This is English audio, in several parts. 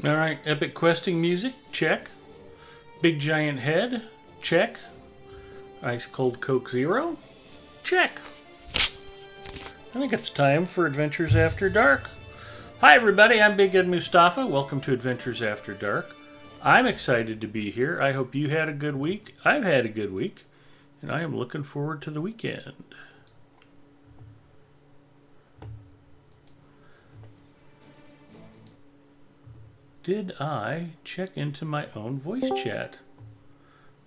All right, epic questing music, check. Big giant head, check. Ice cold Coke Zero, check. I think it's time for Adventures After Dark. Hi, everybody. I'm Big Ed Mustafa. Welcome to Adventures After Dark. I'm excited to be here. I hope you had a good week. I've had a good week, and I am looking forward to the weekend. Did I check into my own voice chat?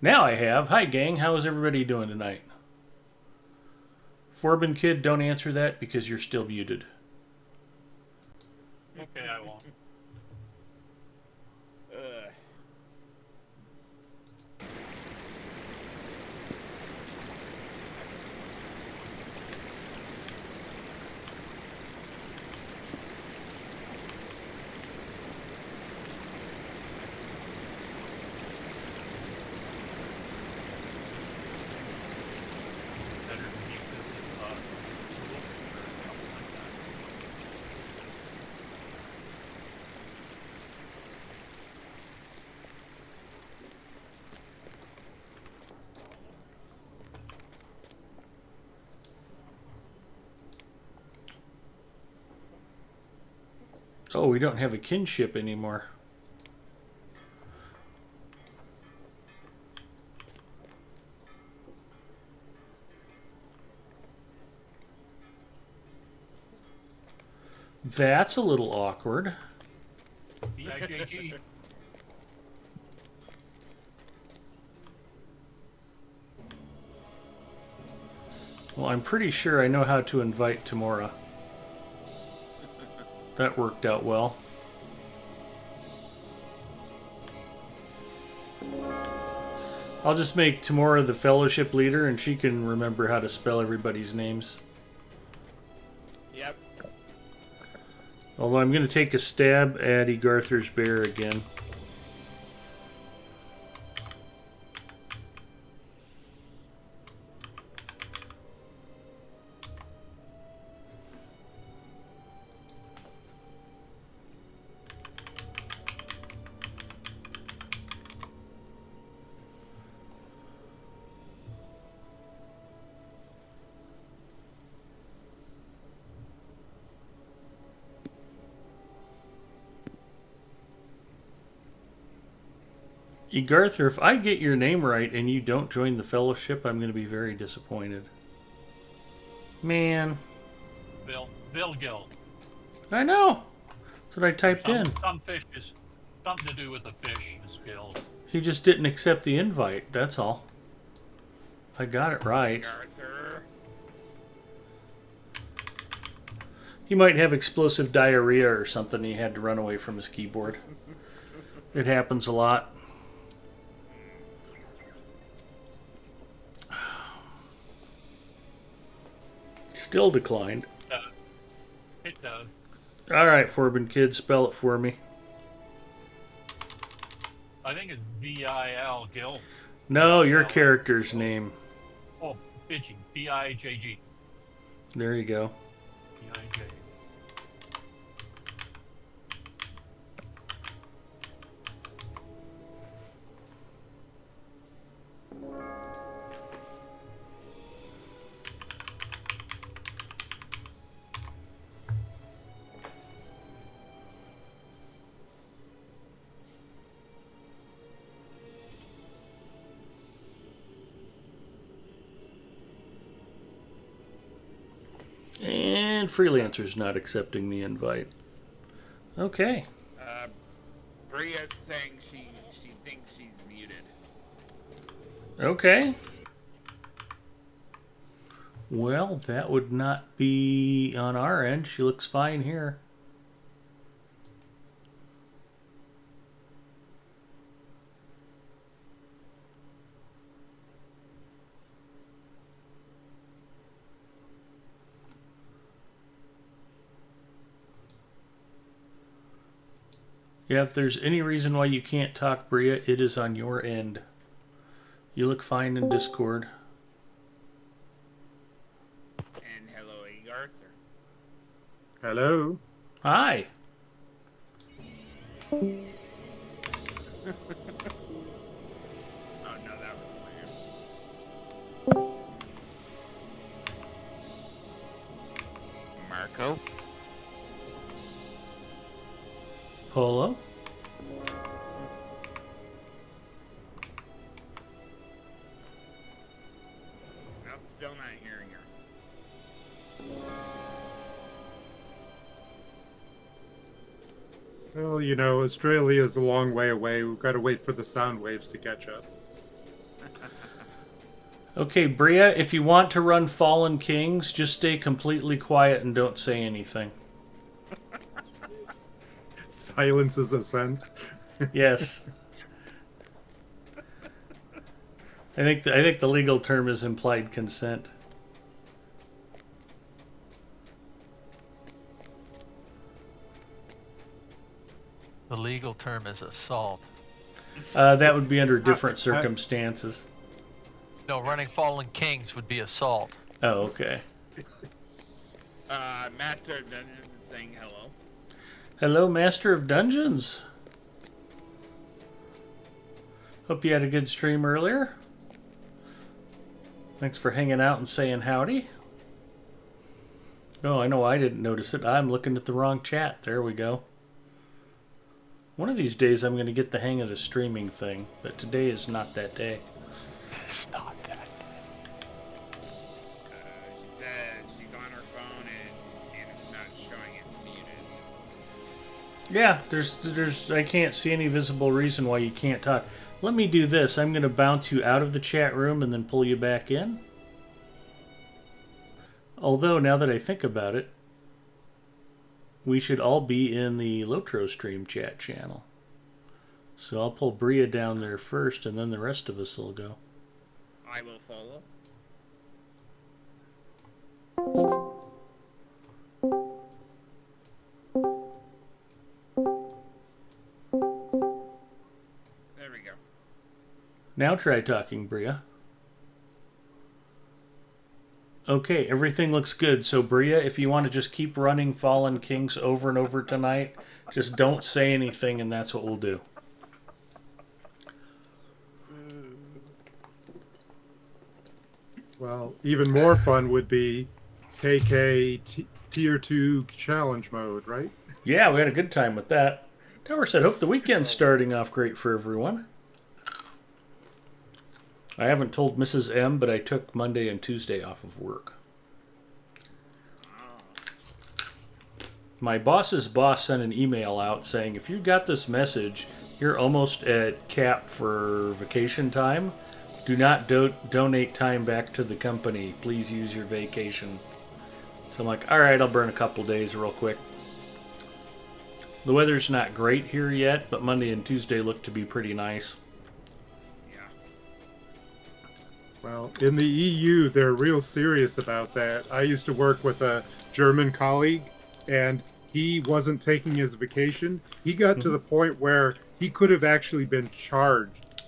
Now I have. Hi, gang. How is everybody doing tonight? Forbin Kid, don't answer that because you're still muted. Okay, I won't. Better than you could, Google or something like that. Oh, we don't have a kinship anymore. That's a little awkward. BIJG. Well, I'm pretty sure I know how to invite Tamora. That worked out well. I'll just make Tamora the fellowship leader and she can remember how to spell everybody's names. Yep. Although I'm going to take a stab at Egarther's bear again. Egarther, if I get your name right and you don't join the fellowship, I'm going to be very disappointed. Man. Vilgil. I know. That's what I typed in. Some fish is something to do with the fish skills. He just didn't accept the invite, that's all. I got it right. Arthur. He might have explosive diarrhea or something. He had to run away from his keyboard. It happens a lot. Still declined. It does. All right, Forbin Kid, spell it for me. I think it's V-I-L, Gil. No, your character's name. Oh, bitching. B-I-J-G. There you go. B-I-J. And Freelancer's not accepting the invite. Okay. Bria's saying she thinks she's muted. Okay. Well, that would not be on our end. She looks fine here. Yeah, if there's any reason why you can't talk, Bria, it is on your end. You look fine in Discord. And hello, Arthur. Hello. Hi. Oh no, that was weird. Marco? Polo? Nope, still not hearing her. Well, you know, Australia is a long way away. We've got to wait for the sound waves to catch up. Okay, Bria, if you want to run Fallen Kings, just stay completely quiet and don't say anything. Silence is assent. Yes. I think the legal term is implied consent. The legal term is assault. That would be under different circumstances. No, running Fallen Kings would be assault. Oh, okay. Master of Dungeons is saying hello. Hello, Master of Dungeons. Hope you had a good stream earlier. Thanks for hanging out and saying howdy. Oh, I know I didn't notice it. I'm looking at the wrong chat. There we go. One of these days I'm going to get the hang of the streaming thing, but today is not that day. It's not that. She says she's on her phone and it's not showing it's muted. Yeah, there's I can't see any visible reason why you can't talk. Let me do this. I'm going to bounce you out of the chat room and then pull you back in. Although, now that I think about it, we should all be in the Lotro stream chat channel. So I'll pull Bria down there first, and then the rest of us will go. I will follow. There we go. Now try talking, Bria. Okay, everything looks good. So, Bria, if you want to just keep running Fallen Kings over and over tonight, just don't say anything, and that's what we'll do. Well, even more fun would be KK Tier 2 challenge mode, right? Yeah, we had a good time with that. Tower said, hope the weekend's starting off great for everyone. I haven't told Mrs. M, but I took Monday and Tuesday off of work. My boss's boss sent an email out saying, if you got this message, you're almost at cap for vacation time. Do not donate time back to the company. Please use your vacation. So I'm like, all right, I'll burn a couple days real quick. The weather's not great here yet, but Monday and Tuesday look to be pretty nice. Well, in the EU, they're real serious about that. I used to work with a German colleague, and he wasn't taking his vacation. He got to the point where he could have actually been charged,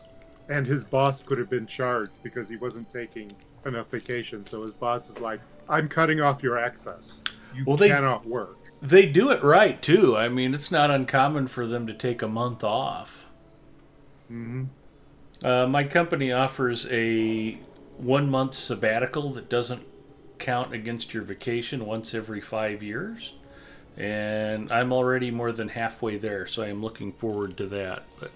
and his boss could have been charged because he wasn't taking enough vacation. So his boss is like, I'm cutting off your access. You cannot work. They do it right, too. I mean, it's not uncommon for them to take a month off. Mm-hmm. My company offers a 1 month sabbatical that doesn't count against your vacation once every 5 years. And I'm already more than halfway there, so I'm looking forward to that. But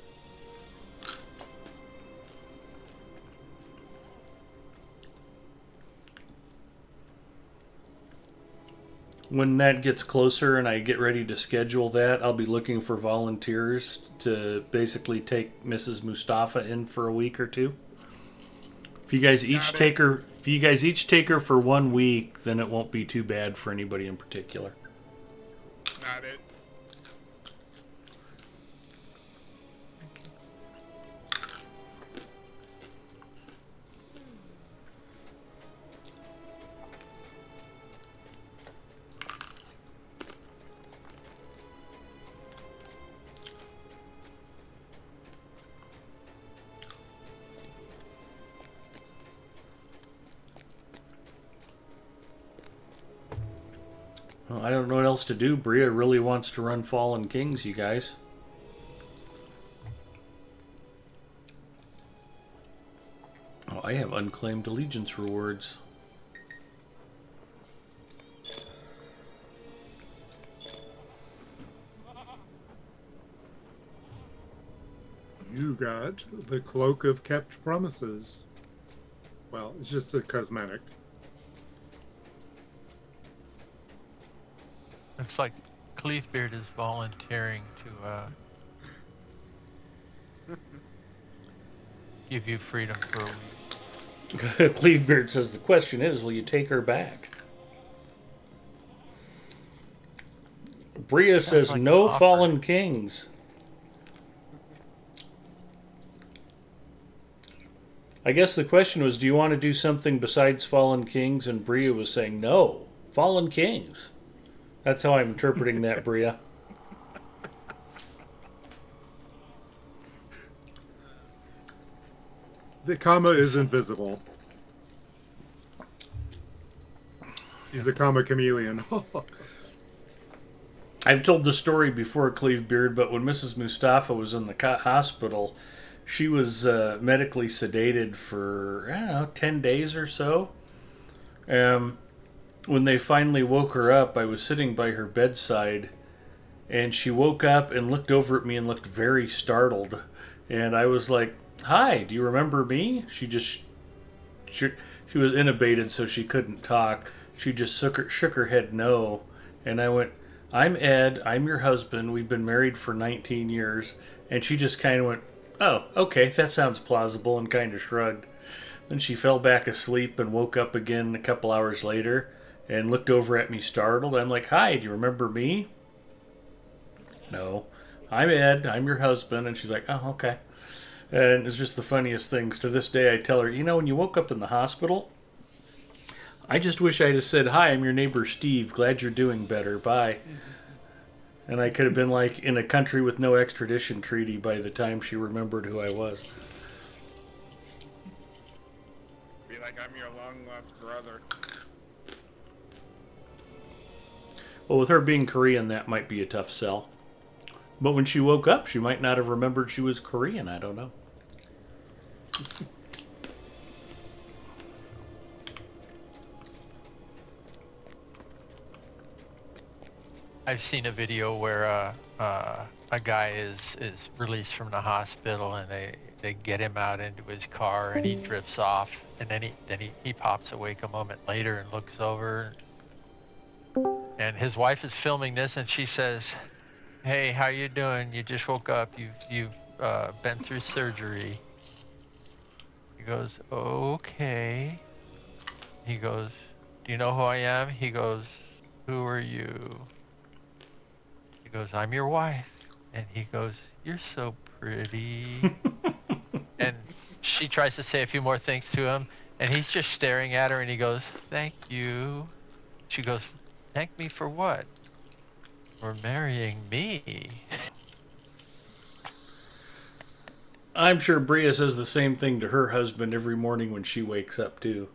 when that gets closer and I get ready to schedule that, I'll be looking for volunteers to basically take Mrs. Mustafa in for a week or two. If you guys each take her for 1 week, then it won't be too bad for anybody in particular. Not it. Well, I don't know what else to do. Bria really wants to run Fallen Kings, you guys. I have unclaimed allegiance rewards. You got the Cloak of Kept Promises. Well, it's just a cosmetic. Looks like Cleavebeard is volunteering to give you freedom for a week. Cleavebeard says the question is, will you take her back? Bria says like no an offer. fallen kings. I guess the question was, do you want to do something besides fallen kings? And Bria was saying no, fallen kings. That's how I'm interpreting that, Bria. The comma is invisible. He's a comma chameleon. I've told the story before, Cleavebeard, but when Mrs. Mustafa was in the hospital, she was medically sedated for, I don't know, 10 days or so. When they finally woke her up, I was sitting by her bedside, and she woke up and looked over at me and looked very startled. And I was like, "Hi, do you remember me?" She just she was intubated, so she couldn't talk. She just shook her head no. And I went, "I'm Ed. I'm your husband. We've been married for 19 years." And she just kind of went, "Oh, okay, that sounds plausible," and kind of shrugged. Then she fell back asleep and woke up again a couple hours later and looked over at me startled. I'm like, "Hi, do you remember me?" "No." "I'm Ed. I'm your husband." And she's like, "Oh, okay." And it's just the funniest things. To this day, I tell her, when you woke up in the hospital, I just wish I'd have said, "Hi, I'm your neighbor Steve. Glad you're doing better. Bye." And I could have been like in a country with no extradition treaty by the time she remembered who I was. Be like, I'm your long lost brother. Well, with her being Korean, that might be a tough sell. But when she woke up, she might not have remembered she was Korean. I don't know. I've seen a video where a guy is released from the hospital and they get him out into his car and he drifts off, and then he pops awake a moment later and looks over, and his wife is filming this and she says, "Hey, how you doing? You just woke up. You've been through surgery." He goes, "Okay." He goes, "Do you know who I am?" He goes, "Who are you?" He goes, "I'm your wife." And he goes, "You're so pretty." And she tries to say a few more things to him, and he's just staring at her, and he goes, "Thank you." She goes, "Thank me for what?" "For marrying me." I'm sure Bria says the same thing to her husband every morning when she wakes up, too.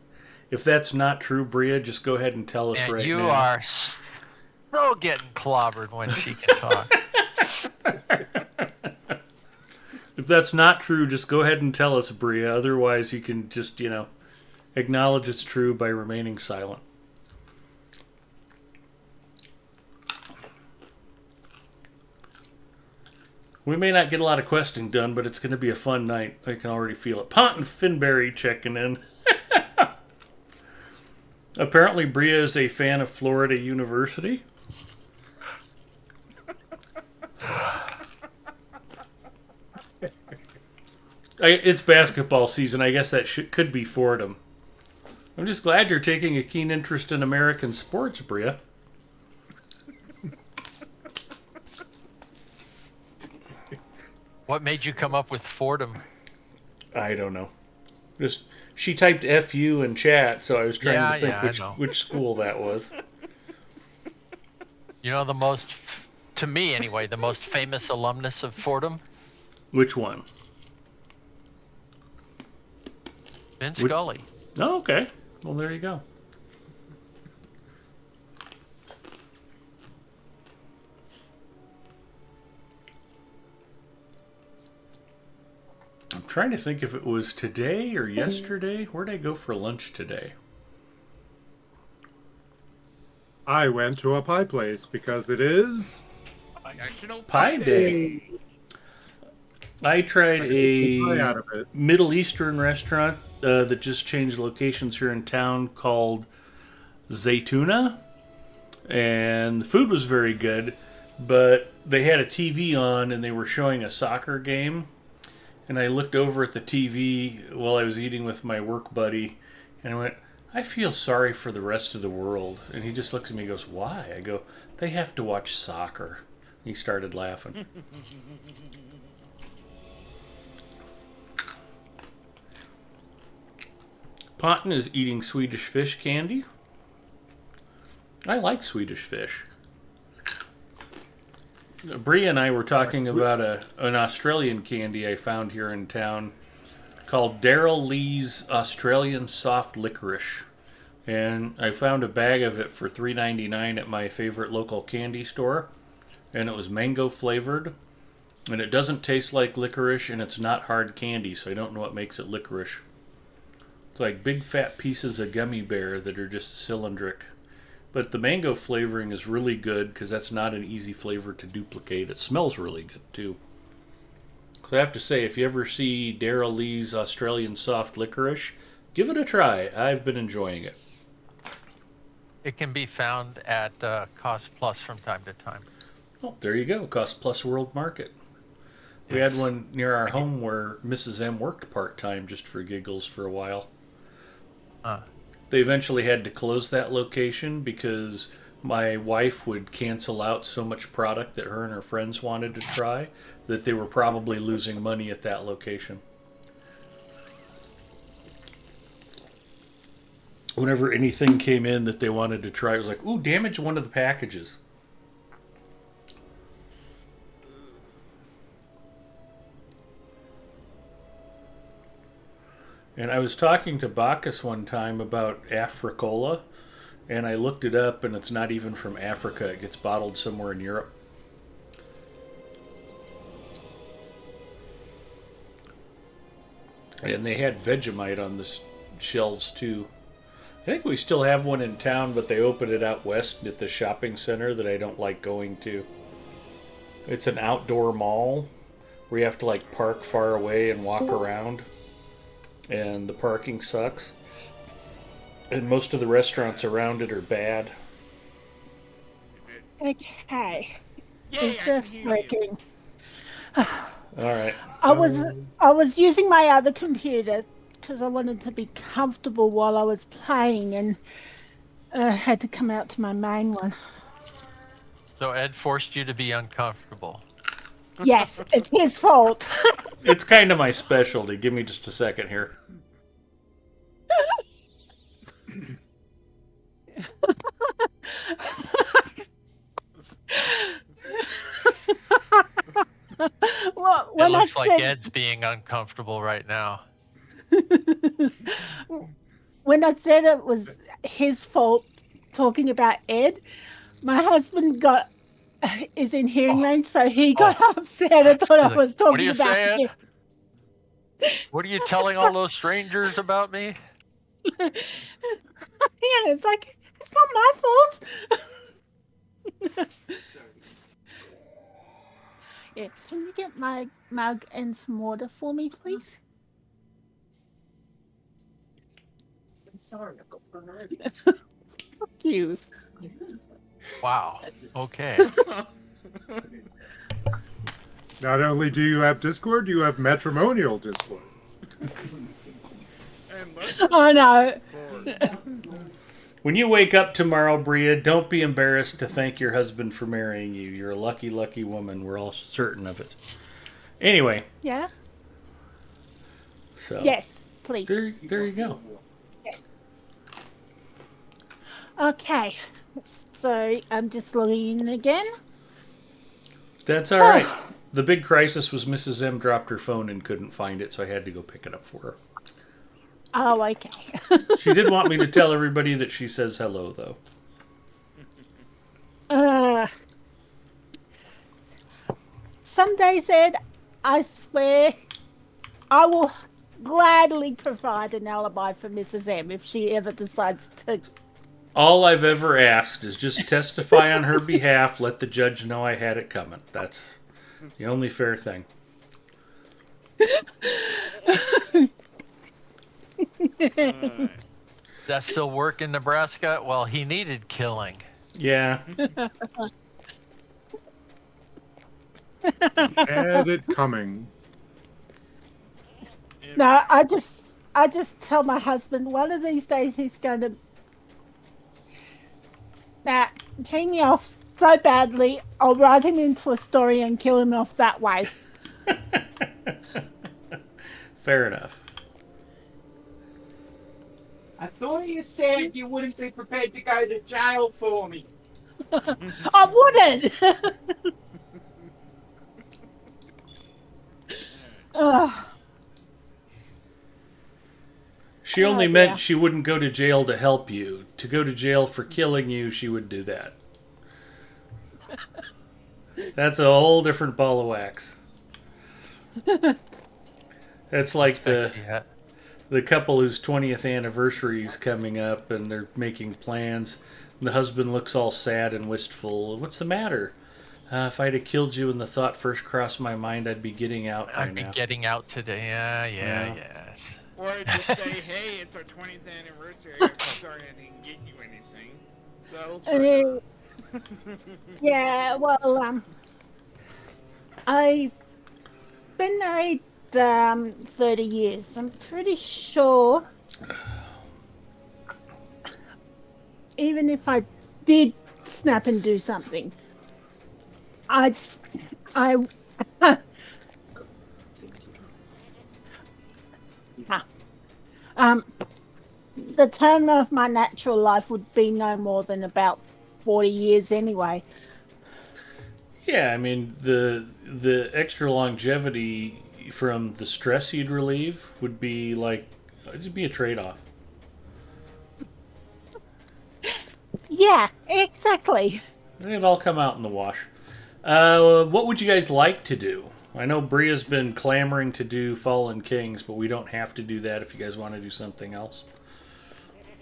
If that's not true, Bria, just go ahead and tell us And right you now. are so getting clobbered when she can talk. If that's not true, just go ahead and tell us, Bria. Otherwise, you can just, acknowledge it's true by remaining silent. We may not get a lot of questing done, but it's going to be a fun night. I can already feel it. Pont and Finberry checking in. Apparently, Bria is a fan of Florida University. It's basketball season. I guess that could be Fordham. I'm just glad you're taking a keen interest in American sports, Bria. What made you come up with Fordham? I don't know. Just she typed "FU" in chat, so I was trying to think which school that was. You know to me anyway, the most famous alumnus of Fordham? Which one? Vince Scully. Oh, okay. Well, there you go. I'm trying to think if it was today or yesterday. Where'd I go for lunch today? I went to a pie place because it is National Pie Day. I tried pie out a of it. Middle Eastern restaurant that just changed locations here in town called Zaytuna, and the food was very good, but they had a TV on and they were showing a soccer game, and I looked over at the TV while I was eating with my work buddy, and I went, I feel sorry for the rest of the world. And he just looks at me and goes, why? I go, they have to watch soccer. He started laughing. Ponton is eating Swedish fish candy. I like Swedish fish. Bria and I were talking about an Australian candy I found here in town called Daryl Lee's Australian Soft Licorice. And I found a bag of it for $3.99 at my favorite local candy store. And it was mango flavored. And it doesn't taste like licorice, and it's not hard candy, so I don't know what makes it licorice. It's like big fat pieces of gummy bear that are just cylindric. But the mango flavoring is really good because that's not an easy flavor to duplicate. It smells really good too. So I have to say, if you ever see Daryl Lee's Australian Soft Licorice, give it a try. I've been enjoying it. It can be found at Cost Plus from time to time. Oh, there you go. Cost Plus World Market. We had one near our home where Mrs. M worked part-time just for giggles for a while. They eventually had to close that location because my wife would cancel out so much product that her and her friends wanted to try that they were probably losing money at that location. Whenever anything came in that they wanted to try, it was like, ooh, damage one of the packages. And I was talking to Bacchus one time about Africola, and I looked it up, and it's not even from Africa. It gets bottled somewhere in Europe. And they had Vegemite on the shelves, too. I think we still have one in town, but they opened it out west at the shopping center that I don't like going to. It's an outdoor mall where you have to, like, park far away and walk around. And the parking sucks. And most of the restaurants around it are bad. Okay. Yeah, Is this working? All right. I was using my other computer because I wanted to be comfortable while I was playing, and had to come out to my main one. So Ed forced you to be uncomfortable. Yes, it's his fault. It's kind of my specialty. Give me just a second here. Well, It when I looks like said Ed's being uncomfortable right now. when I said it was his fault talking about Ed, my husband is in hearing range, so he got upset and thought I He's like, was "What are talking you about saying? him. What are you telling all those strangers about me?" Yeah, it's like, it's not my fault. Yeah, can you get my mug and some water for me, please? I'm sorry, I've got Fuck you. Wow. Okay. Not only do you have Discord, you have matrimonial Discord. And let's Oh no. When you wake up tomorrow, Bria, don't be embarrassed to thank your husband for marrying you. You're a lucky, lucky woman. We're all certain of it. Anyway, Yeah? so Yes, please. there you go. Yes. Okay. So I'm just logging in again. That's all right. The big crisis was Mrs. M dropped her phone and couldn't find it, so I had to go pick it up for her. Oh, okay. She did want me to tell everybody that she says hello, though. Some days, Ed, I swear I will gladly provide an alibi for Mrs. M if she ever decides to. All I've ever asked is just testify on her behalf, let the judge know I had it coming. That's the only fair thing. That still work in Nebraska? Well, he needed killing. Yeah. Had it coming. No, I just tell my husband one of these days he's going to pay me off so badly. I'll write him into a story and kill him off that way. Fair enough. I thought you said you wouldn't be prepared to go to jail for me. I wouldn't. Ugh. She only dear. meant she wouldn't go to jail to help you. To go to jail for killing you, she would do that. That's a whole different ball of wax. That's like the couple whose 20th anniversary is coming up and they're making plans. And the husband looks all sad and wistful. What's the matter? If I'd have killed you and the thought first crossed my mind, I'd be getting out by I'd be now. getting out today. Yes. Or just say, hey, it's our 20th anniversary. I'm sorry I didn't get you anything. So. Yeah, well, I've been married 30 years. I'm pretty sure even if I did snap and do something, I the term of my natural life would be no more than about 40 years anyway. Yeah, I mean the extra longevity from the stress you'd relieve would be like it'd be a trade-off. Yeah, exactly. It'd all come out in the wash. What would you guys like to do? I know Bria's been clamoring to do Fallen Kings, but we don't have to do that if you guys want to do something else.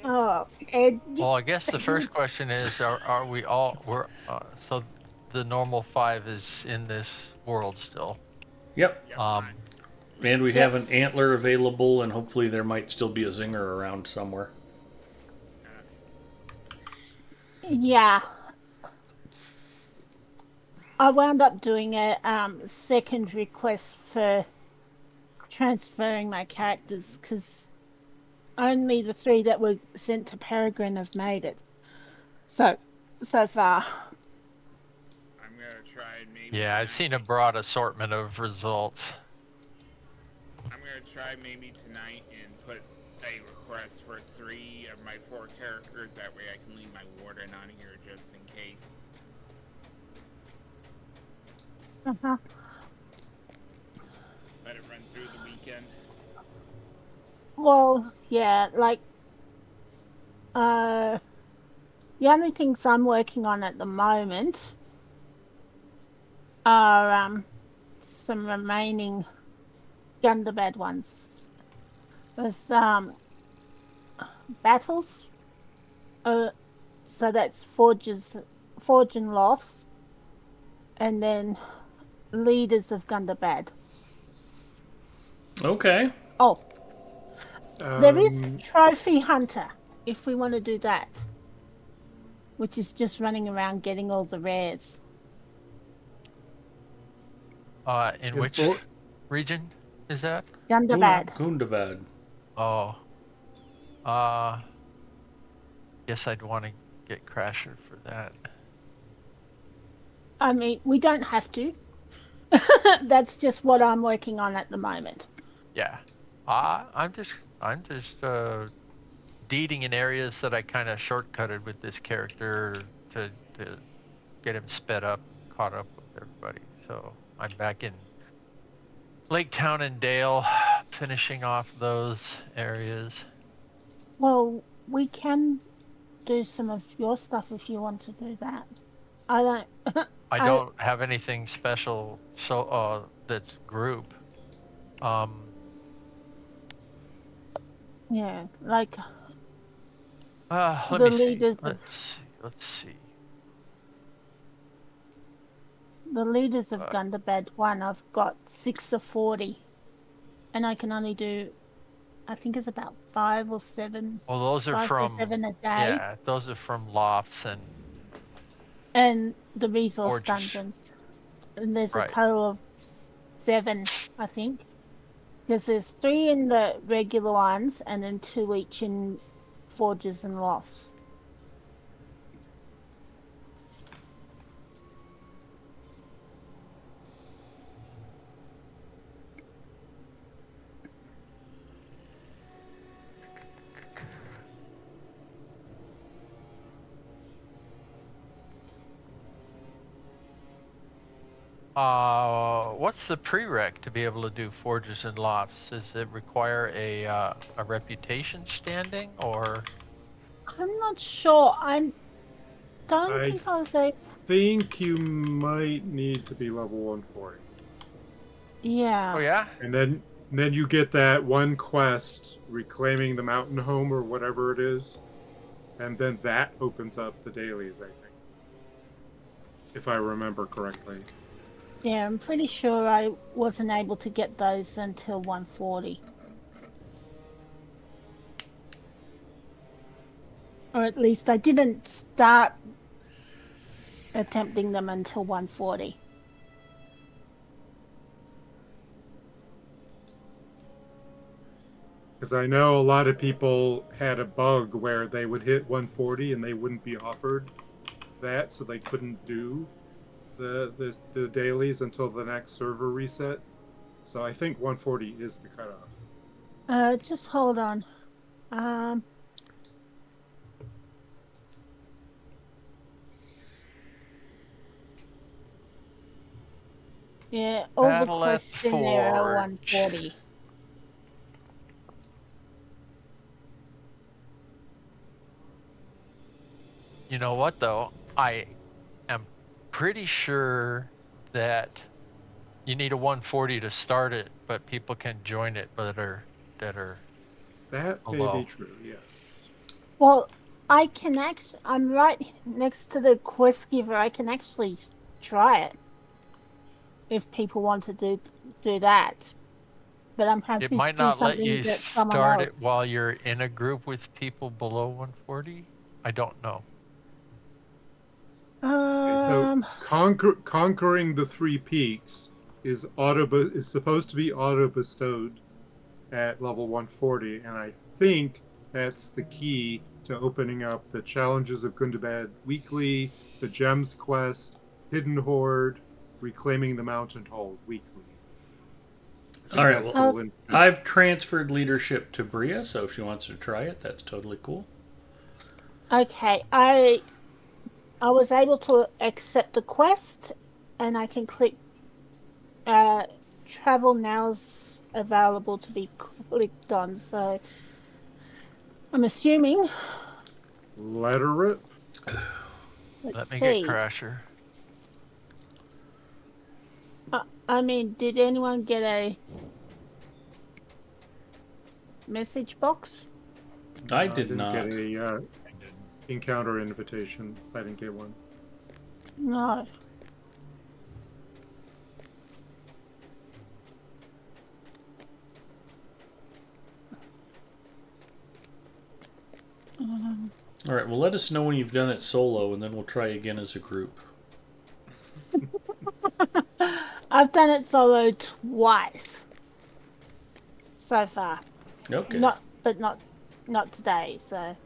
Oh, Ed, Well, I guess the first question is: Are we all? So the normal 5 is in this world still. Yep. And we have an Yes. antler available, and hopefully there might still be a zinger around somewhere. yeah. I wound up doing a second request for transferring my characters because only the 3 that were sent to Peregrine have made it. So far. I'm gonna try maybe. Yeah, I've seen a broad assortment of results. I'm gonna try maybe tonight and put a request for 3 of my 4 characters. That way I can leave my warden on here just in case. Uh-huh. Let it run through the weekend. Well, yeah, like the only things I'm working on at the moment are some remaining Gundabad ones. There's battles. So that's forge and lofts, and then leaders of Gundabad. Okay. Oh, there is Um, Trophy Hunter, if we want to do that, which is just running around getting all the rares. In And which for- region is that? Gundabad. Gundabad. Oh. Guess I'd want to get Crasher for that. I mean, we don't have to. That's just what I'm working on at the moment. Yeah. I'm just deeding in areas that I kind of shortcutted with this character to get him sped up, caught up with everybody. So I'm back in Lake Town and Dale, finishing off those areas. Well, we can do some of your stuff if you want to do that. I don't. I don't have anything special, so that's group. Yeah, like Let the me see. leaders of Let's see. the leaders of Uh, Gundabad 1, I've got 6 of 40, and I can only do, I think it's about 5 or 7, well, those are 5 to from 7 a day, yeah, those are from lofts and and the resource forges. dungeons. And there's a Right. total of 7, I think, because there's 3 in the regular ones, and then 2 each in forges and lofts. What's the prereq to be able to do forges and lofts? Does it require a reputation standing or? I'm not sure. I don't I think I was able. think you might need to be level 140. Oh Yeah. yeah. And then you get that one quest, reclaiming the mountain home or whatever it is, and then that opens up the dailies, I think, if I remember correctly. Yeah, I'm pretty sure I wasn't able to get those until 140. Or at least I didn't start attempting them until 140. Because I know a lot of people had a bug where they would hit 140 and they wouldn't be offered that, so they couldn't do the dailies until the next server reset. So I think 140 is the cutoff. Just hold on. Um, yeah, all the Battle at quests in there are Forge. 140. You know what though? I am pretty sure that you need a 140 to start it, but people can join it that are That may be below. true, yes. Well, I can actually, I'm right next to the quest giver. I can actually try it if people want to do that. But I'm It happy to might do not let something you that someone start it else. while you're in a group with people below 140. I don't know. Okay, so Um, conquering the three peaks is supposed to be auto bestowed at level 140, and I think that's the key to opening up the challenges of Gundabad weekly, the gems quest, hidden horde, reclaiming the mountain hold weekly. I All think right. that's the Well, oh, linchpin. I've transferred leadership to Bria, so if she wants to try it, that's totally cool. okay. I was able to accept the quest, and I can click uh travel now's available to be clicked on. So I'm assuming. Let her rip. Let's Let me get see. Crasher. I mean, did anyone get a message box? I I did didn't get not. a I didn't. encounter invitation. I didn't get one. No. Um, All right. Well, let us know when you've done it solo, and then we'll try again as a group. I've done it solo twice so far. Okay. Not today. So,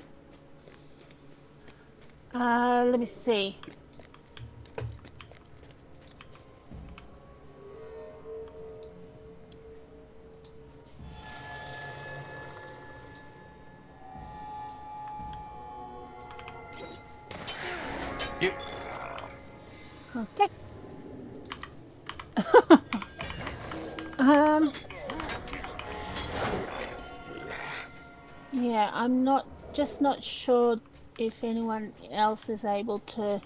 let me see. You, Okay. Um, yeah, I'm not sure if anyone else is able to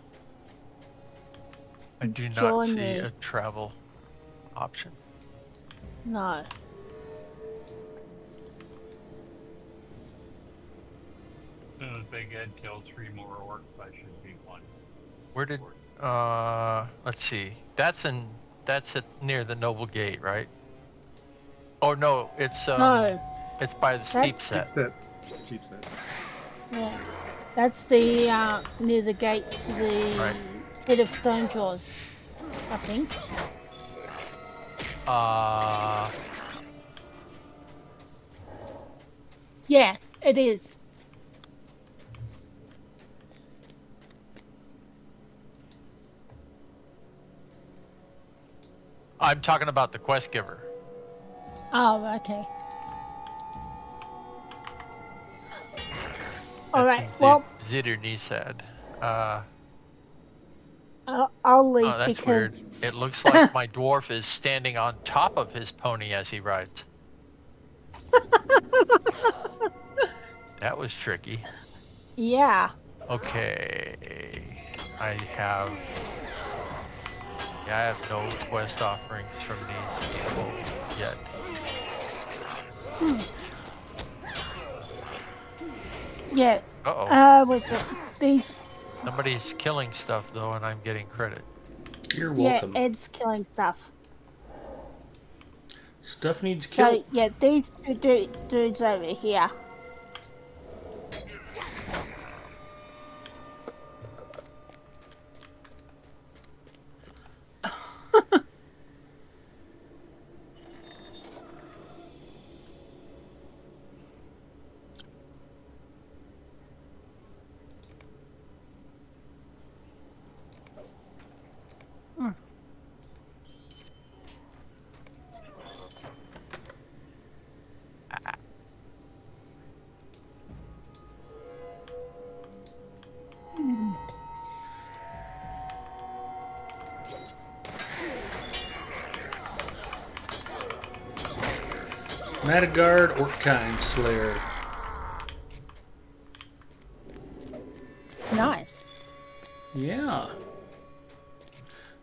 I do not join see a me. travel option. No. As soon as Big Ed kills 3 more orcs, I should be 1. Where did let's see. That's near the Noble Gate, right? Oh no, No, it's by the steep that's set. Steep set. yeah, that's the near the gate to the Right. pit of stone jaws, I think. Yeah, it is. I'm talking about the quest giver. Oh, okay. All That's right. in Well, Zitter said. I'll leave Oh, that's weird. because It looks like my dwarf is standing on top of his pony as he rides. That was tricky. yeah. Okay. I have no quest offerings from these people yet. Yeah. Uh-oh. Was it these? Somebody's killing stuff though, and I'm getting credit. You're Yeah, welcome. Ed's killing stuff. Stuff needs So killed. yeah, these two dudes over here. Madagard Orkine Slayer. Nice. Yeah.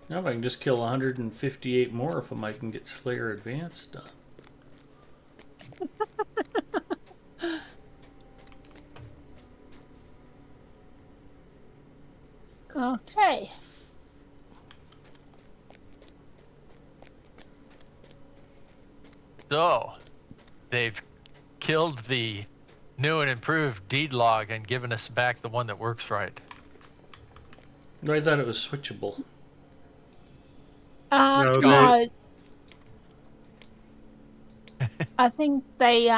Now if I can just kill 158 more of them, I can get Slayer Advanced done. Okay. So, they've killed the new and improved deed log and given us back the one that works right. I thought it was switchable. No, No. I think they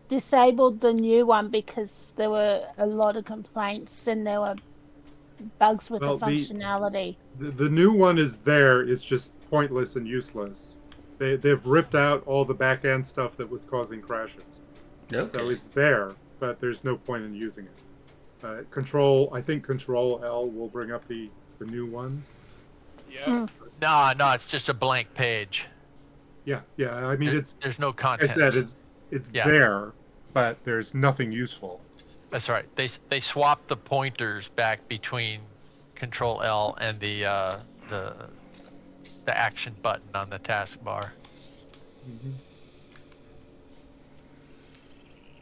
disabled the new one because there were a lot of complaints and there were bugs with Well, the functionality. the new one is there. It's just pointless and useless. They've ripped out all the back end stuff that was causing crashes. Okay. So it's there, but there's no point in using it. I think Control L will bring up the new one. Yeah. No, it's just a blank page. Yeah. I mean, There's no like I content. said, it's there, but there's nothing useful. That's right. They swapped the pointers back between Control L and the action button on the taskbar.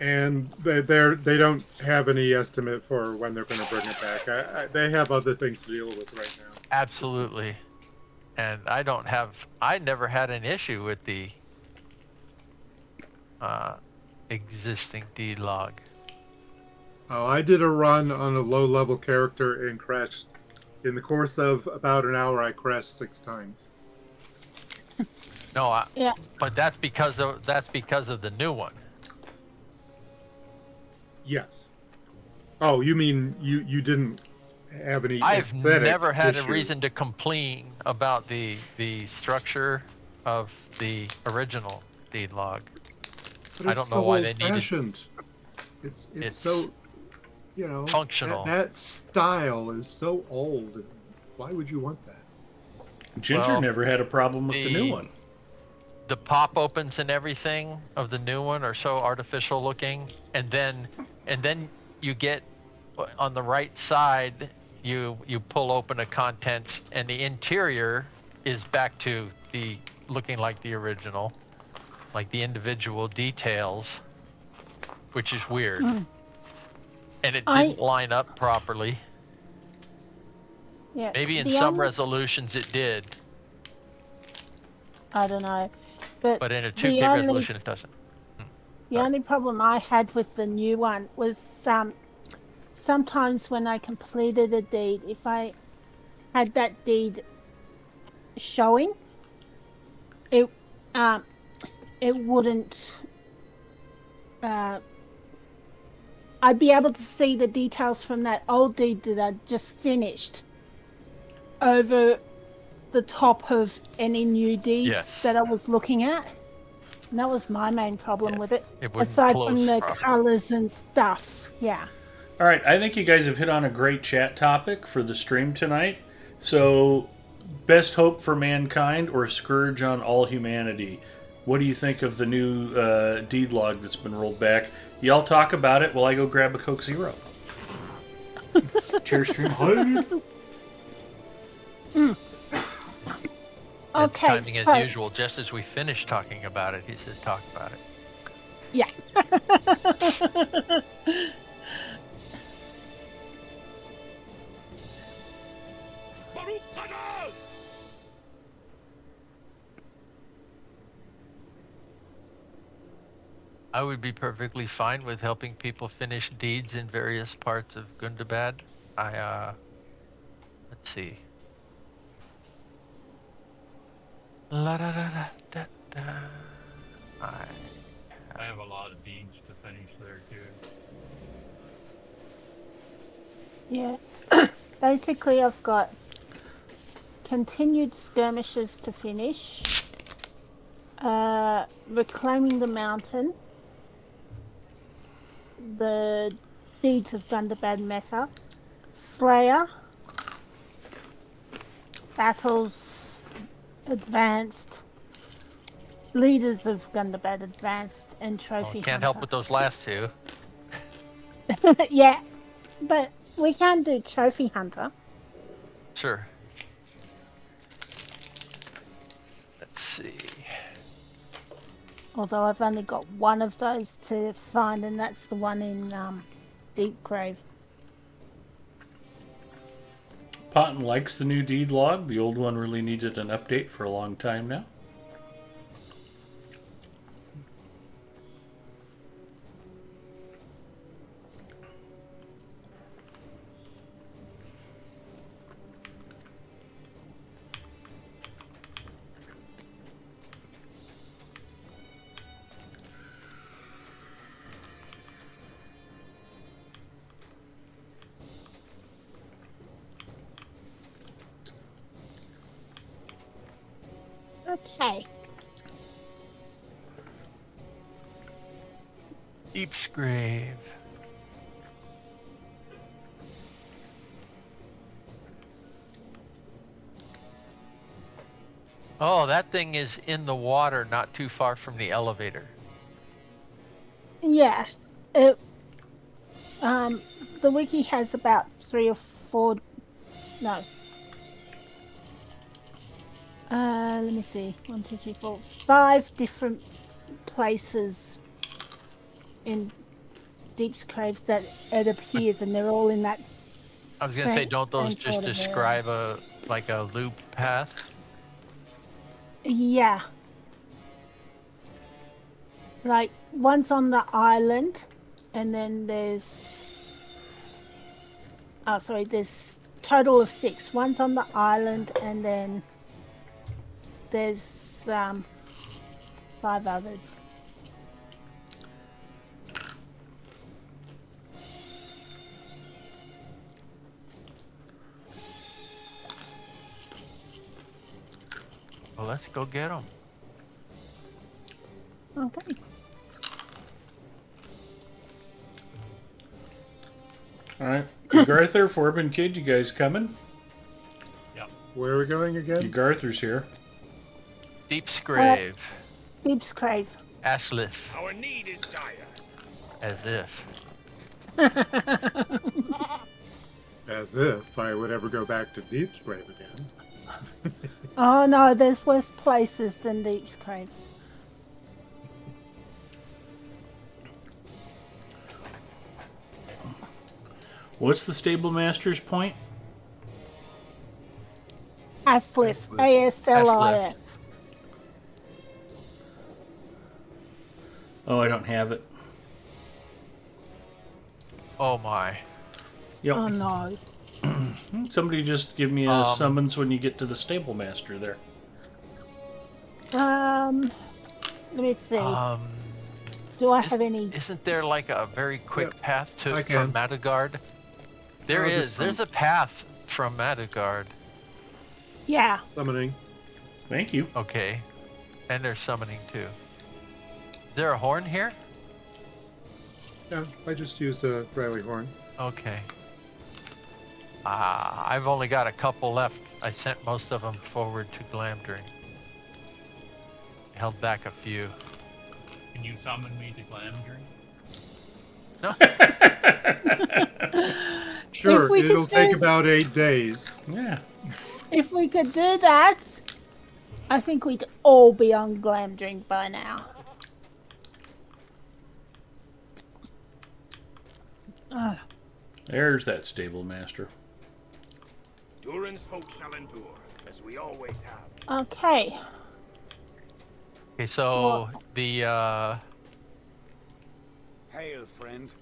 And they don't have any estimate for when they're going to bring it back. They have other things to deal with right now. Absolutely. And I never had an issue with the existing deed log. Oh, I did a run on a low-level character and crashed. In the course of about an hour, I crashed 6 times. No, Yeah. but that's because of the new one. Yes. Oh, you mean you didn't have any I've aesthetic never had issue. a reason to complain about the structure of the original deed log. But I it's don't know why they old-fashioned. It's so, functional. That style is so old. Why would you want that? Ginger Well, never had a problem with the new one. The pop opens and everything of the new one are so artificial looking, and then you get on the right side, you pull open a contents, and the interior is back to the looking like the original, like the individual details, which is weird. And And it I- didn't line up properly. Yeah. Maybe in the some only- resolutions it did, I don't know, but but in a the 2K only resolution it doesn't. the Sorry. only problem I had with the new one was sometimes when I completed a deed, if I had that deed showing, it it wouldn't. I'd be able to see the details from that old deed that I'd just finished over the top of any new deeds Yes. that I was looking at. And that was my main problem Yeah, with it. it wouldn't Aside close from the properly. colors and stuff. Yeah. All right, I think you guys have hit on a great chat topic for the stream tonight. So, best hope for mankind or scourge on all humanity? What do you think of the new deed log that's been rolled back? Y'all talk about it while I go grab a Coke Zero. Cheers, stream. It's Okay, timing so as usual. Just as we finish talking about it, he says, "Talk about it." yeah. I would be perfectly fine with helping people finish deeds in various parts of Gundabad. Let's see. La da da da da da. I have a lot of deeds to finish there too. Yeah. Basically, I've got continued skirmishes to finish, reclaiming the mountain, the deeds of Gundabad Mesa, Slayer, battles advanced, leaders of Gundabad advanced, and trophy Can't help hunter. with those last two. Yeah, but we can do trophy hunter. Sure. Let's see. Although I've only got one of those to find, and that's the one in Deepcrave. Potton likes the new deed log. The old one really needed an update for a long time now. Okay. Deepcrave. Oh, that thing is in the water, not too far from the elevator. Yeah. It, the wiki has about 3 or 4. No. Let me see. 1, 2, 3, 4, 5 different places in Deepcrave that it appears, and they're all in that. I was gonna say, don't those just describe a loop path? Yeah. Like, one's on the island, and then there's. Oh, sorry, there's total of 6. One's on the island, and then there's 5 others. Well, let's go get them. Okay. All right. Garther, Forbin Kid, you guys coming? Where are we going again? Garther's here. Deepcrave. Deepcrave. Ashlith. Our need is dire. As if. As if I would ever go back to Deepcrave again. Oh no, there's worse places than Deepcrave. What's the stable master's point? Aslif. Aslif. ASLIF. Oh, I don't have it. Oh my. Yep. Oh no. Somebody just give me a summons when you get to the stable master there. Let me see. Do I have any? Isn't there like a very quick Yep, path I from can. Madagard? There I'll is. just There's a path from Madagard. Yeah. Summoning. Thank you. Okay. And there's summoning too. Is there a horn here? Yeah, I just used a Riley horn. Okay. I've only got a couple left. I sent most of them forward to Glamdring. Held back a few. Can you summon me to Glamdring? No. Sure, we could it'll take do- about 8 days. Yeah. If we could do that, I think we'd all be on Glamdring by now. There's that stable master. Durin's folk shall endure, as we always have. Okay. Okay, so the Hail, friend,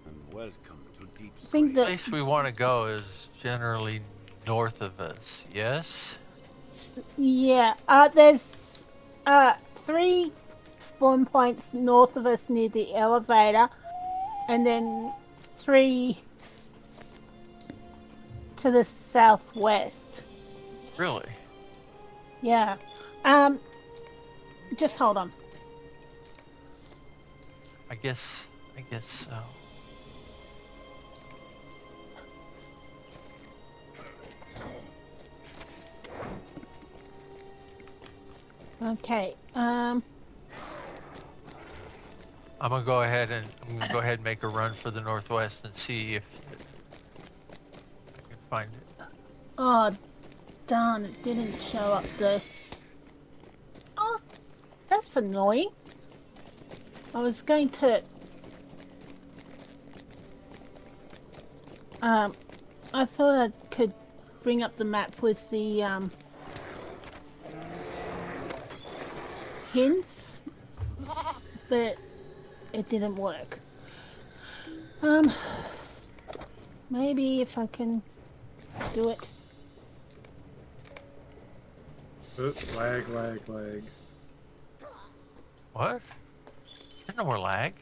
and welcome to Deepcrave. I think that place we want to go is generally north of us. Yes. yeah. There's 3 spawn points north of us near the elevator, and then 3 to the southwest. Really? Yeah. Just hold on. I guess so. Okay. I'm gonna go ahead and make a run for the northwest and see if I can find it. Oh, darn! It didn't show up the. Oh, that's annoying. I was going to. I thought I could bring up the map with the hints, but it didn't work. Maybe if I can do it. Lag, lag, lag. What? There's no more lag.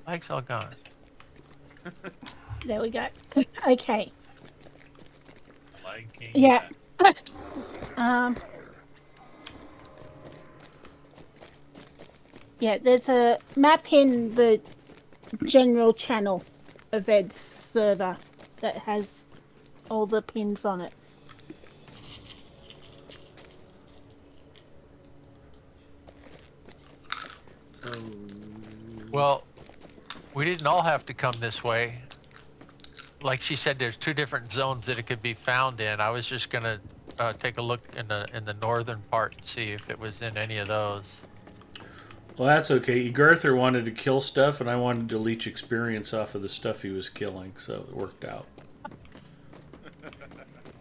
Lag's all gone. There we go. Okay. Lag came Yeah. back. Yeah, there's a map in the general channel of Ed's server that has all the pins on it. So, Well, we didn't all have to come this way. Like she said, there's 2 different zones that it could be found in. I was just gonna take a look in the northern part and see if it was in any of those. Well, that's okay. Egarther wanted to kill stuff, and I wanted to leech experience off of the stuff he was killing, so it worked out.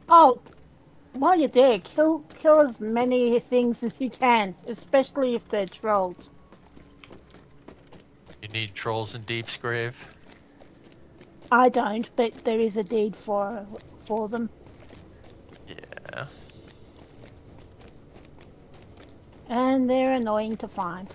Oh, while you're there, kill as many things as you can, especially if they're trolls. You need trolls in Deepcrave. I don't, but there is a deed for them. Yeah. And they're annoying to find.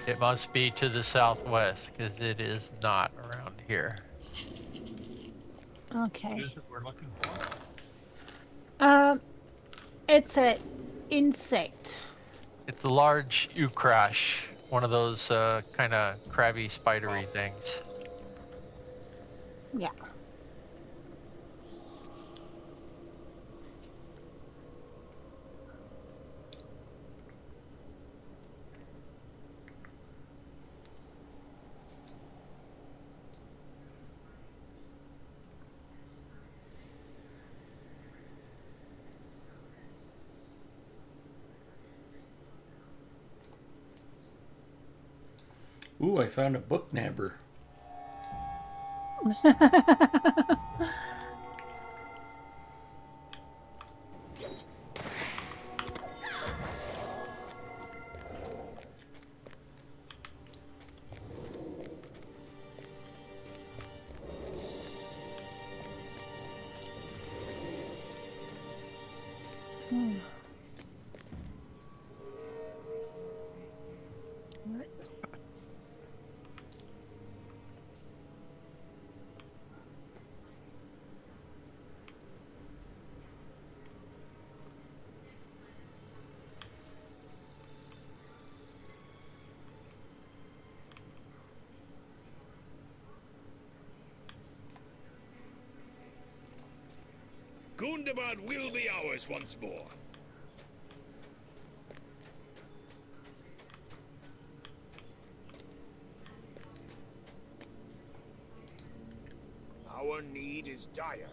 It must be to the southwest, because it is not around here. What Okay. is it we're looking for? It's a insect. It's a large ukrash, one of those kind of crabby, spidery things. Yeah. Ooh, I found a book nabber. Hmm. Right. Gundabad will be ours once more. Our need is dire.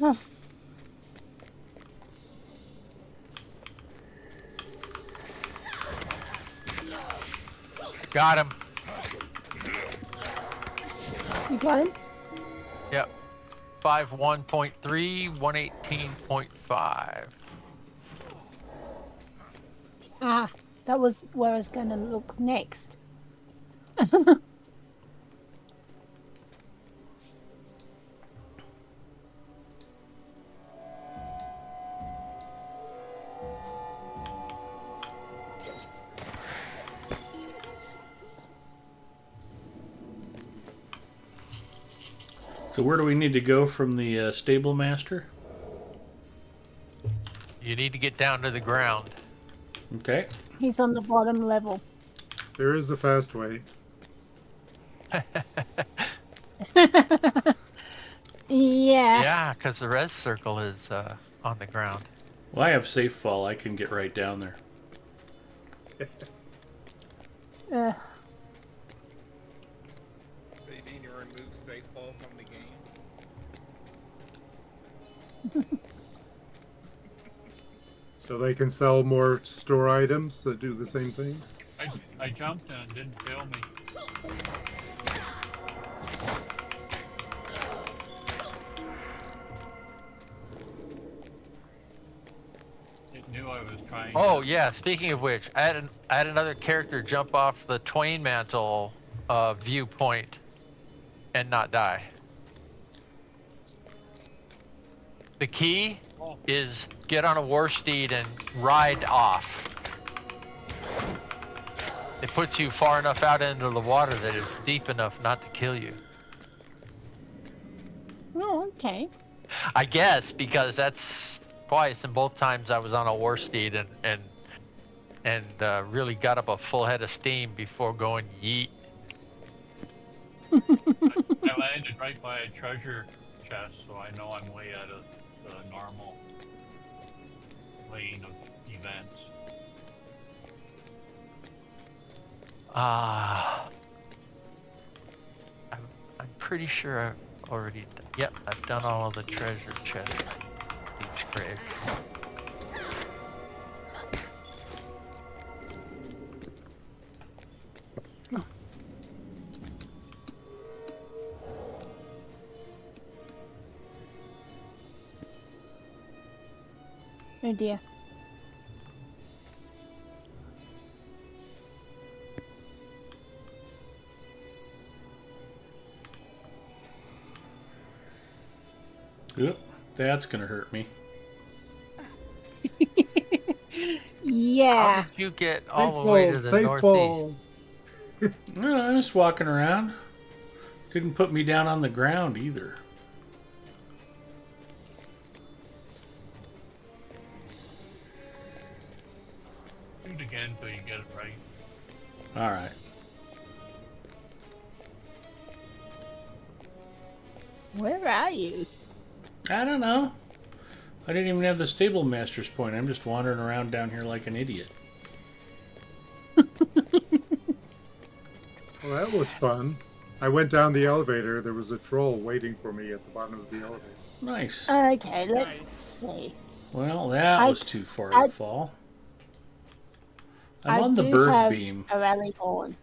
Oh, Got him. you got him? Yep. 51.3, 118.5. Ah, that was where I was going to look next. So where do we need to go from the stable master? You need to get down to the ground. Okay. He's on the bottom level. There is a fast way. Yeah. Yeah, because the res circle is on the ground. Well, I have safe fall. I can get right down there. Uh, So you need to remove safe fall from the game? So they can sell more store items that do the same thing. I jumped and it didn't kill me. It knew I was trying. Oh yeah, speaking of which, I had another character jump off the Twain Mantle viewpoint and not die. The key is get on a war steed and ride off. It puts you far enough out into the water that it's deep enough not to kill you. oh, okay. I guess because that's twice, and both times I was on a war steed and really got up a full head of steam before going yeet. I landed right by a treasure chest, so I know I'm way out of the normal lane of events. I'm pretty sure I've already. Yep, I've done all of the treasure chests. Deepcrave. Oh dear. Yep, that's gonna hurt me. Yeah. How did you get Safe all the way fall, to the safe northeast? fall. No, I'm just walking around. Didn't put me down on the ground either. Shoot again until you get it right. All right. Where are you? I don't know. I didn't even have the stable master's point. I'm just wandering around down here like an idiot. Well, that was fun. I went down the elevator. There was a troll waiting for me at the bottom of the elevator. Nice. Okay, let's Nice. see. Well, that I- was too far I- to fall. I'm I on the do bird have beam. a rally horn.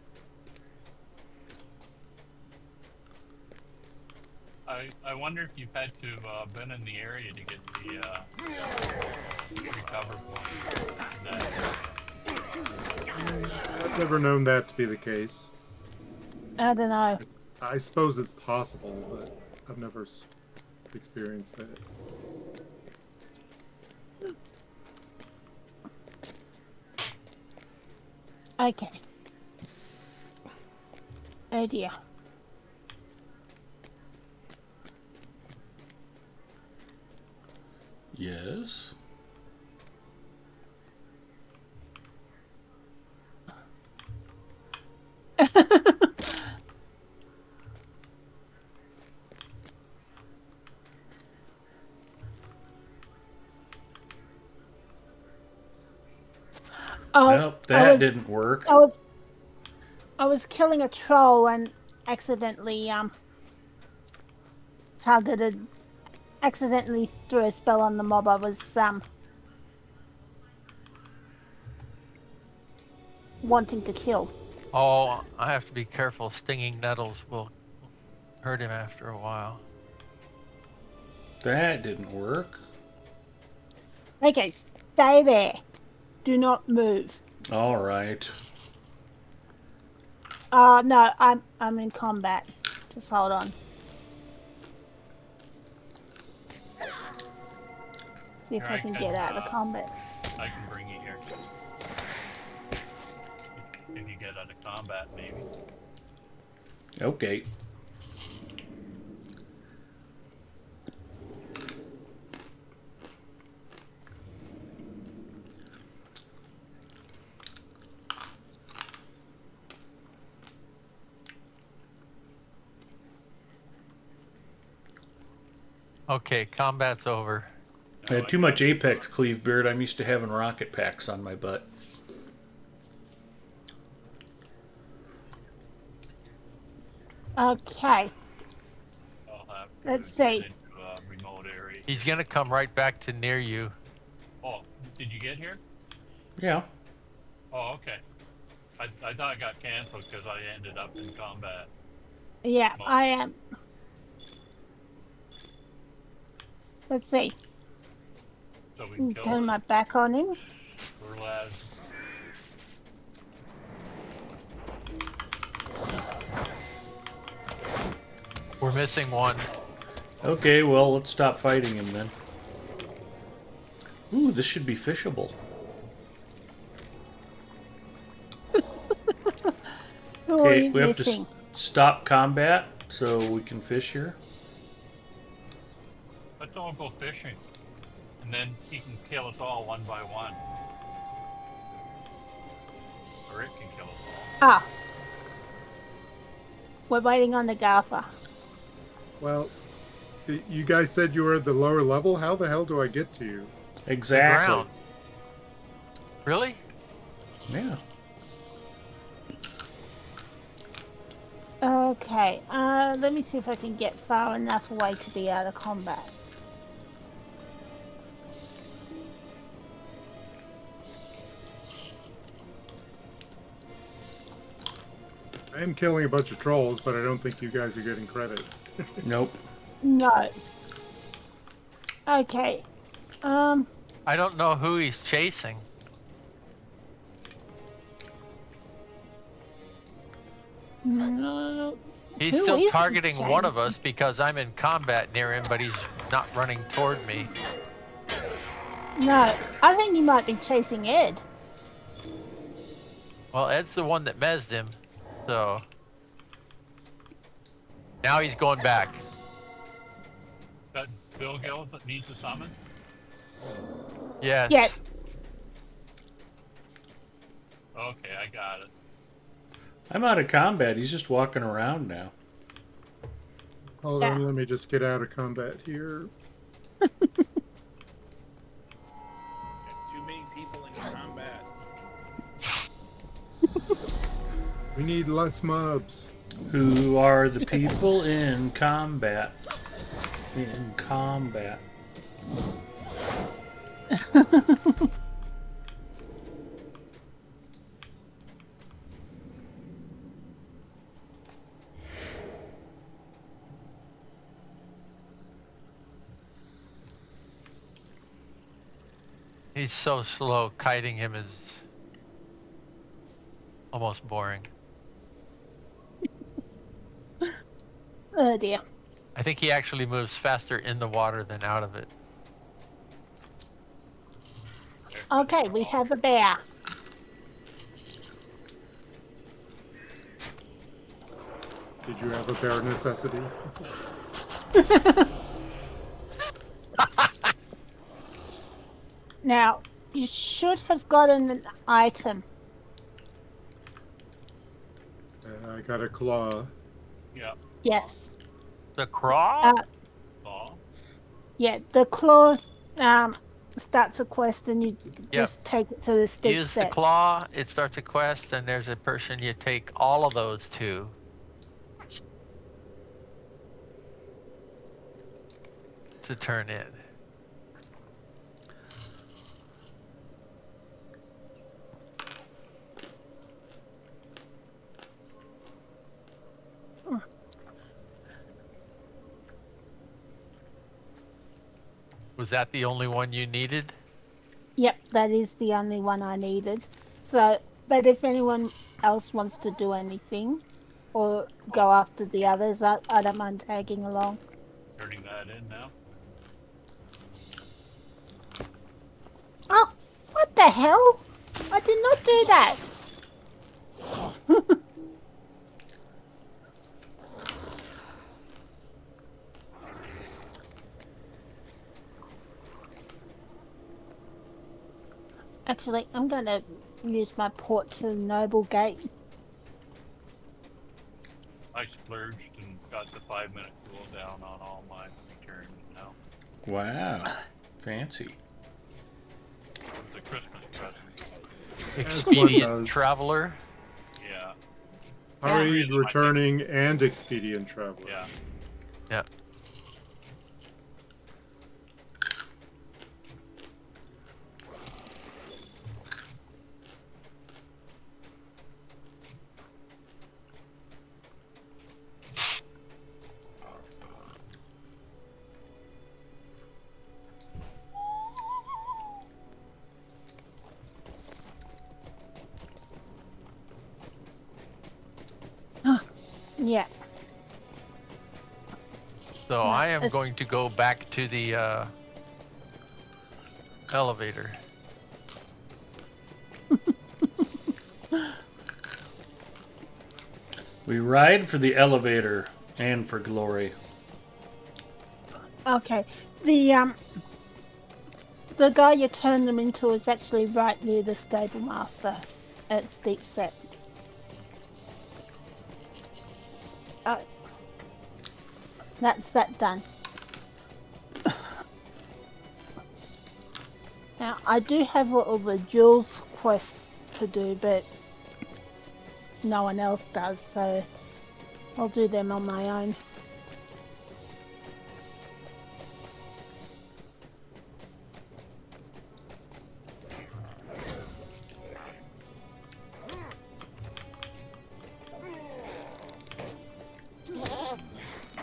I wonder if you've had to been in the area to get the recover point. That I've never known that to be the case. I don't know. I suppose it's possible, but I've never experienced that. Okay. Oh dear. Yes. Oh, Nope, that didn't work. I was killing a troll and accidentally accidentally threw a spell on the mob I was wanting to kill. Oh, I have to be careful. Stinging nettles will hurt him after a while. That didn't work. Okay, stay there. Do not move. All right. No, I'm in combat. Just hold on. See if Here, I I can can, get out of combat. I can bring you here. If you get out of combat, maybe. Okay. Okay, combat's over. I had too much Apex cleave beard. I'm used to having rocket packs on my butt. Okay, I'll have to let's get see. into a remote area. He's gonna come right back to near you. Oh, did you get here? Yeah. Oh, okay. I thought it got canceled because I ended up in combat. Yeah, I am. Let's see. So we can kill Turn it. my back on him. We're lads. We're missing one. Okay, well, let's stop fighting him then. Ooh, this should be fishable. Who are Okay, you we have to missing? stop combat so we can fish here. Let's all go fishing. And then he can kill us all one by one. Or it can kill us all. Ah. We're waiting on the Gartha. Well, you guys said you were at the lower level. How the hell do I get to you? Exactly. Ground. Really? Yeah. Okay, let me see if I can get far enough away to be out of combat. I am killing a bunch of trolls, but I don't think you guys are getting credit. Nope. No. Okay. I don't know who he's chasing. He's Who still is he targeting one of chasing? us because I'm in combat near him, but he's not running toward me. No, I think you might be chasing Ed. Well, Ed's the one that mezzed him, so... Now he's going back. That Bill Hill that needs a summon? Yes. Yes. Okay, I got it. I'm out of combat. He's just walking around now. Hold on, let me just get out of combat here. Got too many people in combat. We need less mobs. Who are the people in combat? In combat. He's so slow, kiting him is almost boring. Oh dear. I think he actually moves faster in the water than out of it. Okay, we have a bear. Did you have a bare necessity? Now, you should have gotten an item. I got a claw. Yeah. Yes. The crawl? Oh. Yeah, the claw starts a quest and you just take it to the steep Use set. the claw, it starts a quest, and there's a person you take all of those to. To turn in. Was that the only one you needed? Yep, that is the only one I needed. So, but if anyone else wants to do anything or go after the others, I don't mind tagging along. Turning that in now. Oh, what the hell? I did not do that. Actually, I'm going to use my port to Noble Gate. I splurged and got the 5-minute cooldown on all my returns now. Wow. Fancy. It's a Christmas present. Expedient Traveler. Yeah. Hurried, returning, and expedient traveler. Yeah. Yeah. Yeah. So I am going to go back to the elevator. We ride for the elevator and for glory. Okay. The guy you turn them into is actually right near the stable master at Steep Set. Oh. That's that done. Now, I do have all the Jules quests to do, but no one else does, so I'll do them on my own.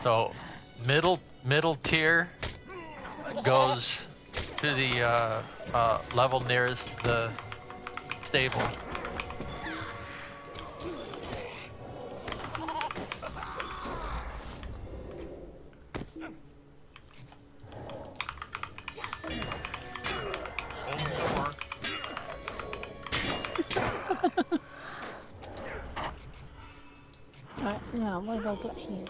So middle tier goes to the level nearest the stable. Hold somewhere. Right, now what have I got here?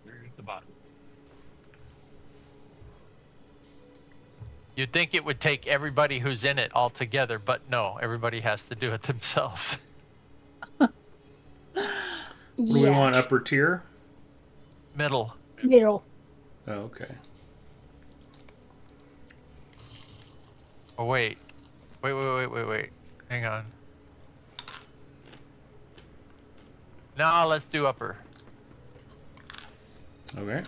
Here's the button. You'd think it would take everybody who's in it all together, but no, everybody has to do it themselves. What do we want, upper tier? Middle. Middle. Oh, okay. Oh, wait. Wait. Hang on. No, let's do upper. Okay.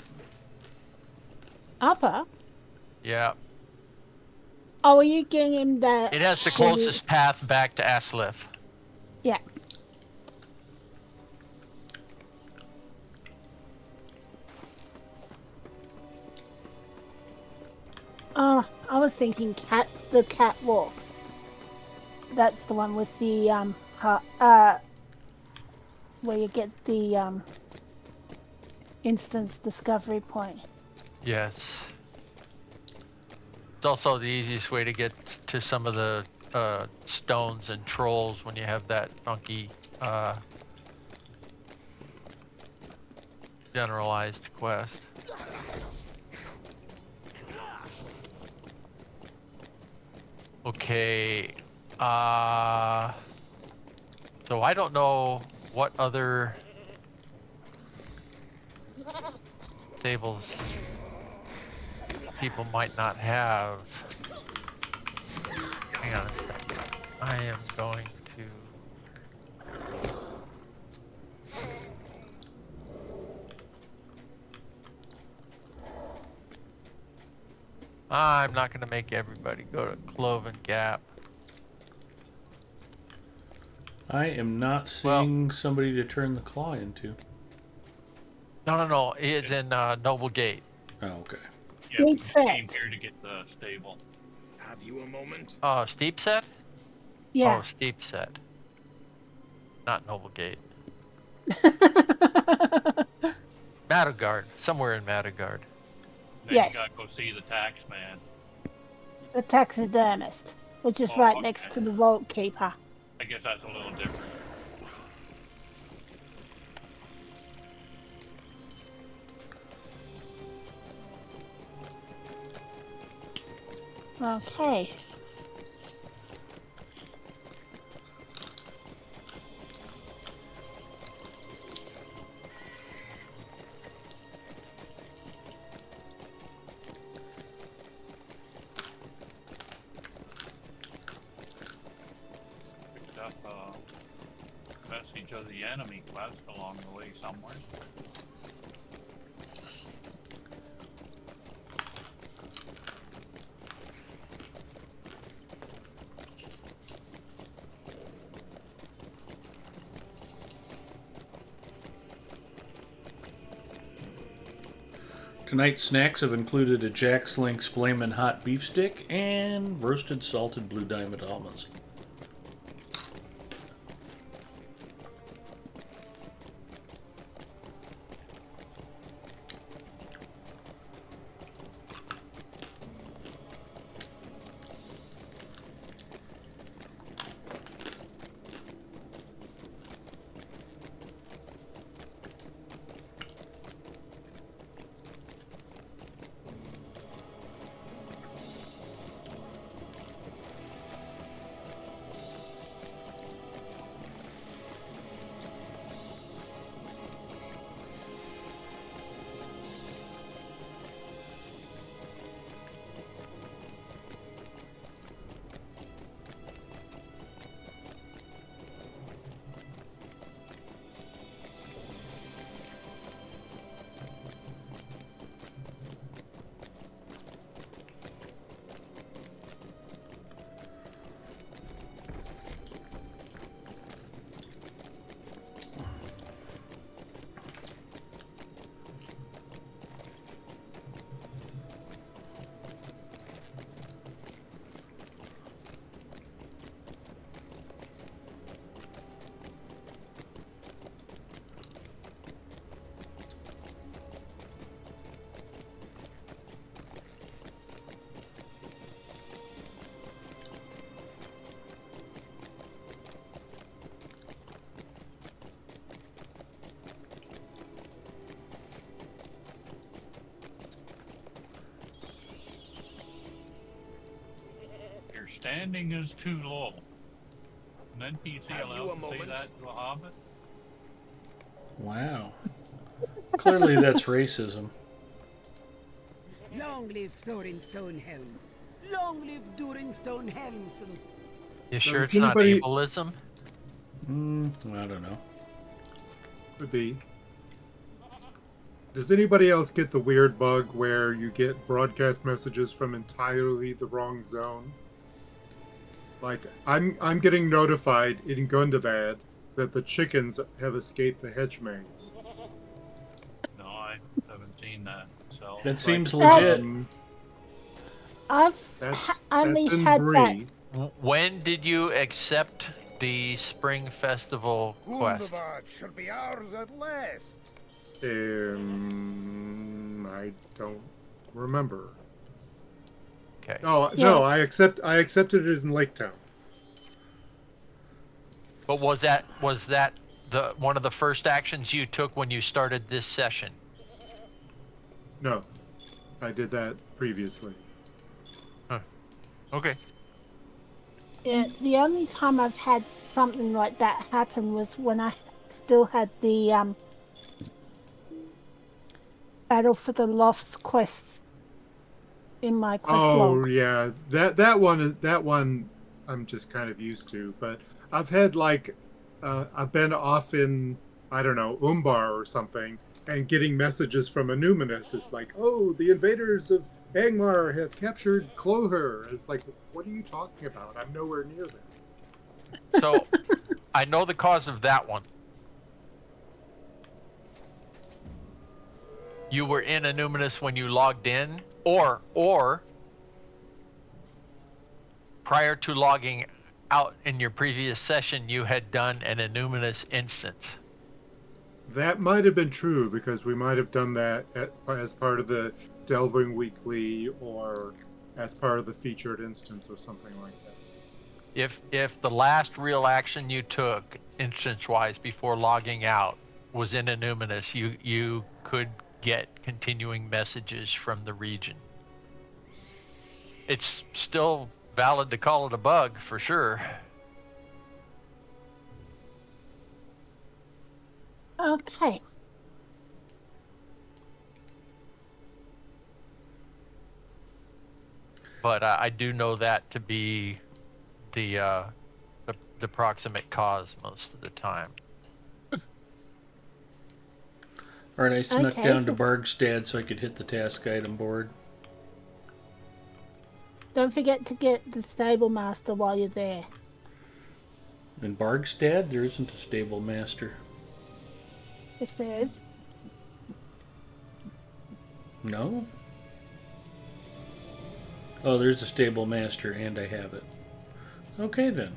Upper? Yeah. Oh, are you getting him the... It has the closest path back to Aslith. Yeah. Oh, I was thinking the catwalks. That's the one with the where you get the instance discovery point. Yes. It's also the easiest way to get to some of the stones and trolls when you have that funky generalized quest. Okay. So I don't know what other stables people might not have. Hang on a second. I am going to... I'm not going to make everybody go to Cloven Gap. I am not seeing somebody to turn the claw into. No. It's in Noble Gate. Oh, okay. Yeah, we Steep just came set. here to get the stable. Have you a moment? Oh, Steep Set? Yeah. Oh, Steep Set. Not Noble Gate. Madagard. Somewhere in Madagard. Then Yes. you gotta go see the tax man. The taxidermist, which is Oh, right okay. next to the vault keeper. I guess that's a little different. Okay. Picked up message of the enemy quest along the way somewhere. Tonight's snacks have included a Jack's Link's Flamin' Hot Beef Stick and roasted salted blue diamond almonds. Standing is too low. An NPC Have you a allowed to say moment? that to a hobbit? Wow. Clearly that's racism. Long live Thorin Stonehelm. Long live Durin Stonehelmson. You So sure does it's not anybody- ableism? I don't know. Could be. Does anybody else get the weird bug where you get broadcast messages from entirely the wrong zone? Like, I'm getting notified in Gundabad that the chickens have escaped the hedge maze. No, I haven't seen that. So That seems Like, legit. I've That's only in had Bree. When did you accept the Spring Festival quest? Gundabad shall be ours at last. I don't remember. Okay. Oh Yeah. no, I accepted it in Lake Town. But was that the one of the first actions you took when you started this session? No, I did that previously. Okay. Yeah, the only time I've had something like that happen was when I still had the Battle for the Lofts quests in my quest Oh log. yeah, that one I'm just kind of used to. But I've had like I've been off in, I don't know, Umbar or something, and getting messages from a numinous. It's like, oh, the invaders of Angmar have captured Cloher. It's like, what are you talking about? I'm nowhere near them. So I know the cause of that one. You were in Annuminous when you logged in, or prior to logging out in your previous session, you had done an Annuminous instance. That might have been true because we might have done that as part of the Delving Weekly or as part of the featured instance or something like that. If the last real action you took instance-wise before logging out was in Annuminous, you could get continuing messages from the region. It's still valid to call it a bug for sure. Okay. But I do know that to be the proximate cause most of the time. Alright, I snuck Okay, down to so- Bargstad so I could hit the task item board. Don't forget to get the stable master while you're there. In Bargstad, there isn't a stable master. It says. No? Oh, there's a stable master, and I have it. Okay, then.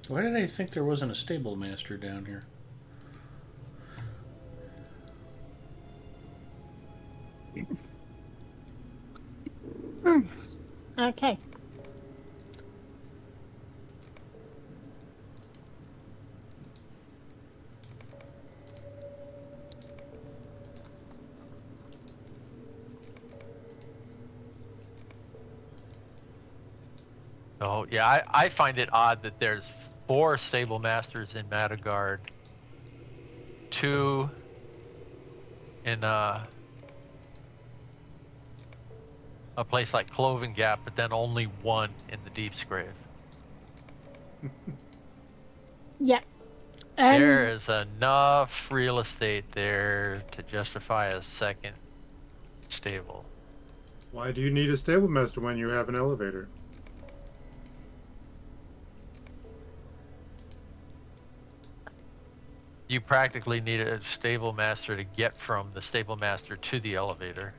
Why did I think there wasn't a stable master down here? Okay. So yeah, I find it odd that there's 4 stable masters in Madagard, 2 in a place like Cloven Gap, but then only 1 in the Deepcrave. Yep. And There is enough real estate there to justify a second stable. Why do you need a stable master when you have an elevator? You practically need a stable master to get from the stable master to the elevator.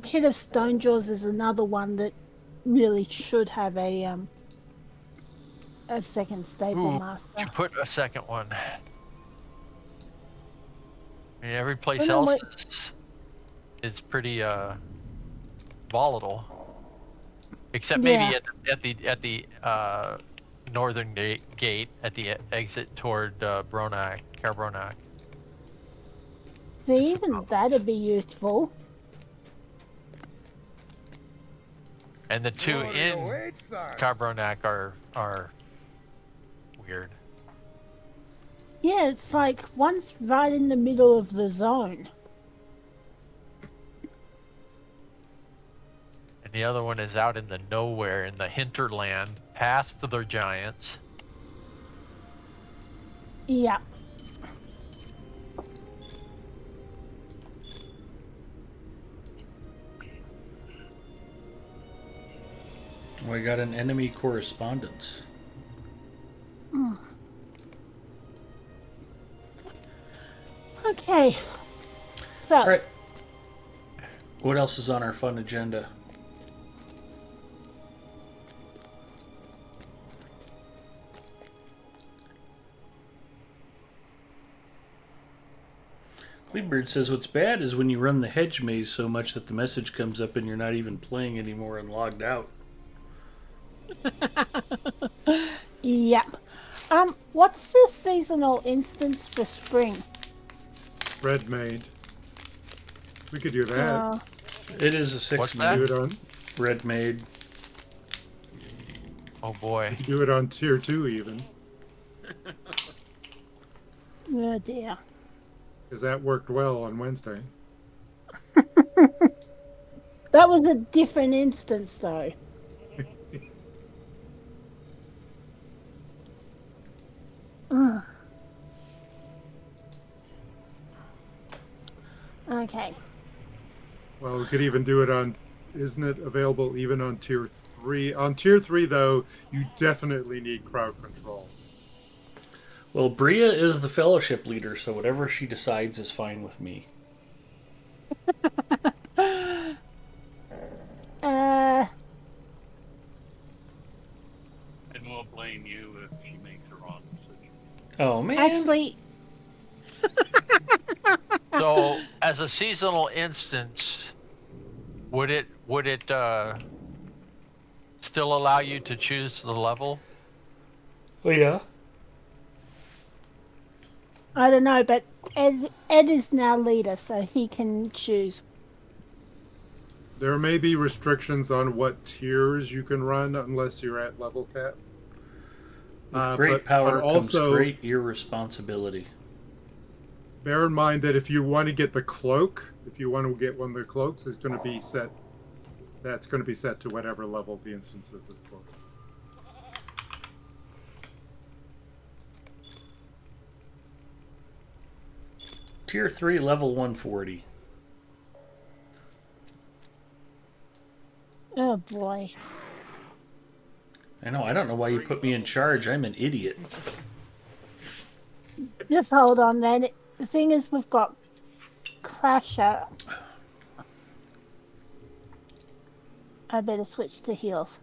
Pit of Stonejaws is another one that really should have a second stable Ooh, master. you put a second one. I mean, every place Oh, no, else wait. is pretty volatile, except maybe Yeah. at the northern gate at the exit toward Bronak, Carbronak. See, even that'd be useful. And the two Glory in awaits us. Carbonac are weird. Yeah, it's like one's right in the middle of the zone. And the other one is out in the nowhere, in the hinterland, past the giants. Yeah. Oh, I got an enemy correspondence. Okay. So, All right. What else is on our fun agenda? Cleanbird says what's bad is when you run the hedge maze so much that the message comes up and you're not even playing anymore and logged out. yep. What's the seasonal instance for spring? Red maid. We could do that. It is a 6 What's do minute it on. red maid. Oh boy. We could do it on tier 2 even, Oh dear. because that worked well on Wednesday. That was a different instance, though. Ugh. Okay. Well, we could even do it on. Isn't it available even on tier 3? On tier 3, though, you definitely need crowd control. Well, Bria is the fellowship leader, so whatever she decides is fine with me. And we'll blame you if she makes the wrong decision. Oh, man. Actually, So, as a seasonal instance, would it still allow you to choose the level? Oh, yeah. I don't know, but Ed is now leader, so he can choose. There may be restrictions on what tiers you can run unless you're at level cap. With great power but comes also, great irresponsibility. bear in mind that if you want to get the cloak, if you want to get one of the cloaks, it's going to be set. That's going to be set to whatever level the instance is, of course. Tier 3, level 140. Oh boy. I know, I don't know why you put me in charge. I'm an idiot. Just hold on then. The thing is, we've got Crasher. I better switch to heals.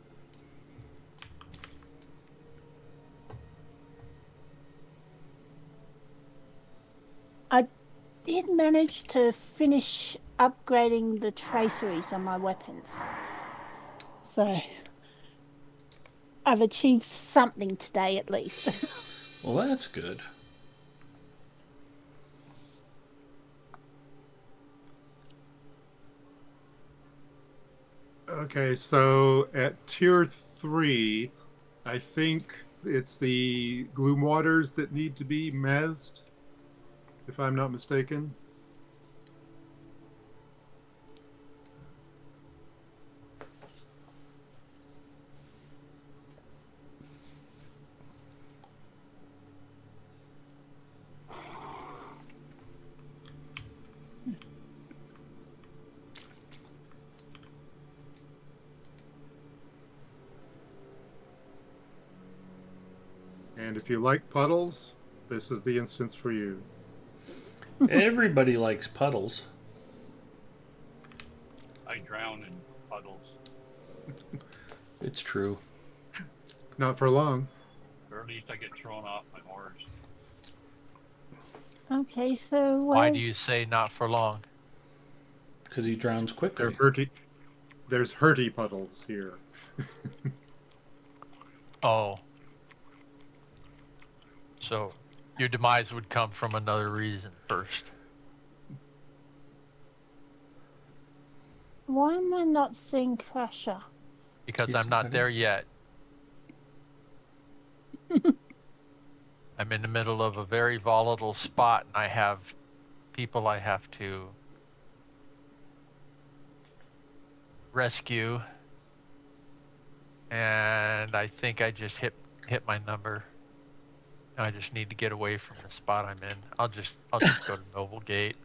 I did manage to finish upgrading the traceries on my weapons. So I've achieved something today at least. Well, that's good. Okay, so at tier 3, I think it's the gloom waters that need to be mezzed, if I'm not mistaken. And if you like puddles, this is the instance for you. Everybody likes puddles. I drown in puddles. It's true. Not for long. Or at least I get thrown off my horse. Okay, so Why do you say not for long? Because he drowns quickly. There's hurty puddles here. Oh. So, your demise would come from another reason first. Why am I not seeing Crusher? Because He's I'm not got there it. yet. I'm in the middle of a very volatile spot, and I have people I have to rescue. And I think I just hit my number. I just need to get away from the spot I'm in. I'll just go to Noble Gate.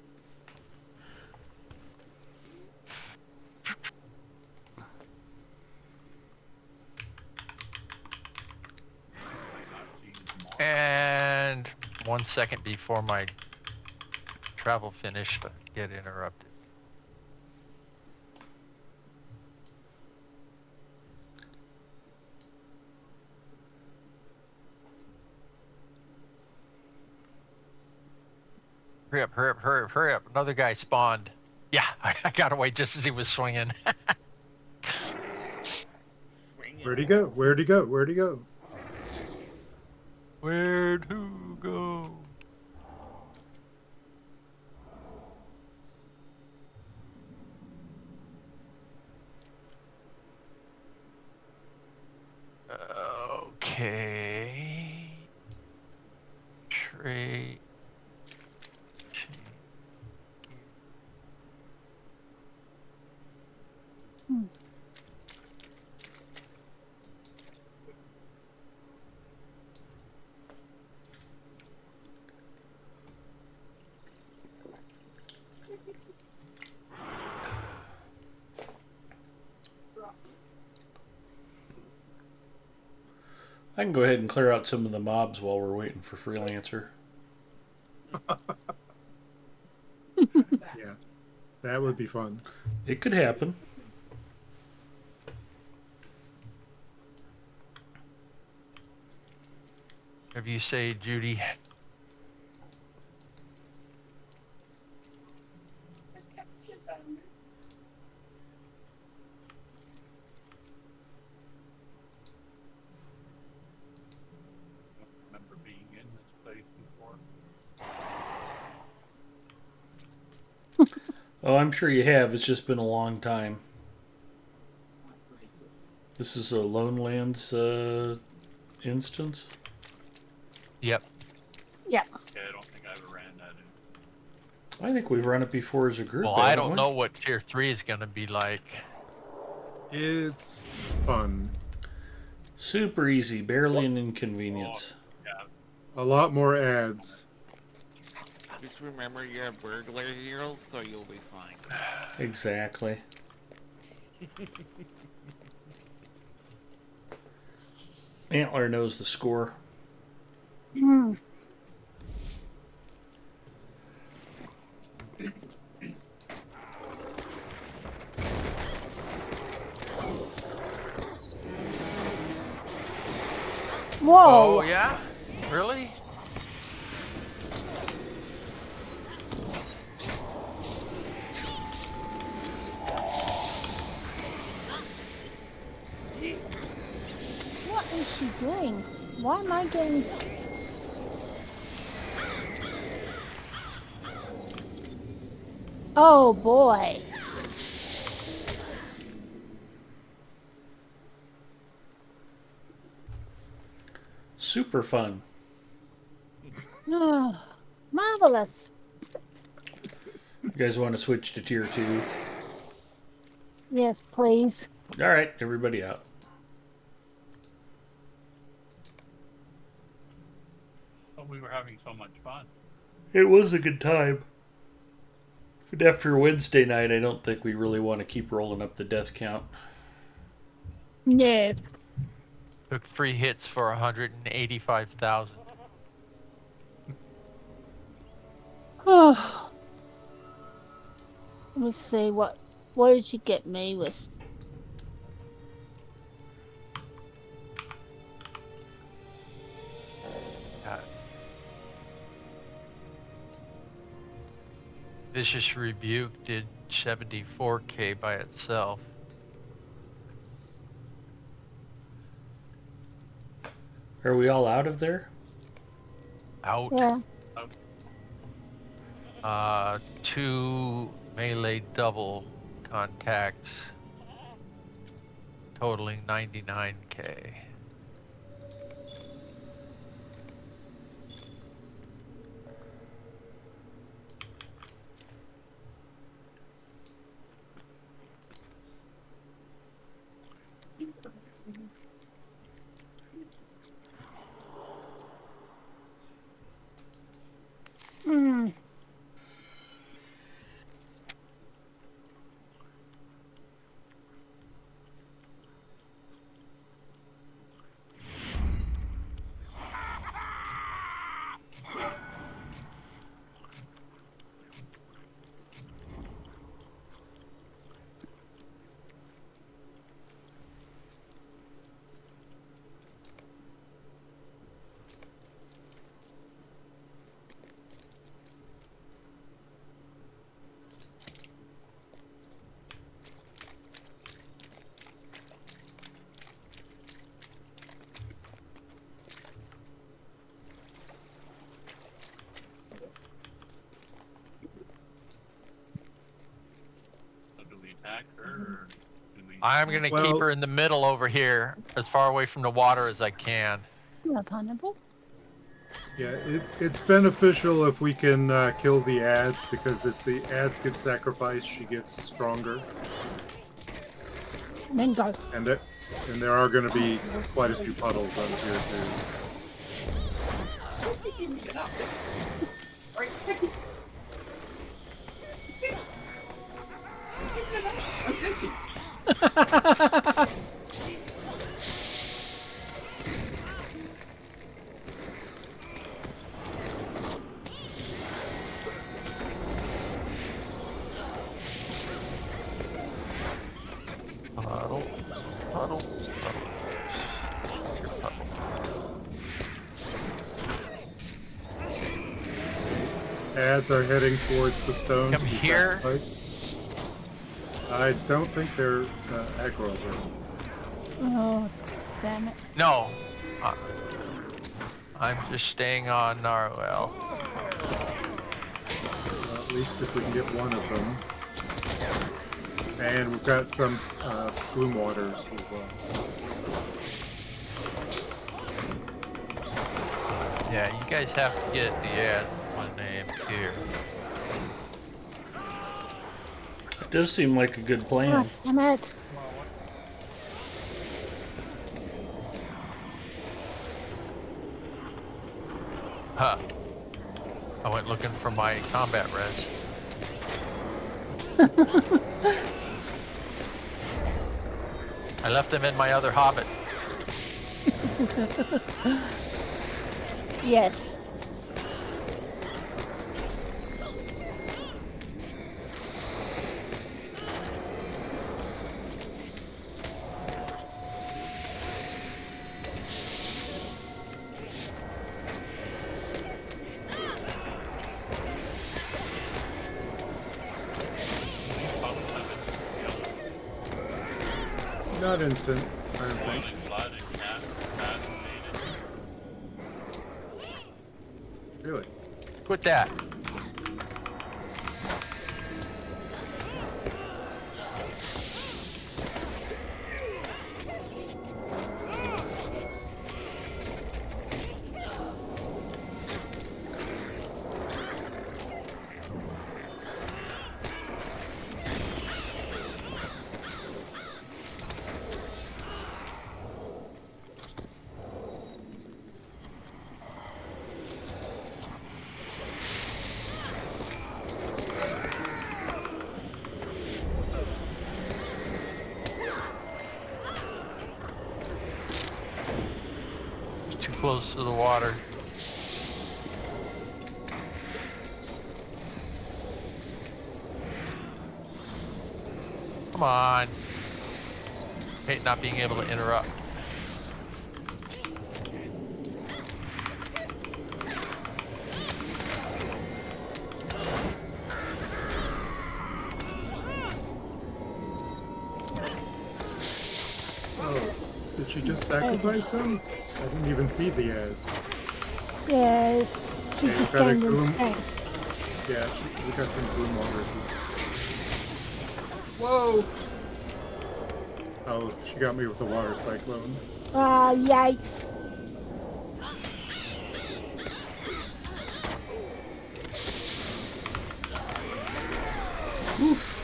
And 1 second before my travel finish, get interrupted. Hurry up, hurry up, hurry up, hurry up. Another guy spawned. Yeah, I got away just as he was swinging. Swinging. Where'd he go? Where'd he go? Where'd he go? Where'd who go? Okay. Trade. I can go ahead and clear out some of the mobs while we're waiting for Freelancer. Yeah, that would be fun. It could happen. Whatever you say, Judy. Remember being in this place before. Oh, I'm sure you have. It's just been a long time. This is a Lone Lands instance. Yep. Yeah. Yeah, I don't think I ever ran that in. I think we've run it before as a group. Well, I haven't don't we? know what tier 3 is going to be like. It's fun. Super easy, barely an inconvenience. Yeah, A lot more ads. Just remember you have burglar heroes, so you'll be fine. Exactly. Antler knows the score. Hmm. Whoa! Oh, yeah? Really? What is she doing? Why am I getting... Oh boy. Super fun. Marvelous. You guys want to switch to tier 2? Yes, please. All right, everybody out. but we were having so much fun. It was a good time. But after Wednesday night, I don't think we really want to keep rolling up the death count. No. Took 3 hits for 185,000. Oh. Let me see what did you get me with? Vicious Rebuke did 74k by itself. Are we all out of there? Out. Yeah. 2 melee double contacts totaling 99K. Hmm. So do we attack her, or do we... I'm gonna Well- keep her in the middle over here, as far away from the water as I can. Not pineapple. Yeah, it's beneficial if we can kill the ads, because if the ads get sacrificed, she gets stronger, Then go. and there are going to be quite a few puddles on tier 2. Yes, we can get up. Right. I'm thinking. Puddle, puddle, puddle. Ads are heading towards the stone Come to be here. sacrificed. I don't think they're aggro. Oh, damn it. No. I'm just staying on Narwhal. Well, at least if we can get one of them. And we've got some bloom waters as well. Yeah, you guys have to get the ad when they appear. It does seem like a good Oh, plan. damn it. Huh. I went looking for my combat res. I left them in my other hobbit. Yes. Not instant, I don't think. Boiling blood and caffeinated? Really? Quit that. Too close to the water. Come on. Hate not being able to interrupt. Oh, did she just sacrifice them? I didn't even see the ads. Yes. She Yeah, just you've got a gained in gloom- strength. Yeah, we got some bloom waters. Whoa! Oh, she got me with the water cyclone. Yikes. Oof.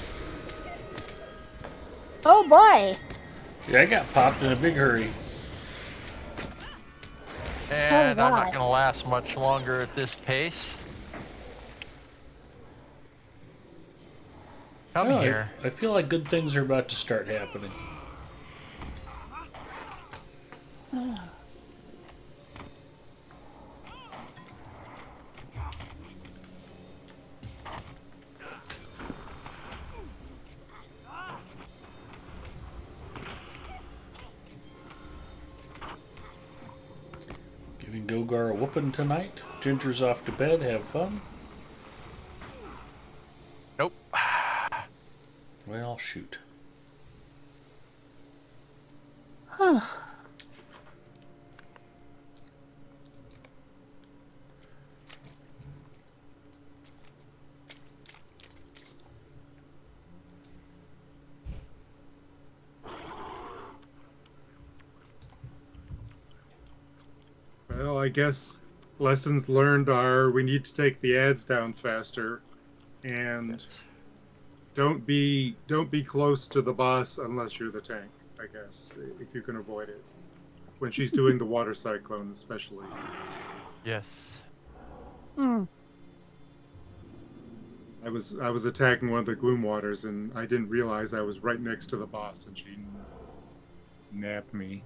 Oh boy. Yeah, I got popped in a big hurry. And I'm not what? going to last much longer at this pace. Come Oh, here. I feel like good things are about to start happening. Giving Gogar a whooping tonight. Ginger's off to bed. Have fun. Nope. Well, shoot. Well, I guess lessons learned are we need to take the ads down faster, and don't be close to the boss unless you're the tank. I guess if you can avoid it when she's doing the water cyclone, especially. Yes. I was attacking one of the gloom waters, and I didn't realize I was right next to the boss, and she napped me.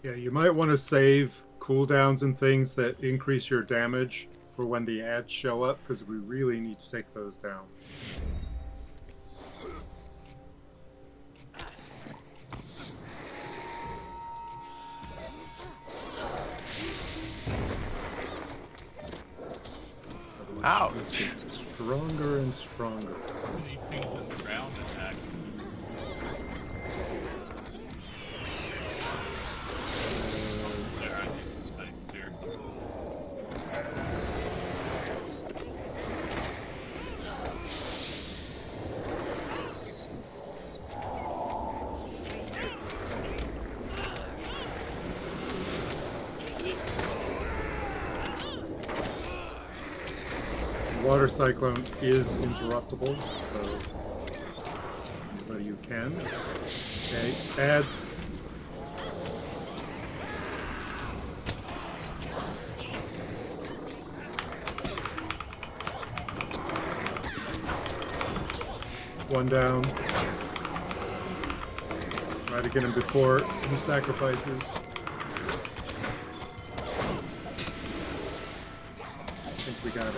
Yeah, you might want to save cooldowns and things that increase your damage for when the ads show up, because we really need to take those down. Ouch. Otherwise, she just gets stronger and stronger. These things in the ground attack. There, I think there. Water cyclone is interruptible, so anybody you can. Okay, ads. One down. Try to get him before he sacrifices. I think we got it.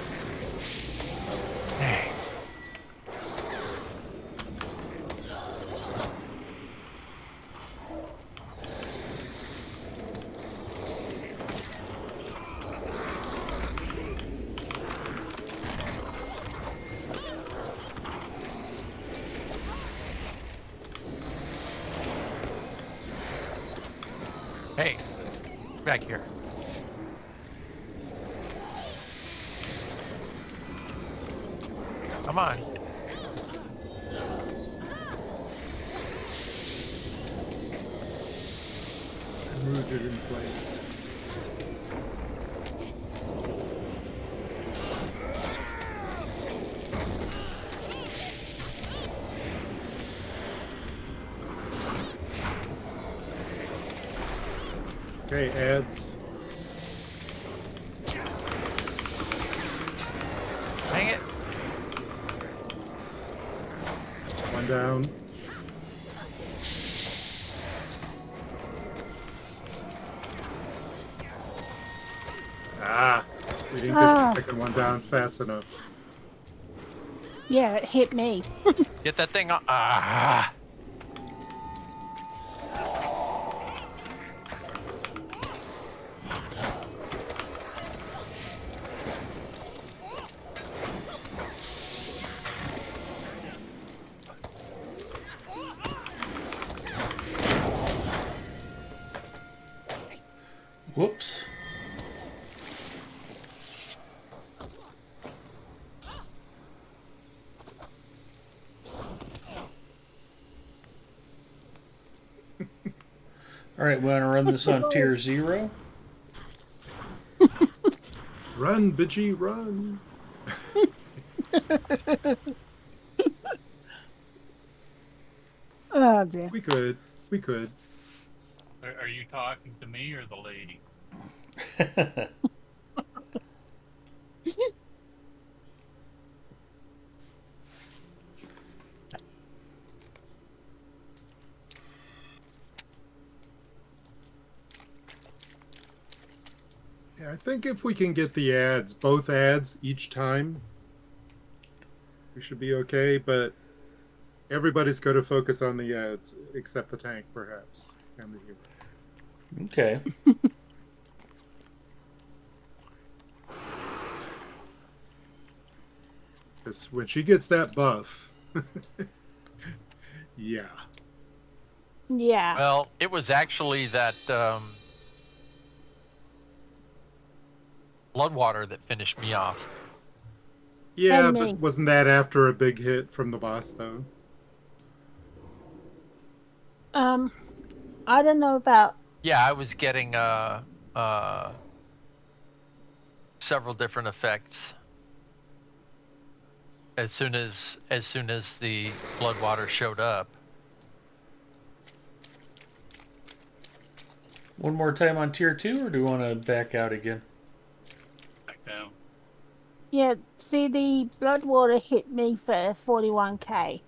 Dang. Hey, back here. Come on. Moved it in place. Okay, ads. Dang it. One down. Ah, we didn't get Ah. the second one down fast enough. Yeah, it hit me. Get that thing on. Ah! Whoops. All right, we want to run this on tier 0. Run, bitchy, run. Oh dear. We could. We could. Are you talking to me or the lady? Yeah, I think if we can get the ads, both ads each time, we should be okay, but everybody's got to focus on the ads, except the tank, perhaps, and the hero. Okay. Because when she gets that buff, yeah. Yeah. Well, it was actually that Bloodwater that finished me off. Yeah, And me. but wasn't that after a big hit from the boss, though? I don't know about. Yeah, I was getting several different effects as soon as the Bloodwater showed up. One more time on tier 2, or do you want to back out again? Back down. Yeah, see, the Bloodwater hit me for 41k.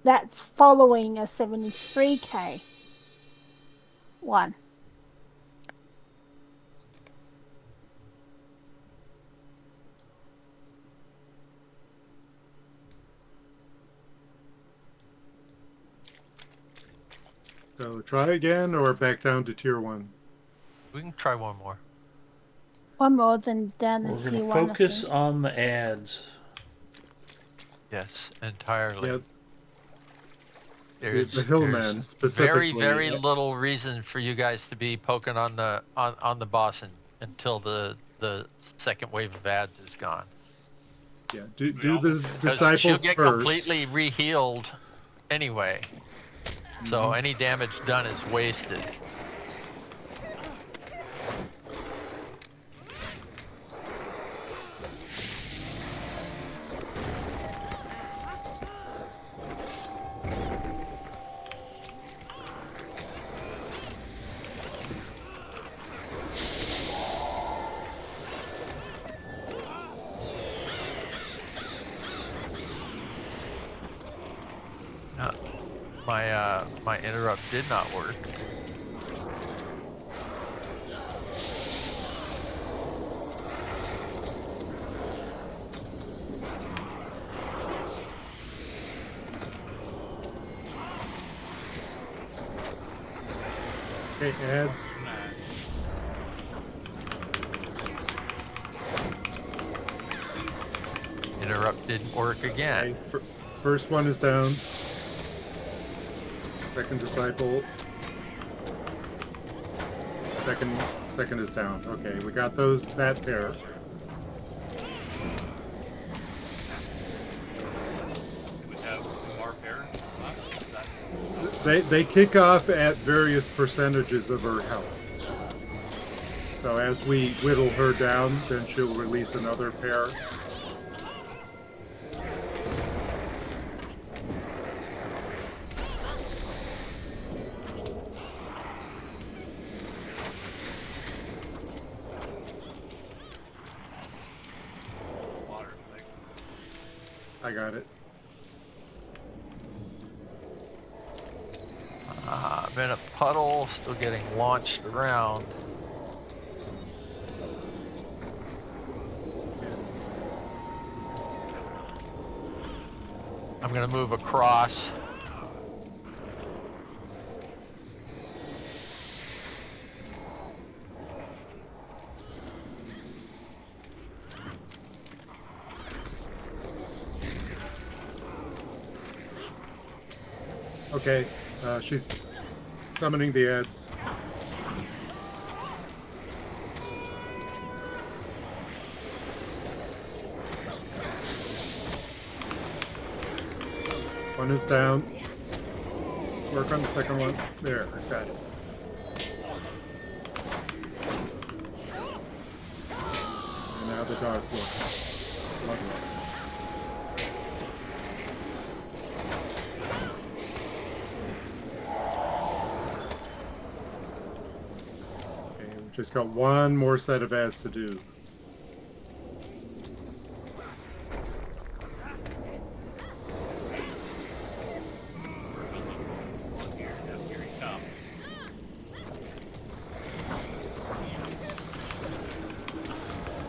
That's following a 73k one. So try again or back down to tier 1? We can try one more. One more than down We're in going tier to 1. I focus think. on the ads. Yes, entirely. Yep. There's, The Hillman, there's specifically. very little reason for you guys to be poking on the boss until the second wave of ads is gone. Yeah, do Well, the 'Cause disciples she'll get first. completely re-healed anyway. So any damage done is wasted. My interrupt did not work. Okay, ads. Interrupt didn't work again. Okay, first one is down. Second disciple. Second is down. Okay, we got that pair. Do we have two more pairs left? Is that- They kick off at various percentages of her health. So as we whittle her down, then she'll release another pair. Water, like, I got it. I'm in a puddle, still getting launched around. I'm gonna move across. Okay, she's summoning the ads. One is down. Work on the second one. There, got it. And now the dark one. Bloodlord. Okay, we've just got one more set of ads to do. Here he comes.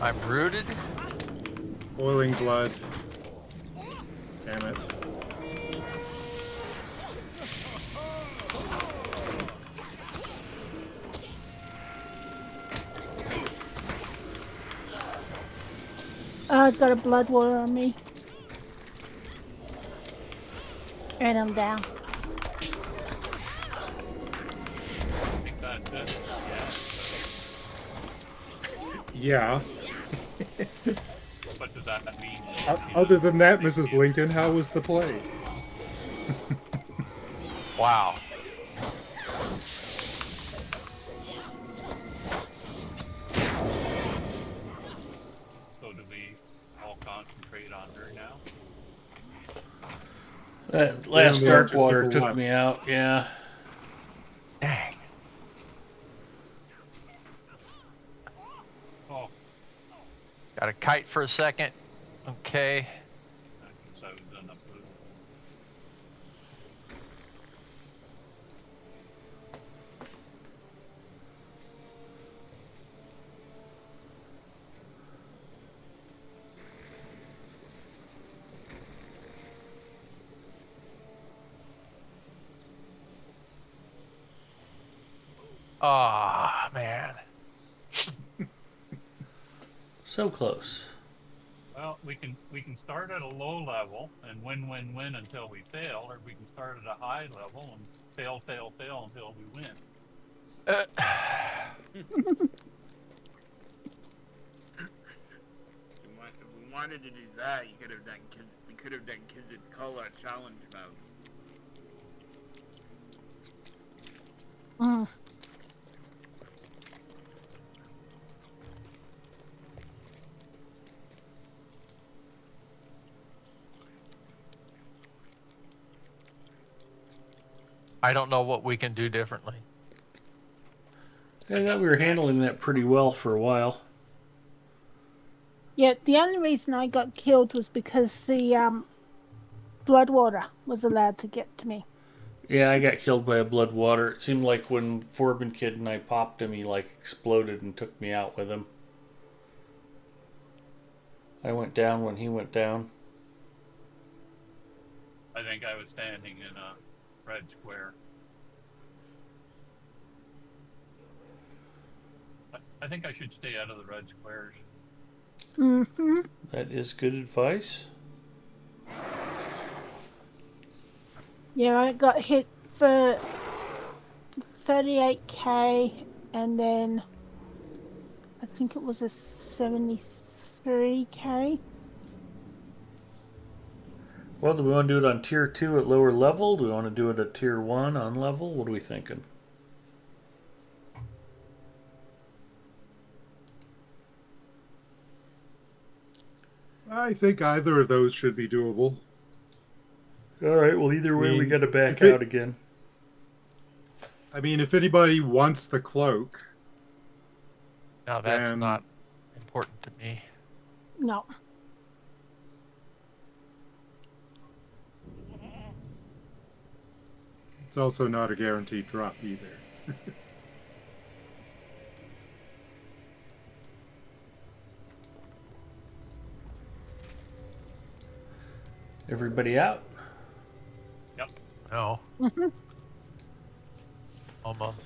I'm rooted. Boiling blood. Damn it. I've got a blood water on me. And I'm down. I think that's it. Yeah. What does that mean? Other than that, Mrs. Lincoln, how was the play? Wow. So do we all concentrate on her now? That last only have two Darkwater people took left. me out, yeah. Dang. Oh, Got a kite for a second. Okay. I guess I was done up with. Ah, man. So close. Well, we can start at a low level and win until we fail, or we can start at a high level and fail until we win. If we wanted to do that, we could have done Kids of Color challenge mode. Mm. I don't know what we can do differently. I thought we were handling that pretty well for a while. Yeah, the only reason I got killed was because the blood water was allowed to get to me. Yeah, I got killed by a blood water. It seemed like when Forbin Kid and I popped him, he like exploded and took me out with him. I went down when he went down. I think I was standing in a red square. I think I should stay out of the red squares. Mm-hmm. That is good advice. Yeah, I got hit for 38k, and then I think it was a 73k. Well, do we want to do it on tier 2 at lower level? Do we want to do it at tier 1 on level? What are we thinking? I think either of those should be doable. Alright, well either way we mean, gotta back if it- out again. I mean, if anybody wants the cloak, Now that's Um, not important to me. No. it's also not a guaranteed drop either. Everybody out? Yep. No. Almost.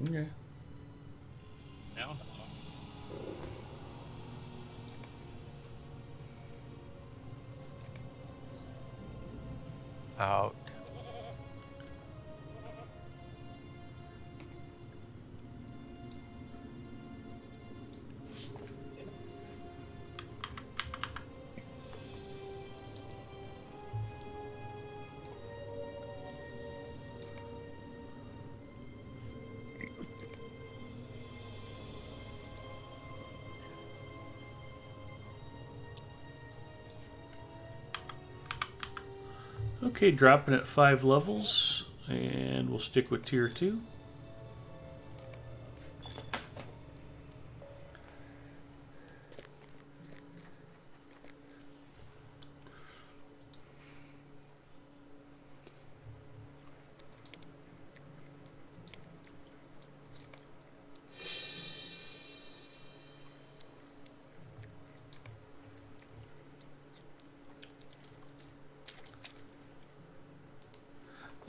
Okay. Now. Out. Okay, dropping at 5 levels, and we'll stick with tier 2.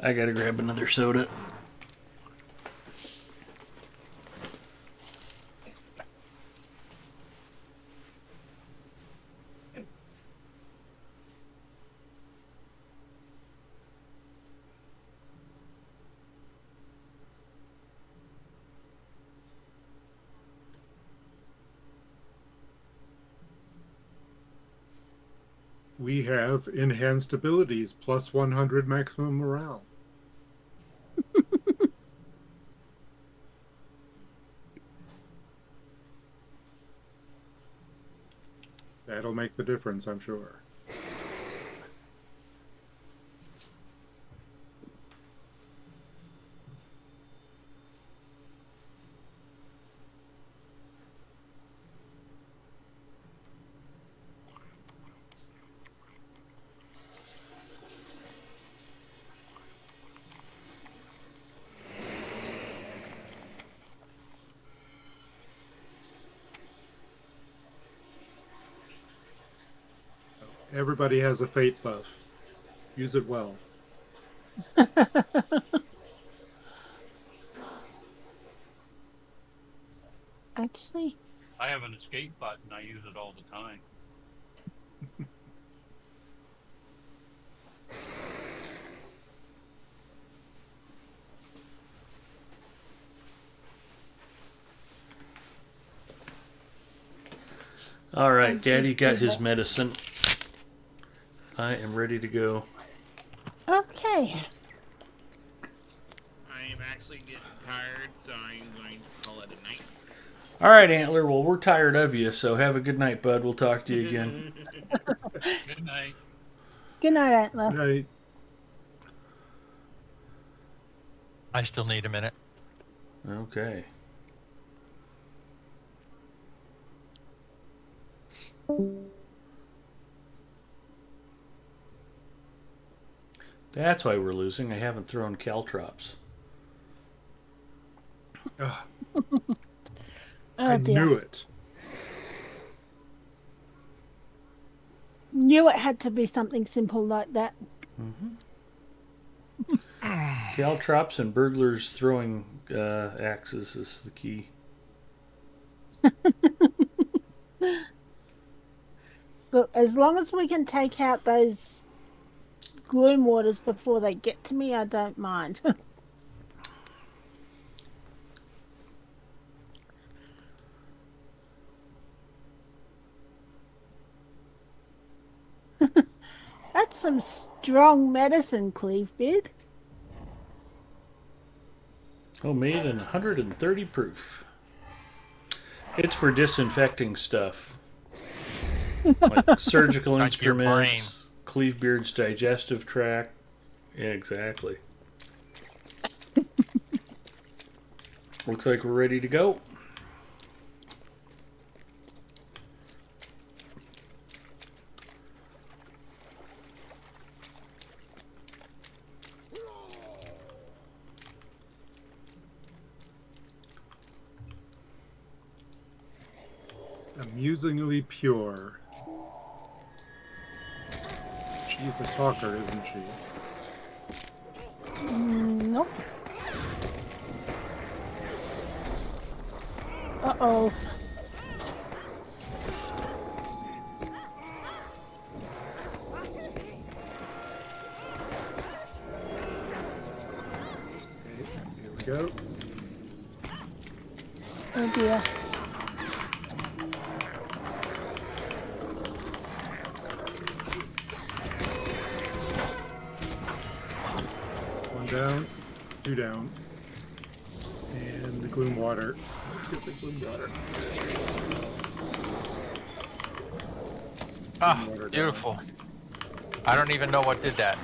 I gotta grab another soda. We have enhanced abilities, plus 100 maximum morale. That'll make the difference, I'm sure. Everybody has a fate buff. Use it well. Actually, I have an escape button. I use it all the time. All right, I'm Daddy just got his gonna- medicine. I am ready to go. okay. I am actually getting tired, so I'm going to call it a night. All right, Antler. Well, we're tired of you, so have a good night, bud. We'll talk to you again. Good night. Good night, Antler. Right. I still need a minute. Okay. That's why we're losing. I haven't thrown caltrops. Ugh, Oh I dear. knew it. Knew it had to be something simple like that. Caltrops and burglars throwing axes is the key. Look, as long as we can take out those gloom waters before they get to me, I don't mind. That's some strong medicine, Cleavebeard. Homemade and 130 proof. It's for disinfecting stuff. Like surgical Like your instruments, Cleavebeard's digestive tract. Yeah, exactly. Looks like we're ready to go. Amusingly pure. She's a talker, isn't she? Nope. Uh-oh. Okay, here we go. Oh dear. One down, two down. And the gloom water. Let's get the gloom water. Ah, Water down. beautiful. I don't even know what did that.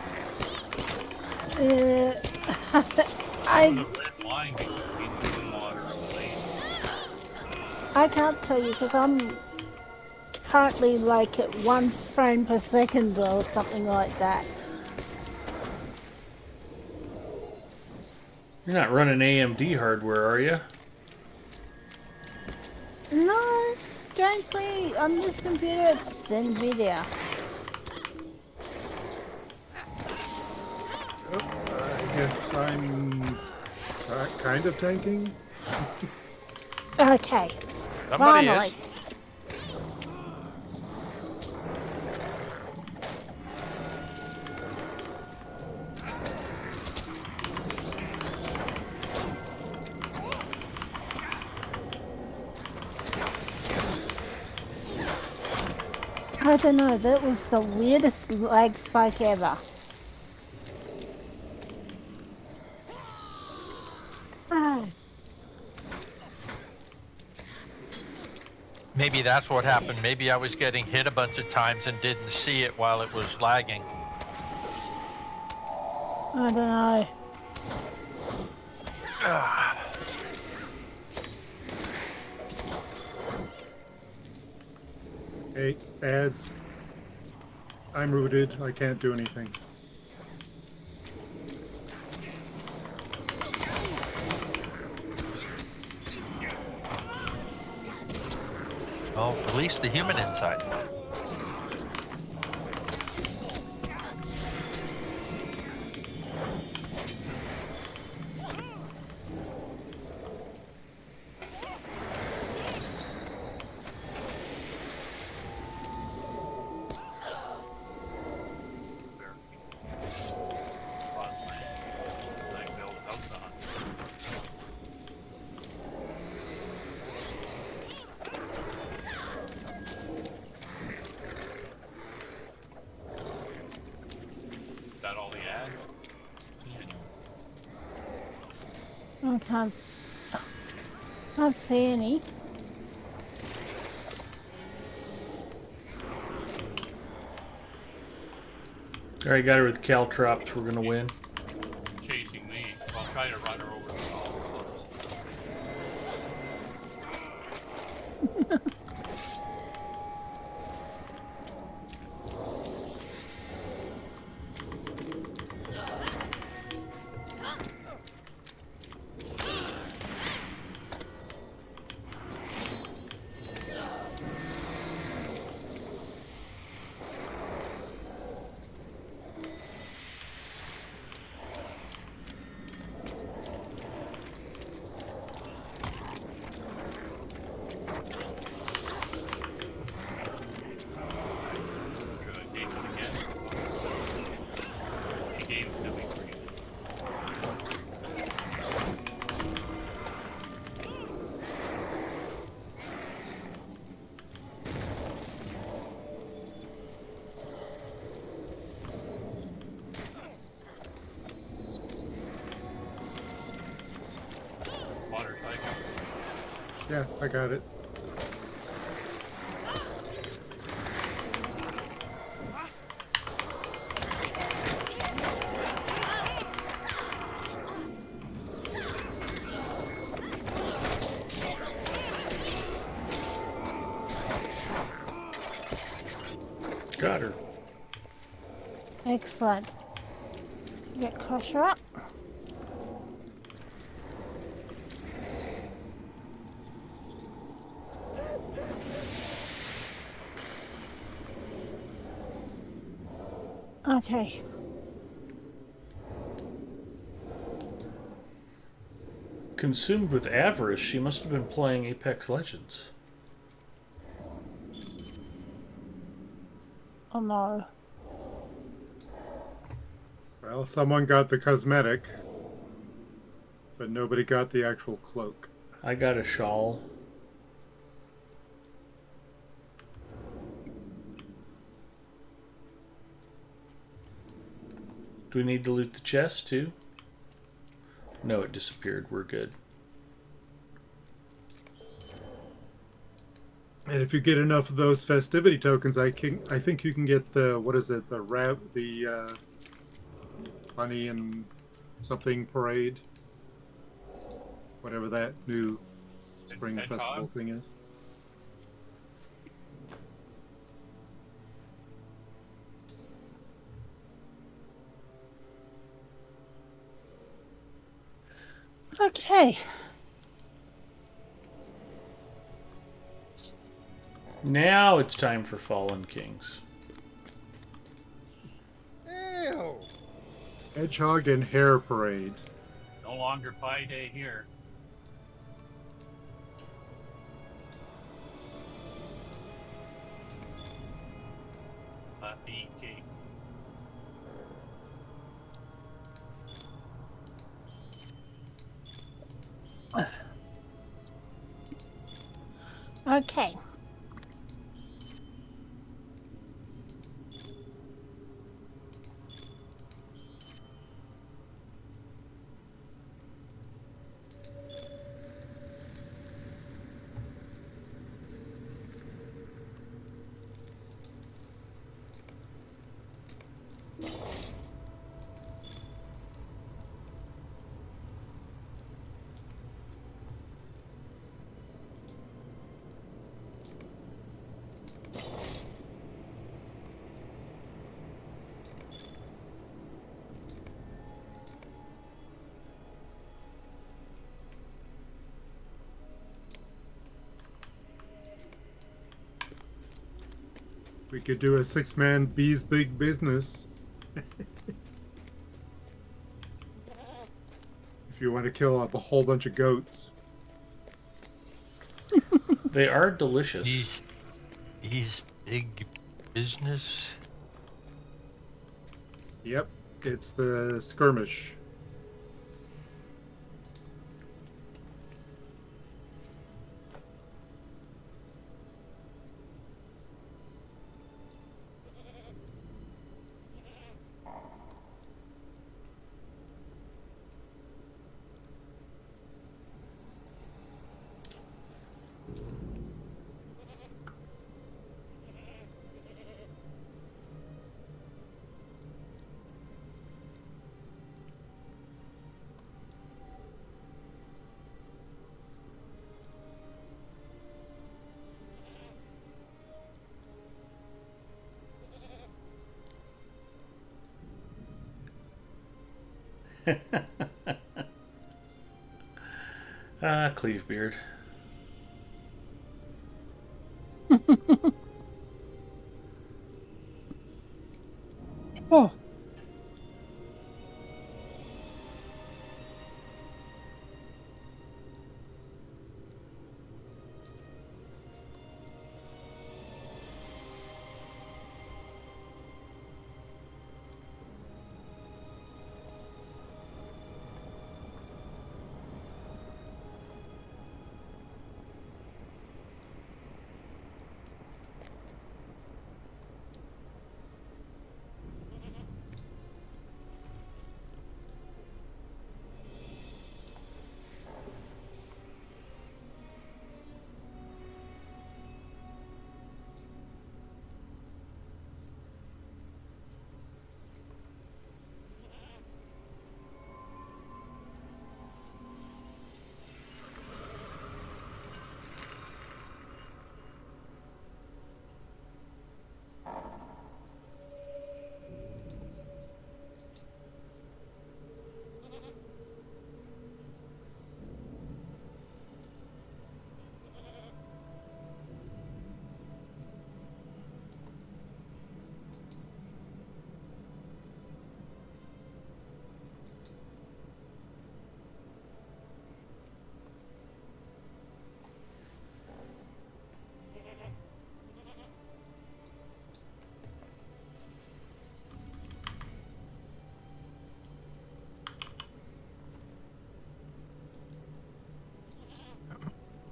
I The red line between the water and the lake. I can't tell you because I'm currently like at 1 frame per second or something like that. You're not running AMD hardware, are you? No, strangely, on this computer it's NVIDIA. Oh, I guess I'm kind of tanking. Okay, Somebody finally. is. I don't know, that was the weirdest lag spike ever. Ah, Maybe that's what happened. Maybe I was getting hit a bunch of times and didn't see it while it was lagging. I don't know. Ah. Hey, ads. I'm rooted. I can't do anything. Oh, release the human inside. Like build a house on. Is that all he had? I can't see any. Alright, got her with caltrops. We're gonna win. Chasing me. I'll try to run her over the wall. Should I chase it again? He gave it to me pretty good. Water cycle. Yeah, I got it. Got her. Excellent. Get Crusher up. Okay. Consumed with avarice, she must have been playing Apex Legends. Oh no. Well, someone got the cosmetic, but nobody got the actual cloak. I got a shawl. Do we need to loot the chest too? No, it disappeared. We're good. And if you get enough of those festivity tokens, I think you can get the, what is it, the honey and something parade, whatever that new spring Hedgehog? festival thing is. Okay. Now it's time for Fallen Kings. Ew. Hedgehog and hare parade. No longer Pie Day here. The cake. Okay. We could do a 6-man bees big business. If you want to kill up a whole bunch of goats. They are delicious. He's big business. Yep, it's the skirmish. Cleavebeard. Oh.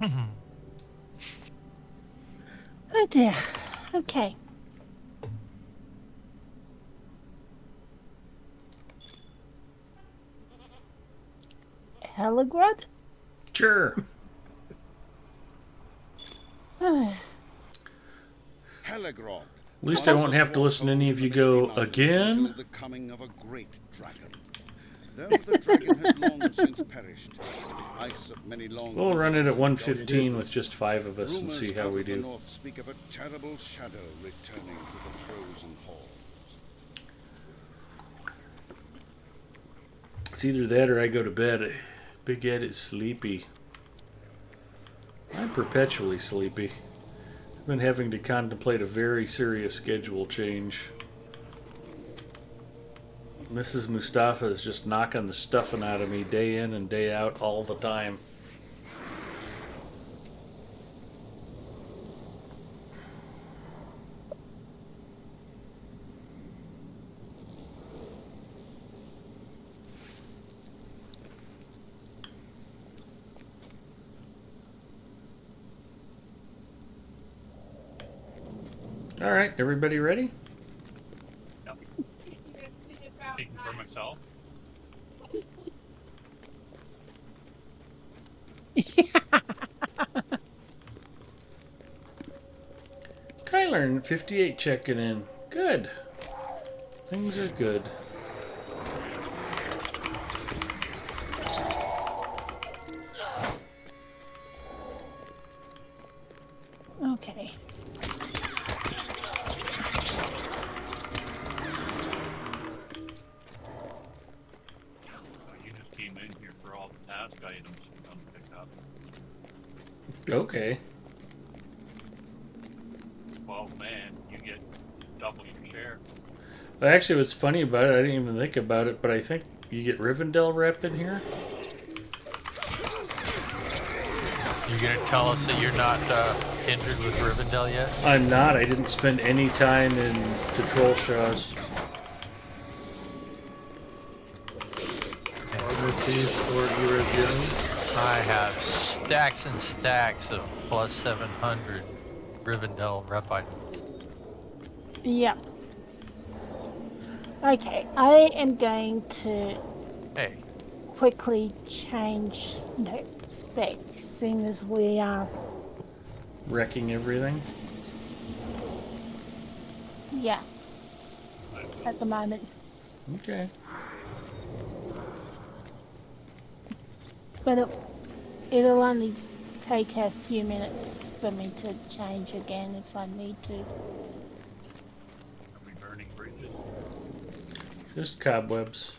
Oh dear. Okay. Hellegrod? Sure. Helchgam. At least I won't have to listen to any of you go again. The coming of a great dragon. Though the dragon has long since perished, the ice of many long We'll run it at winters 115 with just 5 of us and Rumors see how out we of the do. north speak of a terrible shadow returning to the frozen halls. It's either that or I go to bed. Big Ed is sleepy. I'm perpetually sleepy. I've been having to contemplate a very serious schedule change. Mrs. Mustafa is just knocking the stuffing out of me day in and day out all the time. All right, everybody ready? Yep. Speaking for myself. Kyler 58 checking in. Good. Things are good. Okay. You just came in here for all the task items you're going to pick up. Okay. Well, man, you get double your share. Actually, what's funny about it, I didn't even think about it, but I think you get Rivendell wrapped in here. You gonna tell us that you're not injured with Rivendell yet? I'm not. I didn't spend any time in the Trollshaws. Armistice or Erosion. I have stacks and stacks of plus 700 Rivendell rep items. Yep. Okay, I am going to Hey, quickly change specs, seeing as we are. Wrecking everything. Yeah. At the moment. Okay. But it'll only take a few minutes for me to change again if I need to. Are we burning bridges? Just cobwebs.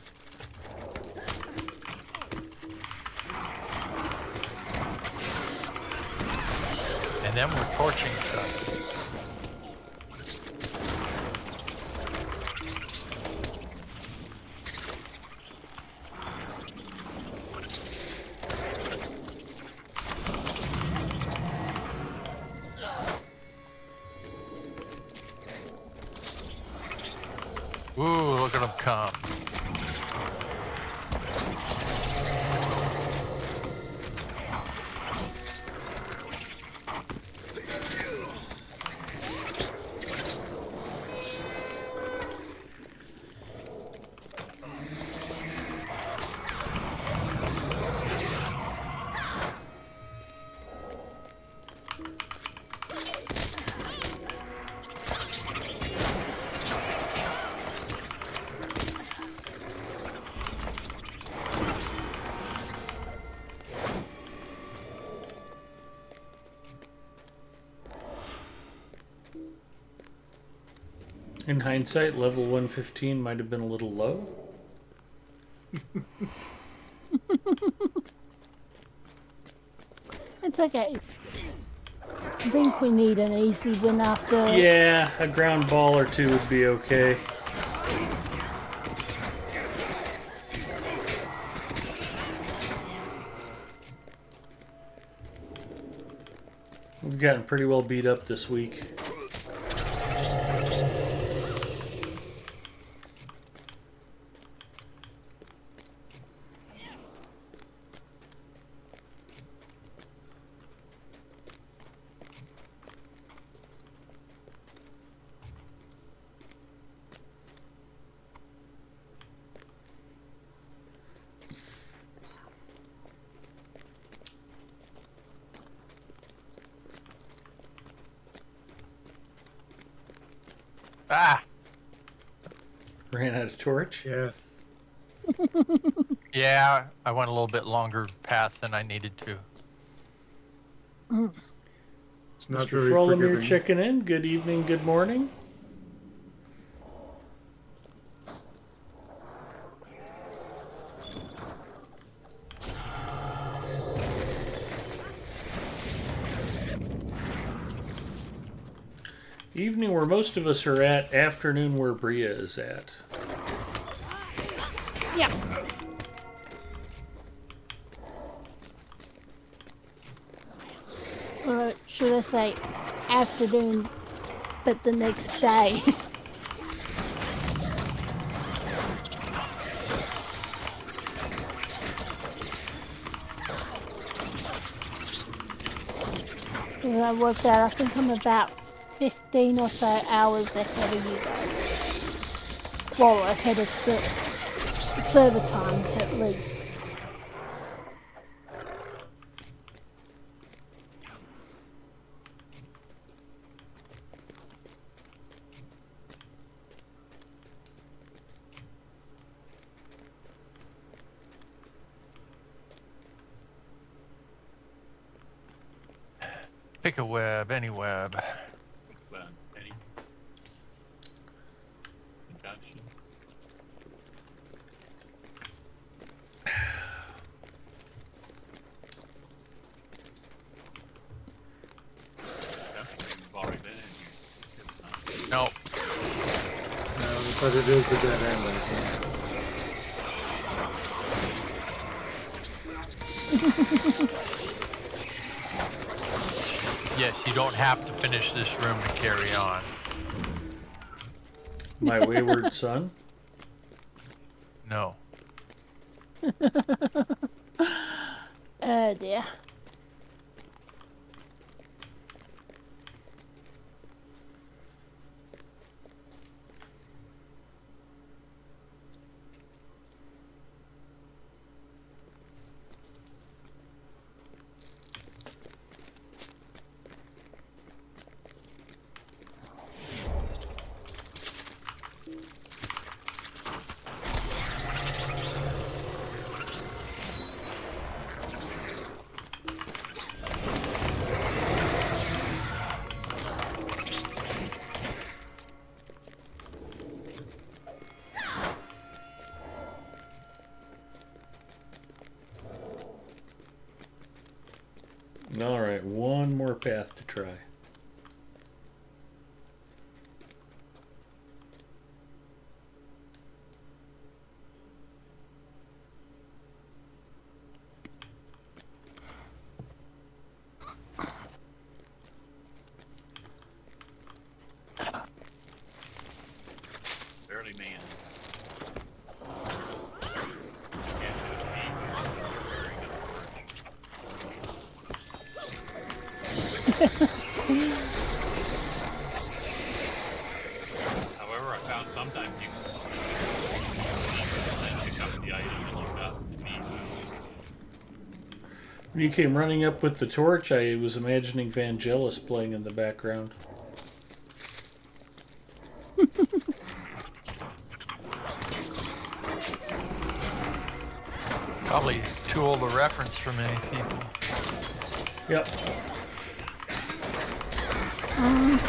and then we're torching stuff. Ooh, look at them come. In hindsight, level 115 might have been a little low. It's okay. I think we need an easy win after. Yeah, a ground ball or two would be okay. We've gotten pretty well beat up this week. Ah! Ran out of torch. Yeah. Yeah, I went a little bit longer path than I needed to. It's not Mr. very Frolomir forgiving. checking in. Good evening, good morning. Evening where most of us are at, afternoon where Bria is at. Yeah. Or should I say afternoon, but the next day? I worked out, I think I'm about 15 or so hours ahead of you guys. Well, ahead of server time, at least. Pick a web, any web. Any conjunction. We've already been in here. Nope. No, but it is a dead end, I think. Yes, you don't have to finish this room to carry on. My wayward son. No. Oh dear. Alright, one more path to try. Barely man. However, I found sometimes you can pick up the item and you got me. When you came running up with the torch, I was imagining Vangelis playing in the background. Probably too old a reference for many people. Yep.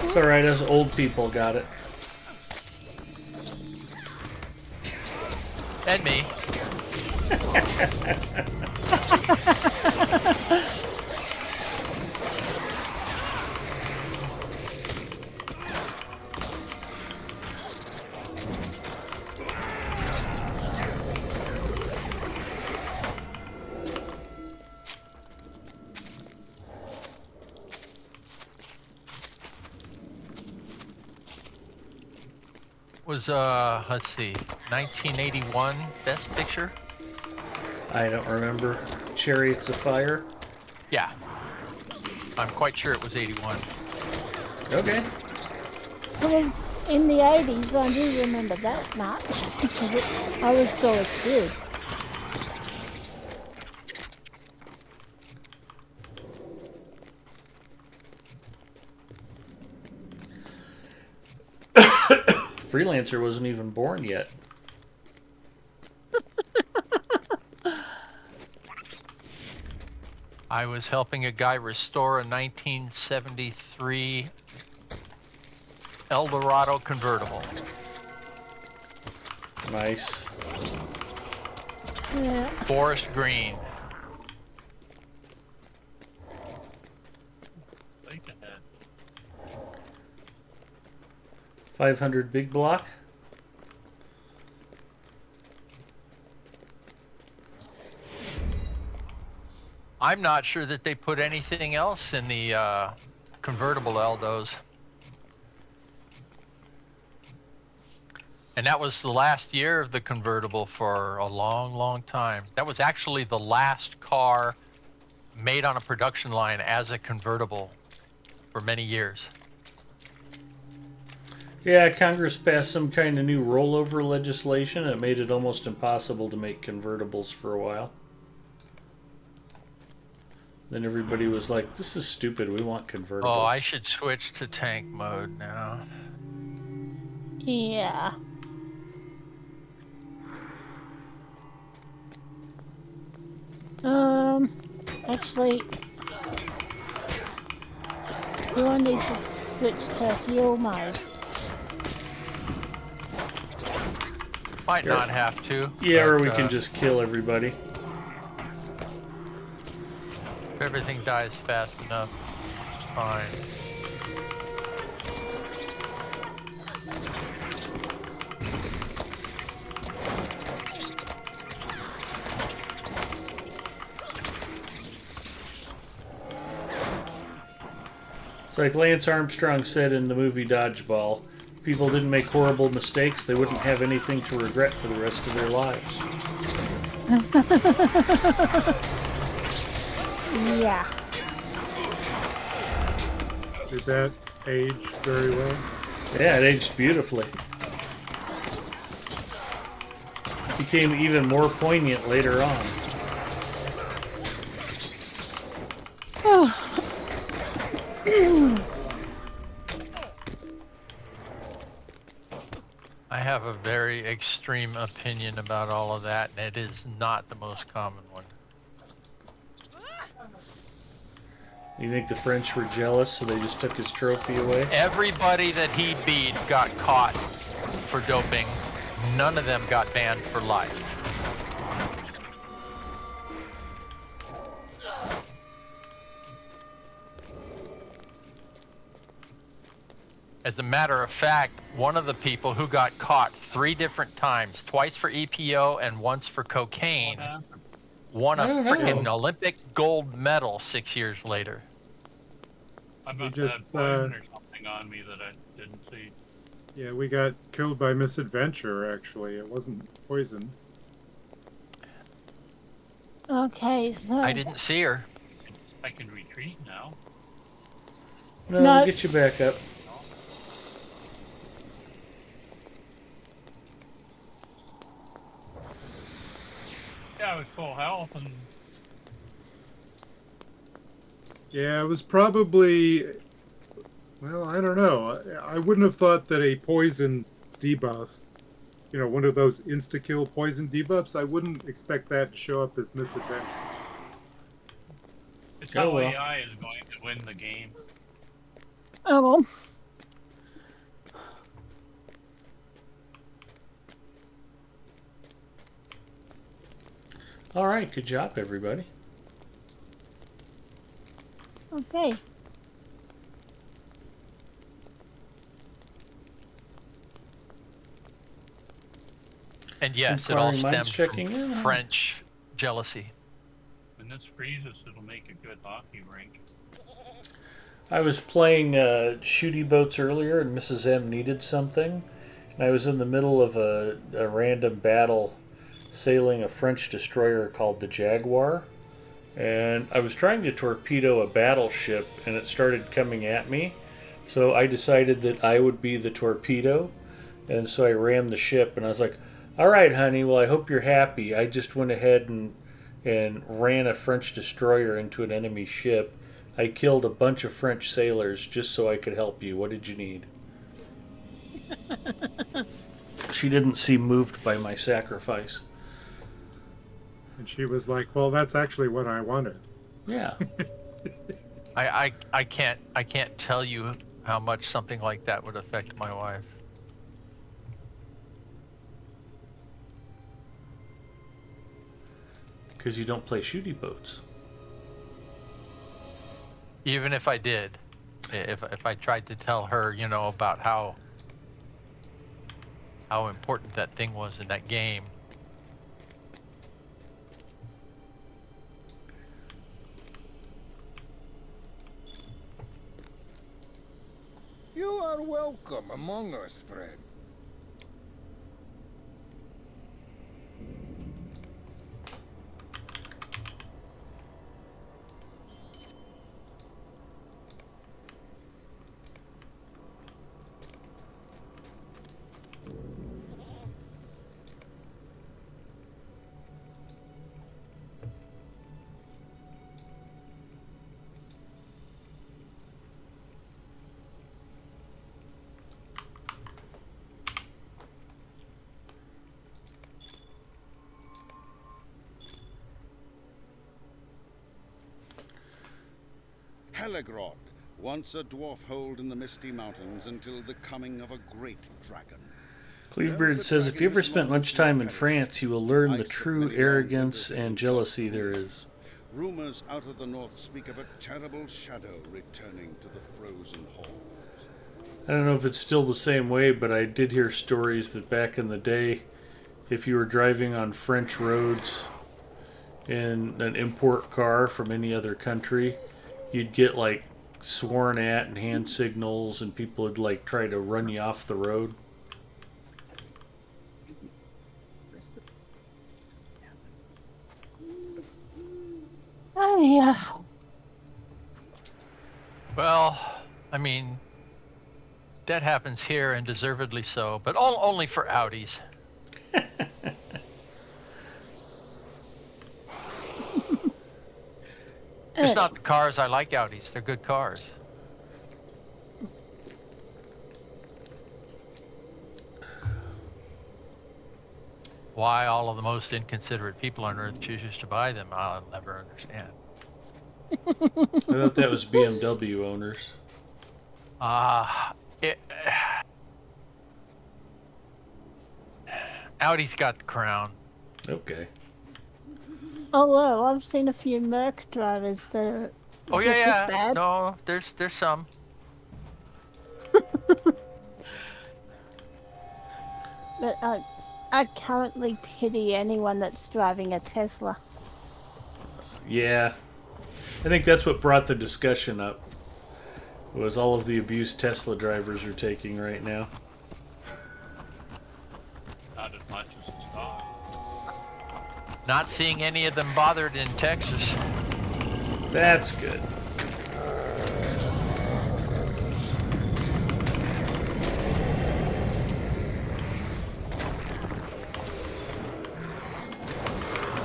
It's alright, us old people got it. And me. Was let's see, 1981 Best Picture? I don't remember. Chariots of Fire? Yeah. I'm quite sure it was 81. Okay. It was in the 80s, I do remember that much, because I was still a kid. Freelancer wasn't even born yet. I was helping a guy restore a 1973 Eldorado convertible. Nice. Yeah. Forest green. Think ahead. 500 big block. I'm not sure that they put anything else in the convertible Eldos. And that was the last year of the convertible for a long, long time. That was actually the last car made on a production line as a convertible for many years. Yeah, Congress passed some kind of new rollover legislation that made it almost impossible to make convertibles for a while. Then everybody was like, this is stupid, we want convertibles. Oh, I should switch to tank mode now. Yeah. Actually, do I need to switch to heal mode? Might Yeah. not have to. Yeah, or but, we can just kill everybody. If everything dies fast enough, it's fine. It's like Lance Armstrong said in the movie Dodgeball. If people didn't make horrible mistakes, they wouldn't have anything to regret for the rest of their lives. Yeah. Did that age very well? Yeah, it aged beautifully. Became even more poignant later on. I have a very extreme opinion about all of that, and it is not the most common one. You think the French were jealous, so they just took his trophy away? Everybody that he beat got caught for doping. None of them got banned for life. As a matter of fact, one of the people who got caught 3 different times, twice for EPO and once for cocaine, won a I don't know. freaking Olympic gold medal 6 years later. I We must just, have poison or something on me that I didn't see. Yeah, we got killed by misadventure, actually. It wasn't poison. Okay, so I didn't see her. I can retreat now. No, No. we'll get you back up. Yeah, I was full health and Yeah, it was probably... Well, I don't know. I wouldn't have thought that a poison debuff, you know, one of those insta-kill poison debuffs, I wouldn't expect that to show up as misadventure. it's Oh, how well. AI is going to win the game. oh well. All right, good job, everybody. Okay. And yes, it all Inquiring minds stems checking from in. French jealousy. When this freezes, it'll make a good hockey rink. I was playing shooty boats earlier, and Mrs. M needed something. And I was in the middle of a random battle sailing a French destroyer called the Jaguar. And I was trying to torpedo a battleship, and it started coming at me. So I decided that I would be the torpedo. And so I rammed the ship, and I was like, all right, honey, well, I hope you're happy. I just went ahead and ran a French destroyer into an enemy ship. I killed a bunch of French sailors just so I could help you. What did you need? She didn't seem moved by my sacrifice. And she was like, well, that's actually what I wanted. Yeah. I can't tell you how much something like that would affect my wife. Because you don't play shooty boats. Even if I did, if I tried to tell her, you know, about how important that thing was in that game. You are welcome among us, friend. Helchgam, once a dwarf hold in the Misty Mountains until the coming of a great dragon. Cleavebeard says, if you ever spent much time in France, you will learn the true arrogance and jealousy there is. Rumors out of the north speak of a terrible shadow returning to the frozen halls. I don't know if it's still the same way, but I did hear stories that back in the day, if you were driving on French roads in an import car from any other country, you'd get like sworn at and hand signals, and people would like try to run you off the road. Oh yeah. Well, I mean, that happens here, and deservedly so, but only for Audis. It's not the cars. I like Audis. They're good cars. Why all of the most inconsiderate people on earth chooses to buy them, I'll never understand. I thought that was BMW owners. Audi's got the crown. Okay. Although I've seen a few Merc drivers that are just as bad. No, there's some. But I currently pity anyone that's driving a Tesla. Yeah. I think that's what brought the discussion up. Was all of the abuse Tesla drivers are taking right now. Not as much as it's thought. Not seeing any of them bothered in Texas. That's good.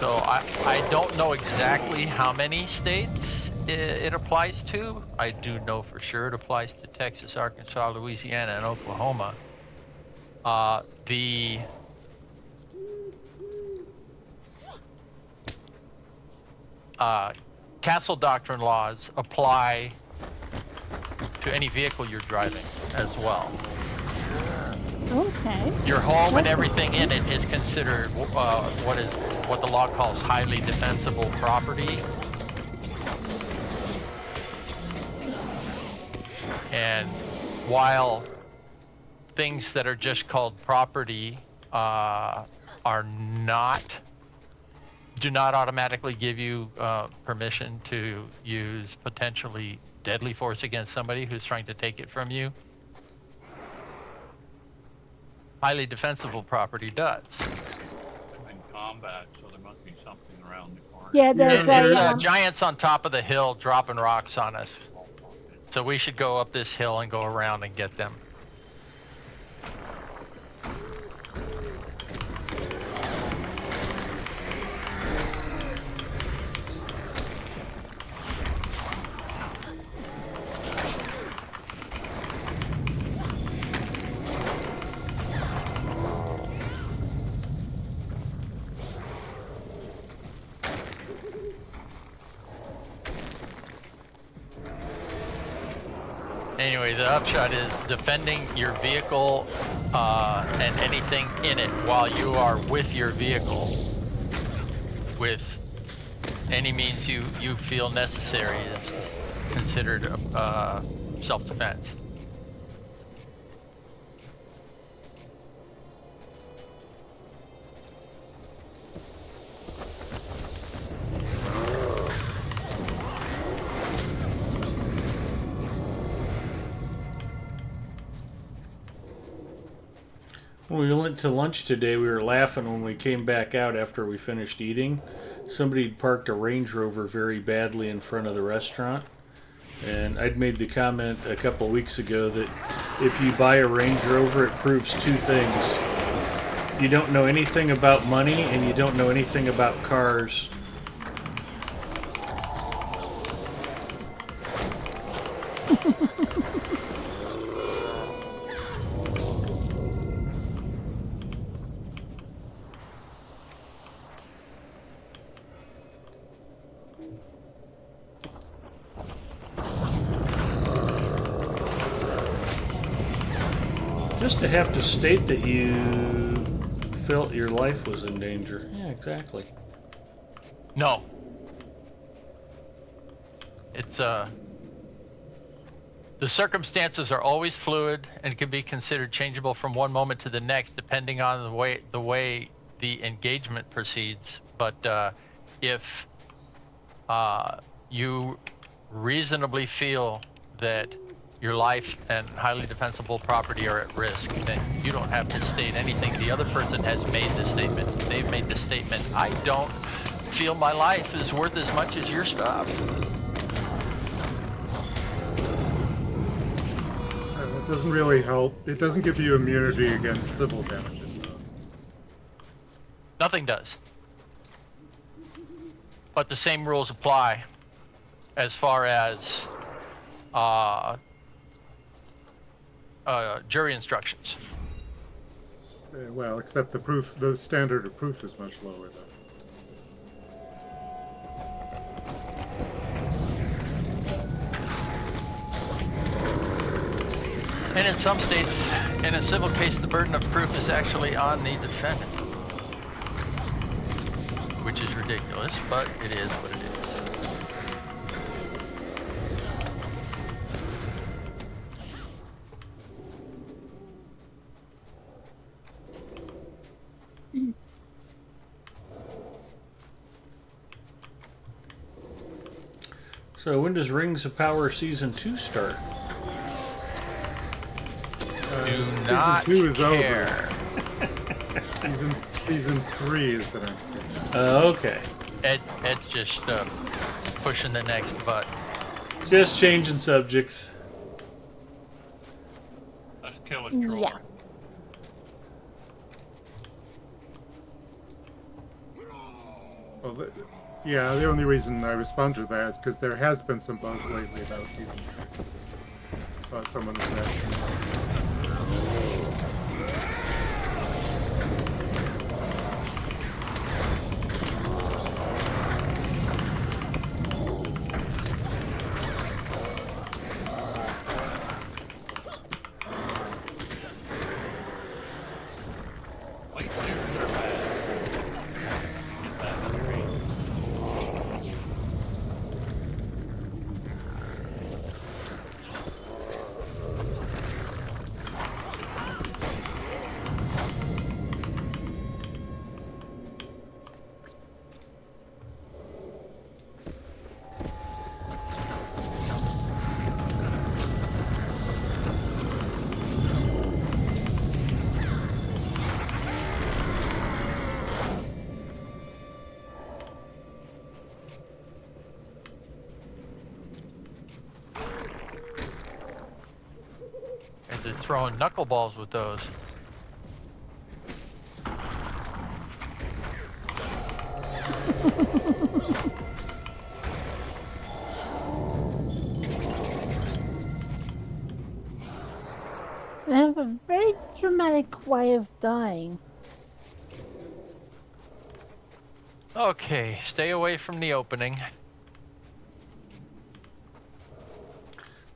So I don't know exactly how many states it applies to. I do know for sure it applies to Texas, Arkansas, Louisiana, and Oklahoma. The Castle Doctrine laws apply to any vehicle you're driving as well. Okay. Your home and everything in it is considered what the law calls highly defensible property. And while things that are just called property do not automatically give you permission to use potentially deadly force against somebody who's trying to take it from you, highly defensible property does. I'm in combat, so there must be something around the corner. Yeah, there's giants on top of the hill dropping rocks on us. So we should go up this hill and go around and get them. Anyway, the upshot is defending your vehicle and anything in it while you are with your vehicle with any means you feel necessary is considered self-defense. When we went to lunch today, we were laughing when we came back out after we finished eating. Somebody had parked a Range Rover very badly in front of the restaurant. And I'd made the comment a couple weeks ago that if you buy a Range Rover, it proves two things. You don't know anything about money, and you don't know anything about cars. Just to have to state that you felt your life was in danger. Yeah, exactly. No. It's the circumstances are always fluid and can be considered changeable from one moment to the next depending on the way the engagement proceeds. But if you reasonably feel that your life and highly defensible property are at risk, then you don't have to state anything. The other person has made the statement. They've made the statement, I don't feel my life is worth as much as your stuff. It doesn't really help. It doesn't give you immunity against civil damages, though. Nothing does. But the same rules apply as far as jury instructions. Well, except the standard of proof is much lower, though. And in some states, in a civil case, the burden of proof is actually on the defendant. Which is ridiculous, but it is what it is. So when does Rings of Power Season 2 start? Season 2 is care. over. Season 3 is the next season. Okay. It's just pushing the next button. Just changing subjects. Let's kill a troll. Yeah. Well, yeah, the only reason I respond to that is because there has been some buzz lately about season 3. I thought someone was asking. They're throwing knuckleballs with those. They have a very dramatic way of dying. Okay, stay away from the opening.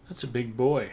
That's a big boy.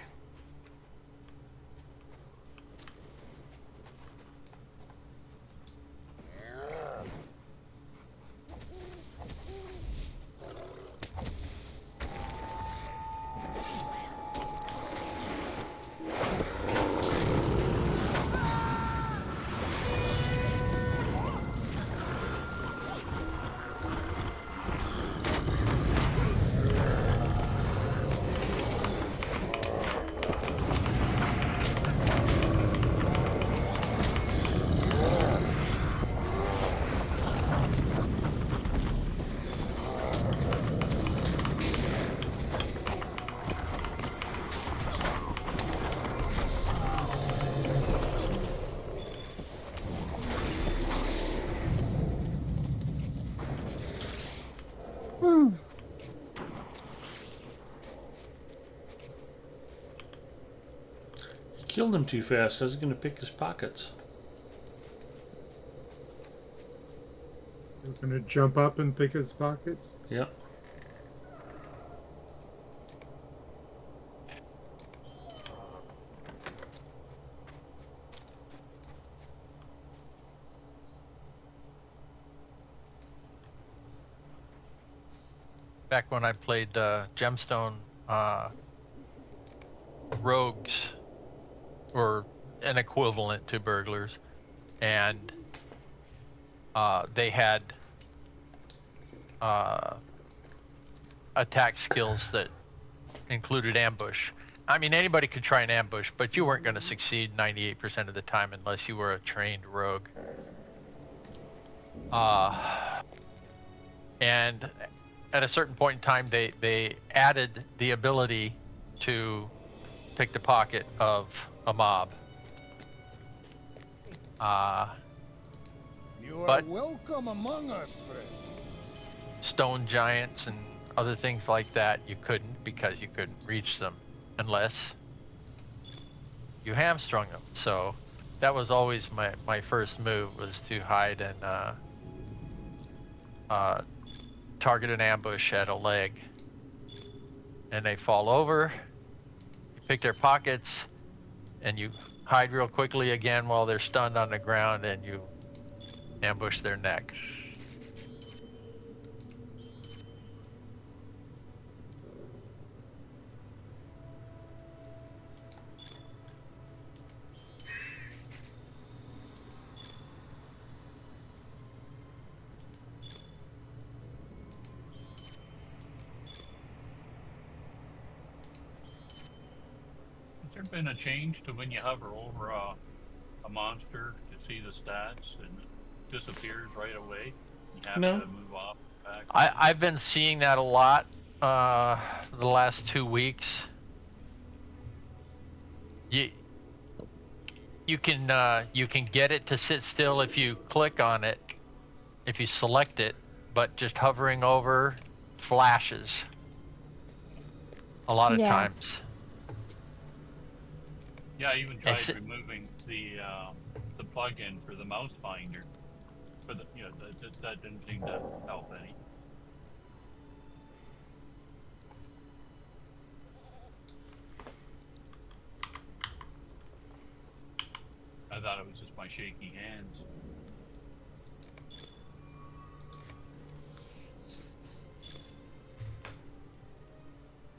Hmm. You killed him too fast. I was going to pick his pockets. You're gonna jump up and pick his pockets? Yep. Back when I played Gemstone, rogues were an equivalent to burglars, and they had attack skills that included ambush. I mean, anybody could try an ambush, but you weren't going to succeed 98% of the time unless you were a trained rogue. And at a certain point in time, they added the ability to pick the pocket of a mob. You are but welcome among us, friend. stone giants and other things like that, you couldn't, because you couldn't reach them unless you hamstrung them. So that was always my first move, was to hide and target an ambush at a leg. And they fall over, you pick their pockets, and you hide real quickly again while they're stunned on the ground, and you ambush their neck. Has there been a change to when you hover over a monster to see the stats and it disappears right away? You have No. to move off back. I've been seeing that a lot the last 2 weeks. You can get it to sit still if you click on it, if you select it, but just hovering over flashes a lot of times. Yeah, I even tried It's- removing the plug-in for the mouse finder, for the that didn't seem to help any. I thought it was just my shaky hands.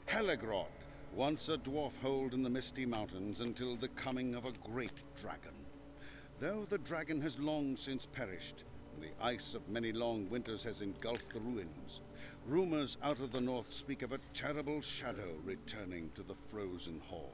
Helchgam, once a dwarf hold in the misty mountains until the coming of a great dragon. Though the dragon has long since perished, and the ice of many long winters has engulfed the ruins, rumors out of the north speak of a terrible shadow returning to the frozen halls.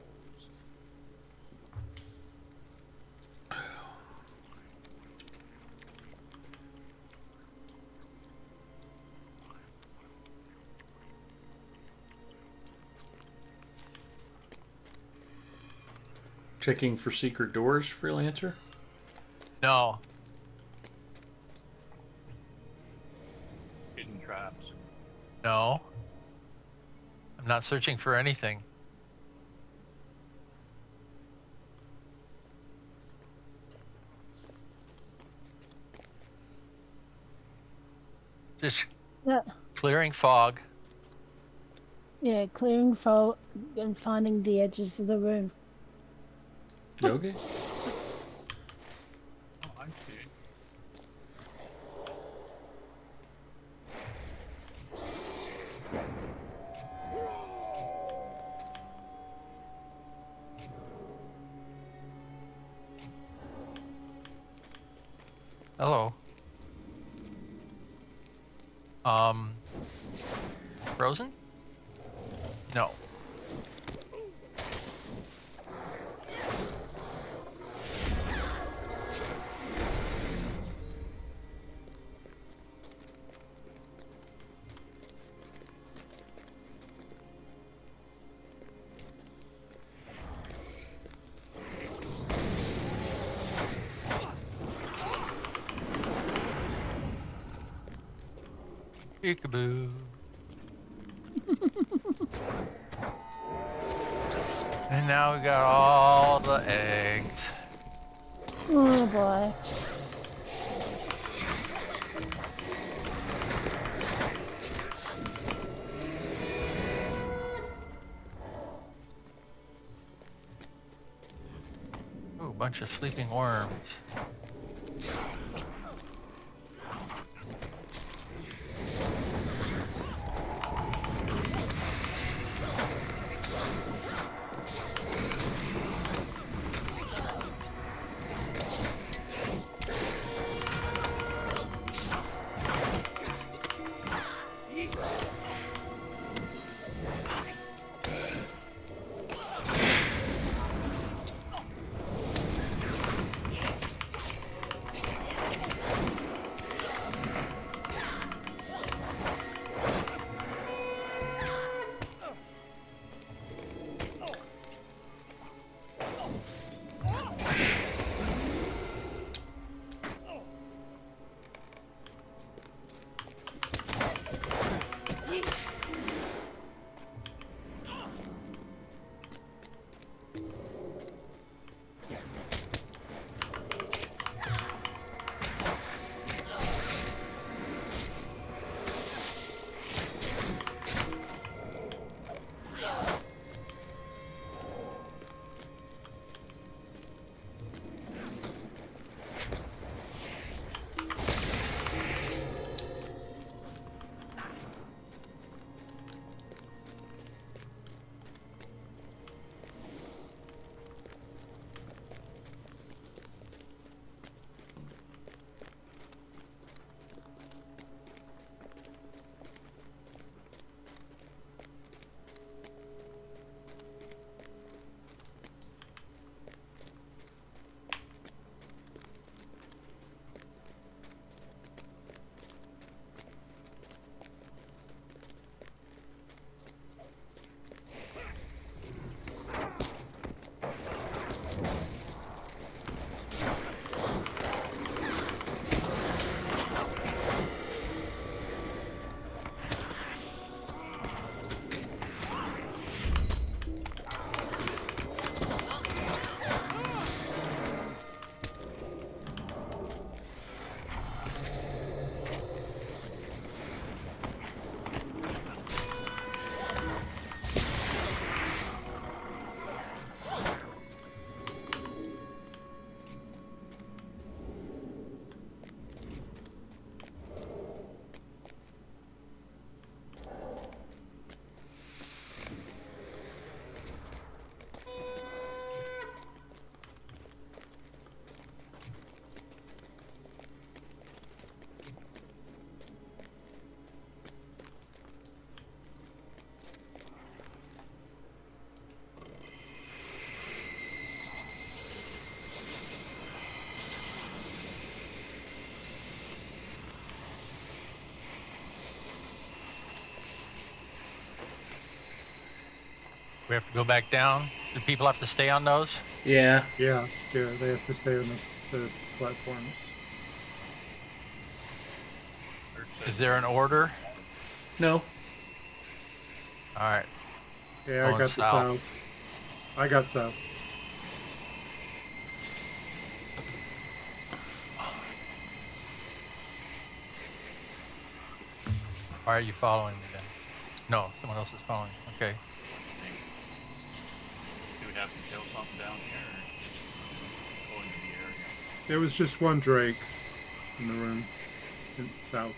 Checking for secret doors, freelancer? No. Hidden traps. No. I'm not searching for anything. Just Yeah. clearing fog. Yeah, clearing fog and finding the edges of the room. Okay. Oh, I see. Hello. Frozen? No. Peekaboo. And now we got all the eggs. Oh boy. Ooh, a bunch of sleeping worms. We have to go back down. Do people have to stay on those? Yeah. Yeah, they have to stay on the platforms. Is there an order? No. All right. Yeah, I Going got the south. I got south. Why are you following me then? No, someone else is following. Okay. Do we have to kill something down here or go into the area? There was just one Drake in the room south.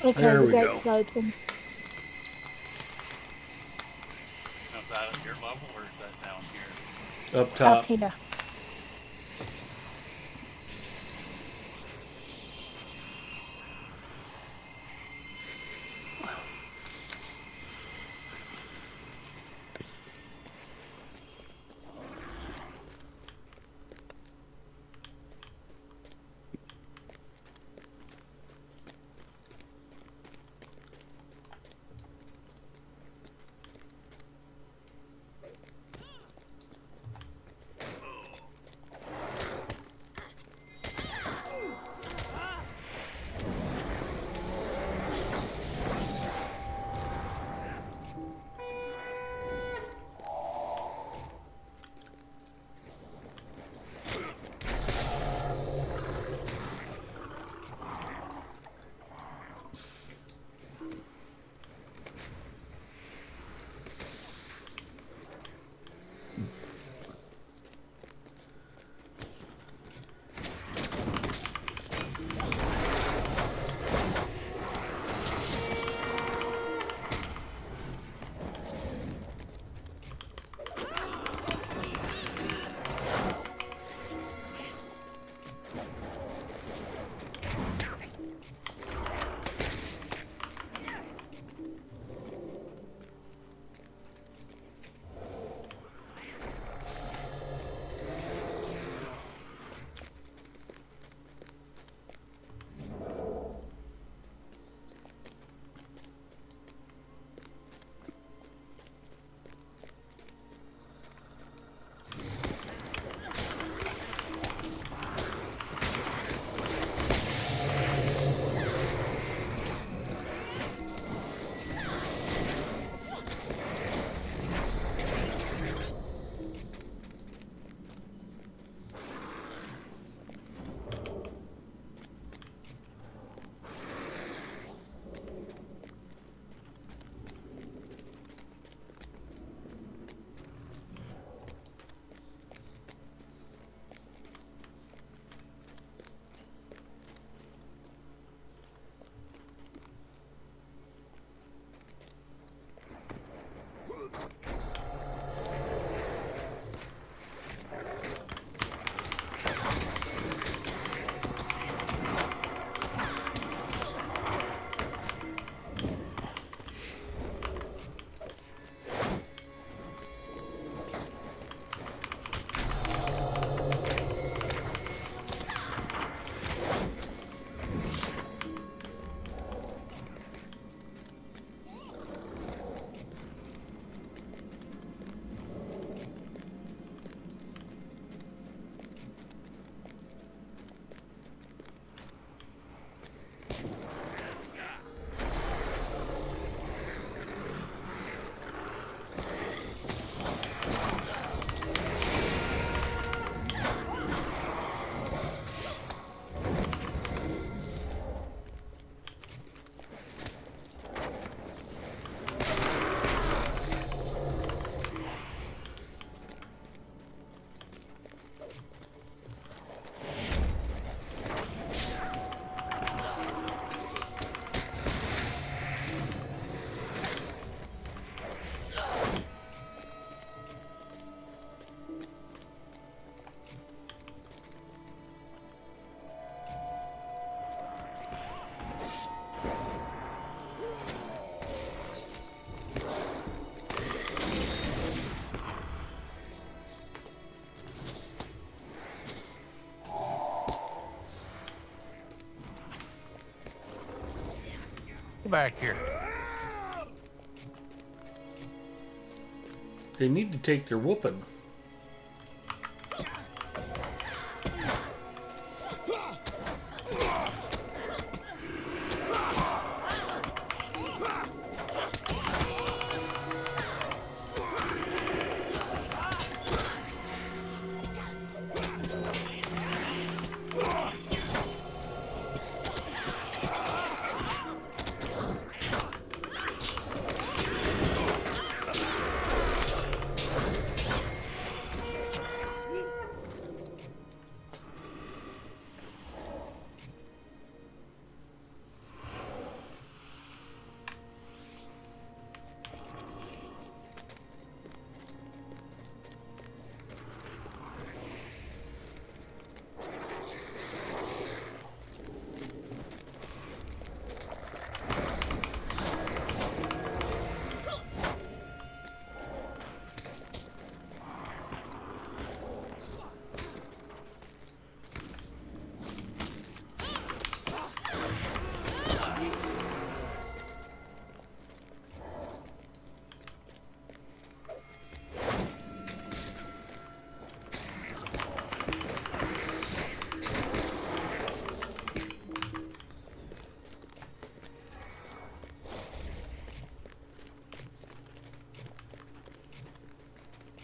Okay, There the we gate's go. open. Now, is that at your level or is that down here? Up top. Up here. Get back here. They need to take their whooping.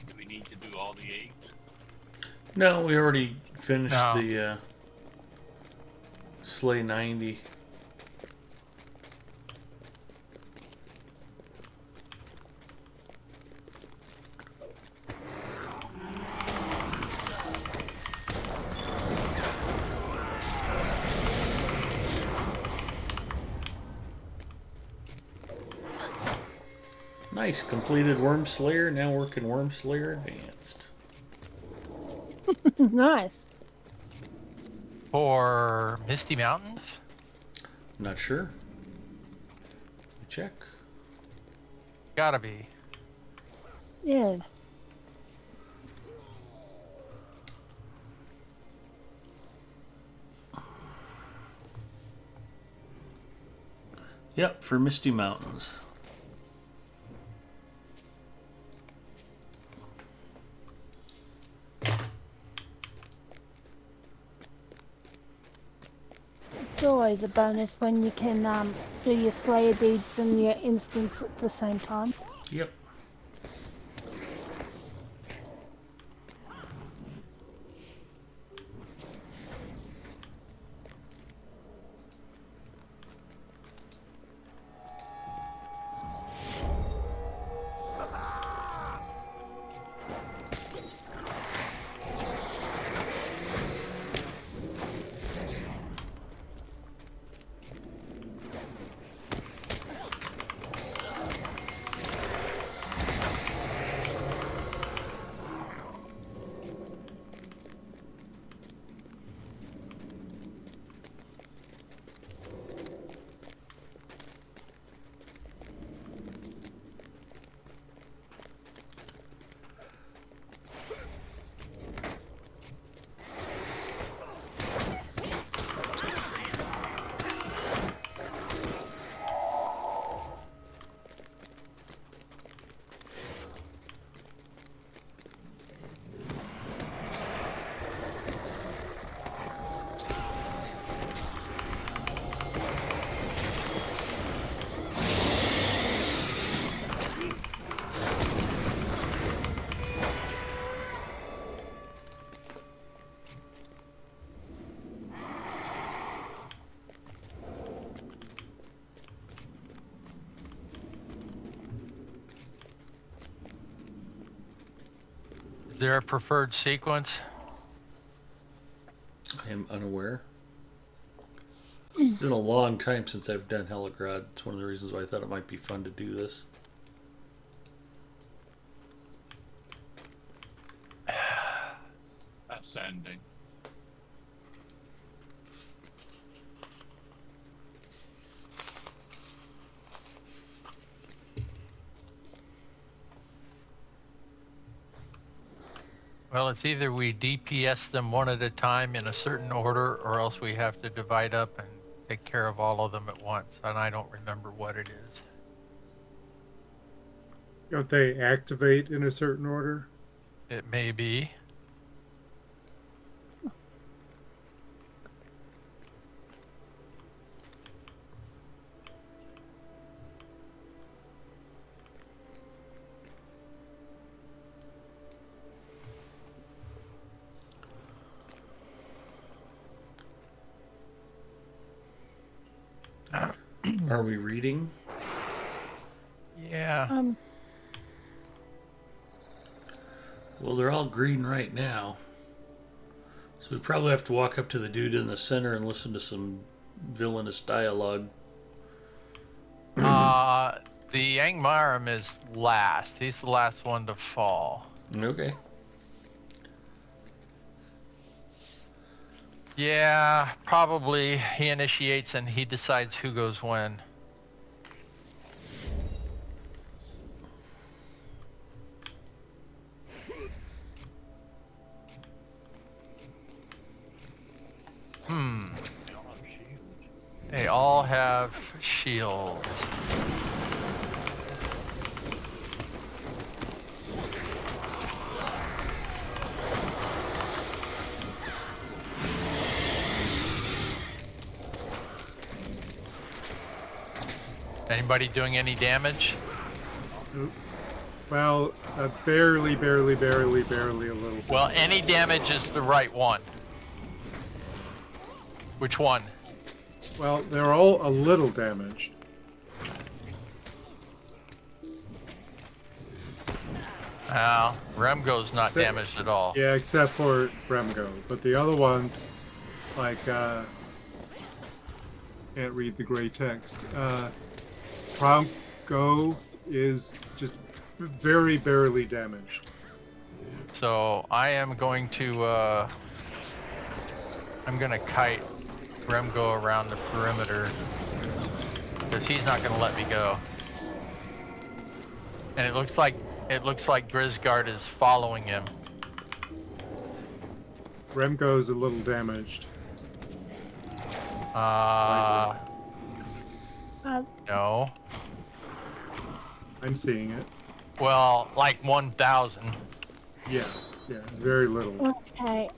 Do we need to do all the eggs? No, we already finished No. the Slay 90. Nice, completed Worm Slayer, now working Worm Slayer Advanced. Nice. For Misty Mountains? Not sure. Check. Gotta be. Yeah. Yep, for Misty Mountains. It's always a bonus when you can do your Slayer deeds and your instance at the same time. Yep. Is there a preferred sequence? I am unaware. It's been a long time since I've done Helchgam. It's one of the reasons why I thought it might be fun to do this. Ascending. Well, it's either we DPS them one at a time in a certain order, or else we have to divide up and take care of all of them at once, and I don't remember what it is. Don't they activate in a certain order? It may be. Are we reading? Yeah. Well, they're all green right now. So we probably have to walk up to the dude in the center and listen to some villainous dialogue. The Angmarum is last. He's the last one to fall. Okay. Yeah, probably he initiates and he decides who goes when. They all have shields. Anybody doing any damage? Well, barely a little bit. Well, any damage is the right one. Which one? Well, they're all a little damaged. Remgo's not damaged at all. Yeah, except for Remgo. But the other ones, like, can't read the gray text. Promgo is just very barely damaged. So I am going to, I'm gonna kite Remgo around the perimeter because he's not gonna let me go. And it looks like Grisgard is following him. Remgo's a little damaged. No. I'm seeing it. Well, like 1,000. Yeah, very little. Okay,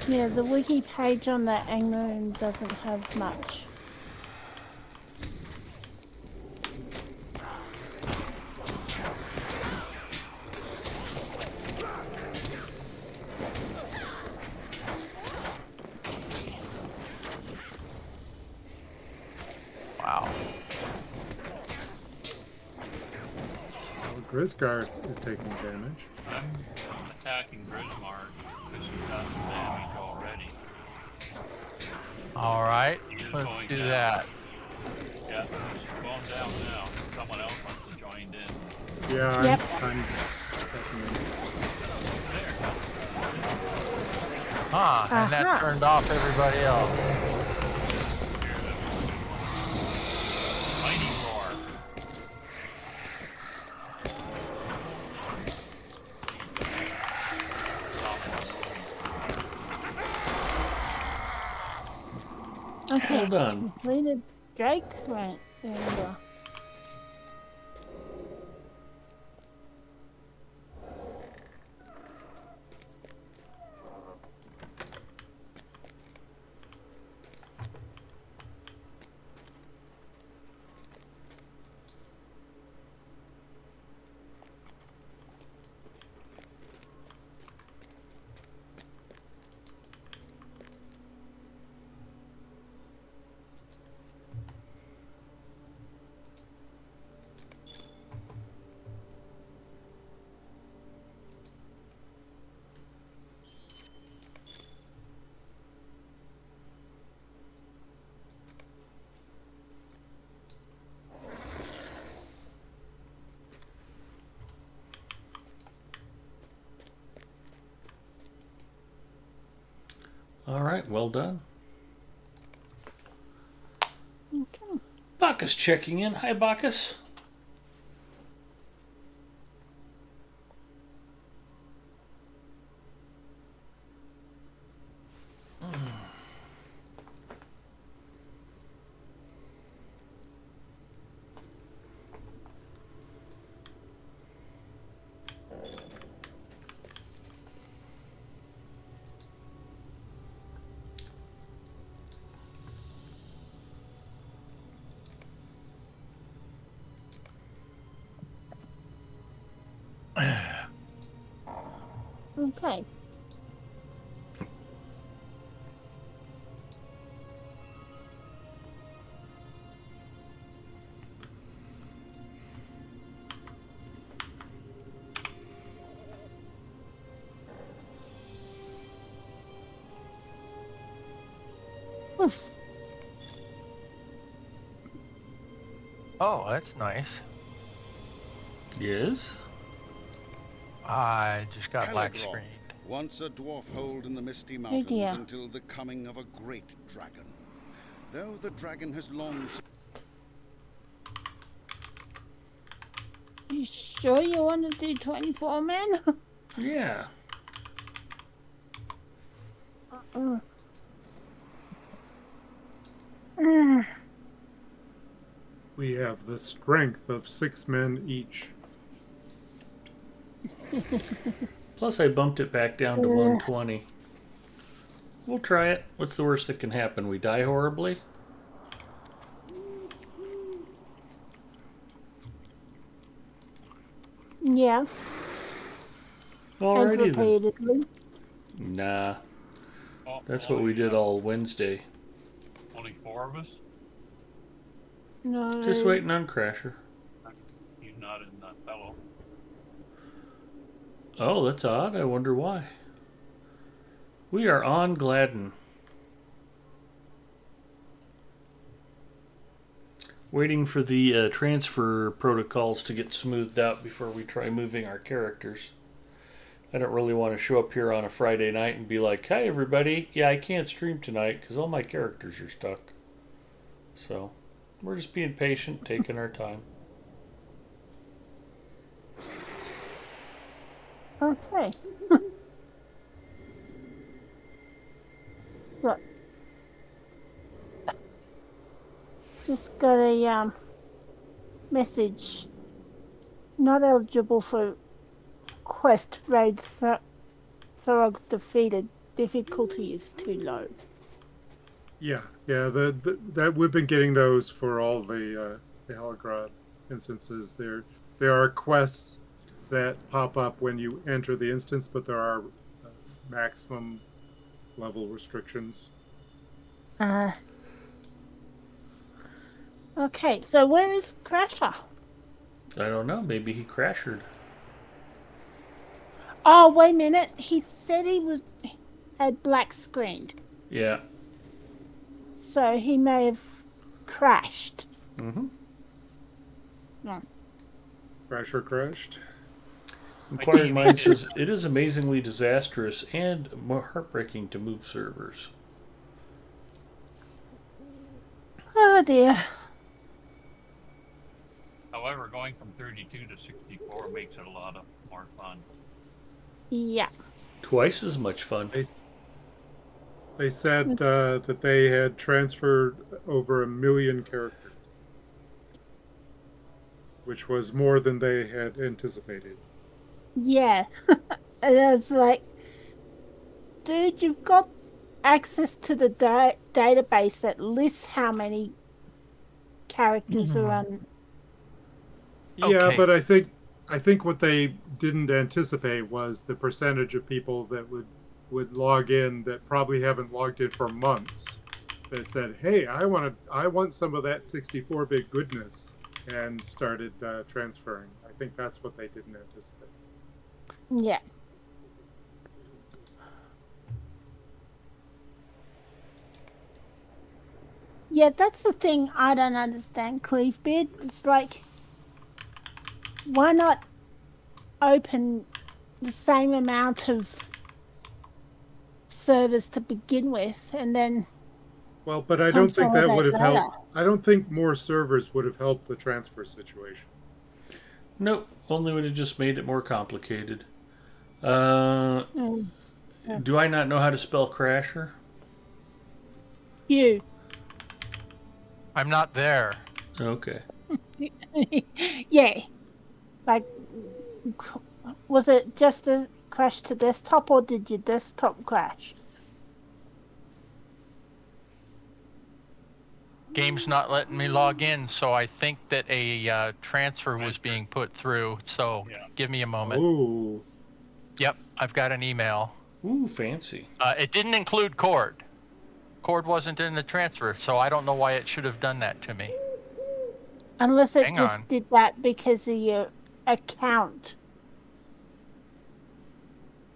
yeah, the wiki page on the Angmoon doesn't have much. Wow. Well, Grisgard is taking damage. I'm attacking Grismar because he's done some damage already. All right, let's do down. that. Yeah, he's going down now. Someone else must have joined in. Yeah, Yep. I'm And that turned off everybody else. Mighty roar. Okay, Well done. completed Drake. Right, there we go. right, well done. Okay. Bacchus checking in. Hi, Bacchus. Okay. Oof. Oh, that's nice. Yes. I just got black Helchgam, screened. once a dwarf hold in the misty Oh mountains dear. until the coming of a great dragon. Though the dragon has long You sure you want to do 24 men? Yeah. We have the strength of 6 men each. Plus, I bumped it back down to 120. We'll try it. What's the worst that can happen? We die horribly? Yeah. And Alrighty then. repeatedly. Nah. Oh, That's what we did all Wednesday. Only 4 of us? No. Just waiting on Crasher. He's not in that fellow. Oh, that's odd. I wonder why. We are on Gladden. Waiting for the transfer protocols to get smoothed out before we try moving our characters. I don't really want to show up here on a Friday night and be like, "Hi everybody, yeah, I can't stream tonight because all my characters are stuck." So, we're just being patient, taking our time. Okay. Look. Just got a message. Not eligible for quest raid Thorog defeated. Difficulty is too low. Yeah, that we've been getting those for all the Helgrod instances. There are quests that pop up when you enter the instance, but there are maximum level restrictions. Okay, so where is Crasher? I don't know, maybe he crashed. Oh, wait a minute. He said had black screened. Yeah. So he may have crashed. Mm-hmm. No. Crasher crashed. Inquiring Mind says, it is amazingly disastrous and more heartbreaking to move servers. Oh dear. However, going from 32 to 64 makes it a lot more fun. Yeah. Twice as much fun. They said that they had transferred over 1 million characters, which was more than they had anticipated. Yeah. And I was like, dude, you've got access to the database that lists how many characters are on. Yeah, Okay. but I think what they didn't anticipate was the percentage of people that would log in that probably haven't logged in for months. That said, "Hey, I want some of that 64-bit goodness," and started transferring. I think that's what they didn't anticipate. Yeah. Yeah, that's the thing I don't understand, Cleavebeard. It's like, why not open the same amount of servers to begin with, and then Well, but I don't think that would consolidate have later. helped. I don't think more servers would have helped the transfer situation. Nope, only would have just made it more complicated. Mm. Do I not know how to spell crasher? You. I'm not there. Okay. Yeah. Like, was it just a crash to desktop, or did your desktop crash? Game's not letting me log in, so I think that a transfer was being put through. So Yeah. give me a moment. Ooh. Yep, I've got an email. Ooh, fancy. It didn't include Cord. Cord wasn't in the transfer, so I don't know why it should have done that to me. Unless it Hang just on. did that because of your account.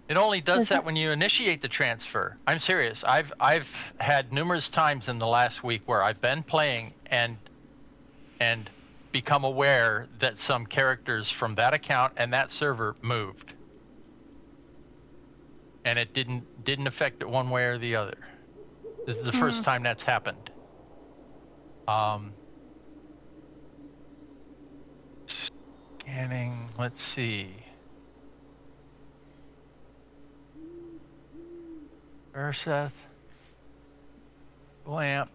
It only does Is that that- when you initiate the transfer. I'm serious. I've had numerous times in the last week where I've been playing and become aware that some characters from that account and that server moved. And it didn't affect it one way or the other. This is the first time that's happened. Scanning, let's see. Urseth. Lamp.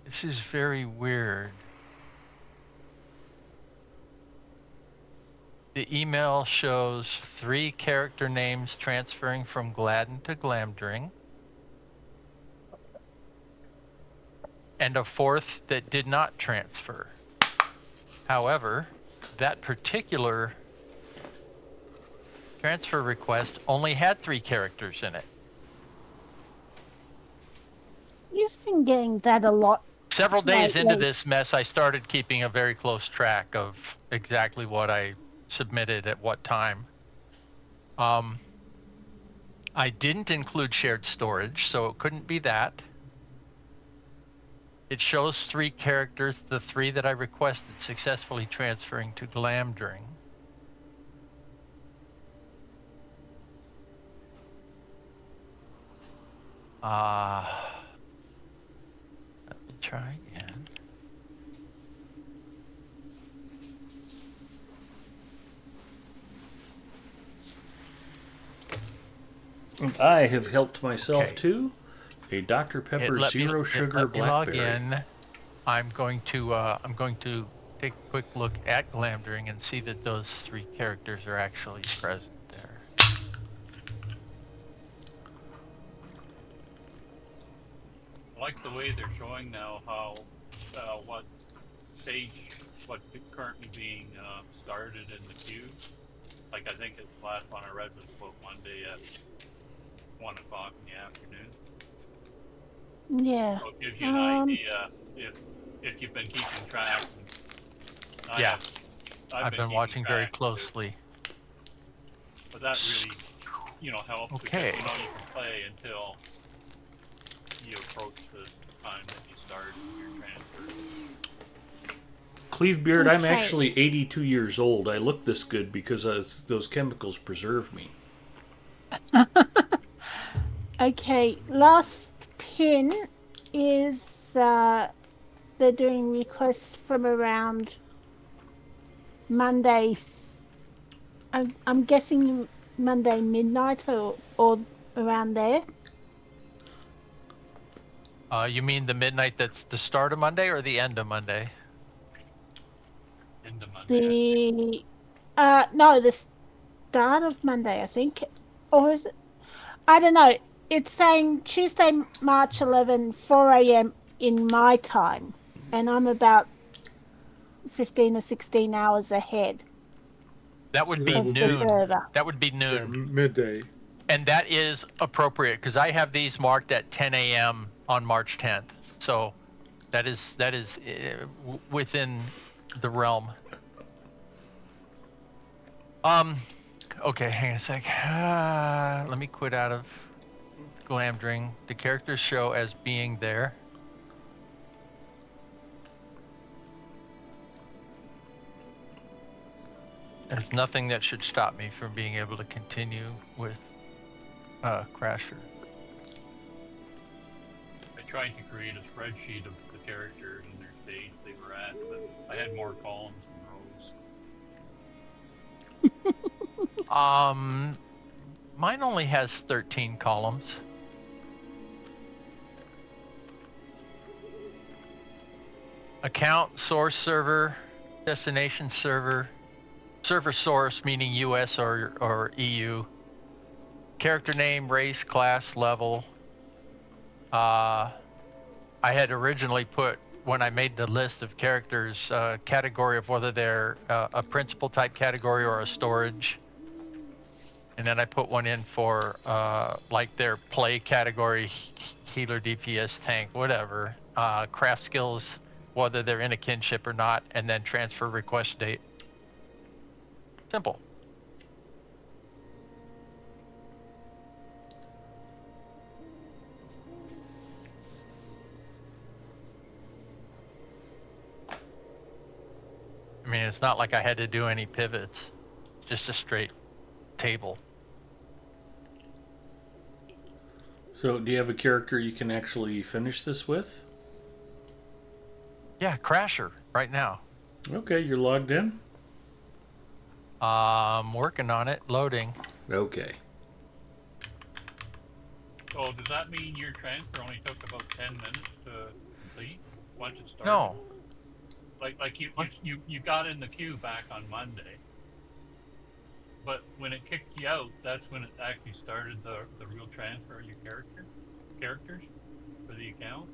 This is very weird. The email shows 3 character names transferring from Gladden to Glamdring, and a 4th that did not transfer. However, that particular transfer request only had 3 characters in it. You've been getting that a lot. Several days into lately. this mess, I started keeping a very close track of exactly what I submitted at what time. I didn't include shared storage, so it couldn't be that. It shows 3 characters, the 3 that I requested successfully transferring to Glamdring. Let me try again. And I have helped myself Okay. to a Dr. Pepper Zero Sugar Blackberry. Log in. I'm going to take a quick look at Glamdring and see that those 3 characters are actually present there. I like the way they're showing now how what stage what's currently being started in the queue. Like I think it's the last one I read was about Monday at 1 o'clock in the afternoon. Yeah. So it gives you an idea if you've been keeping track. Yeah, I've been keeping watching very track, closely. but that really, helps. Okay. Because you can play until you approach the time that you start your transfer. Clevebeard, I'm Okay. actually 82 years old. I look this good because those chemicals preserve me. Okay, last pin is they're doing requests from around Monday. I'm guessing Monday midnight or around there. You mean the midnight that's the start of Monday or the end of Monday? End of Monday. No, the start of Monday, I think, or is it? I don't know. It's saying Tuesday, March 11, 4 a.m. in my time, and I'm about 15 or 16 hours ahead. That would So be that of would the noon. server. That would be Yeah, noon. midday. And that is appropriate because I have these marked at 10 a.m. on March 10th. So that is within the realm. Okay, hang on a sec. Let me quit out of Glamdring. The characters show as being there. There's nothing that should stop me from being able to continue with Crasher. I tried to create a spreadsheet of the characters and their stage they were at, but I had more columns than rows. Mine only has 13 columns. Account, source server, destination server, server source meaning US or EU, character name, race, class, level. I had originally put, when I made the list of characters, category of whether they're a principal type category or a storage. And then I put one in for like their play category, healer, DPS, tank, whatever. Craft skills, whether they're in a kinship or not, and then transfer request date. Simple. I mean, it's not like I had to do any pivots. It's just a straight table. So, do you have a character you can actually finish this with? Yeah, Crasher, right now. Okay, you're logged in? Working on it, loading. Okay. So does that mean your transfer only took about 10 minutes to complete once it started? No. Like you got in the queue back on Monday, but when it kicked you out, that's when it actually started the real transfer of your characters for the account?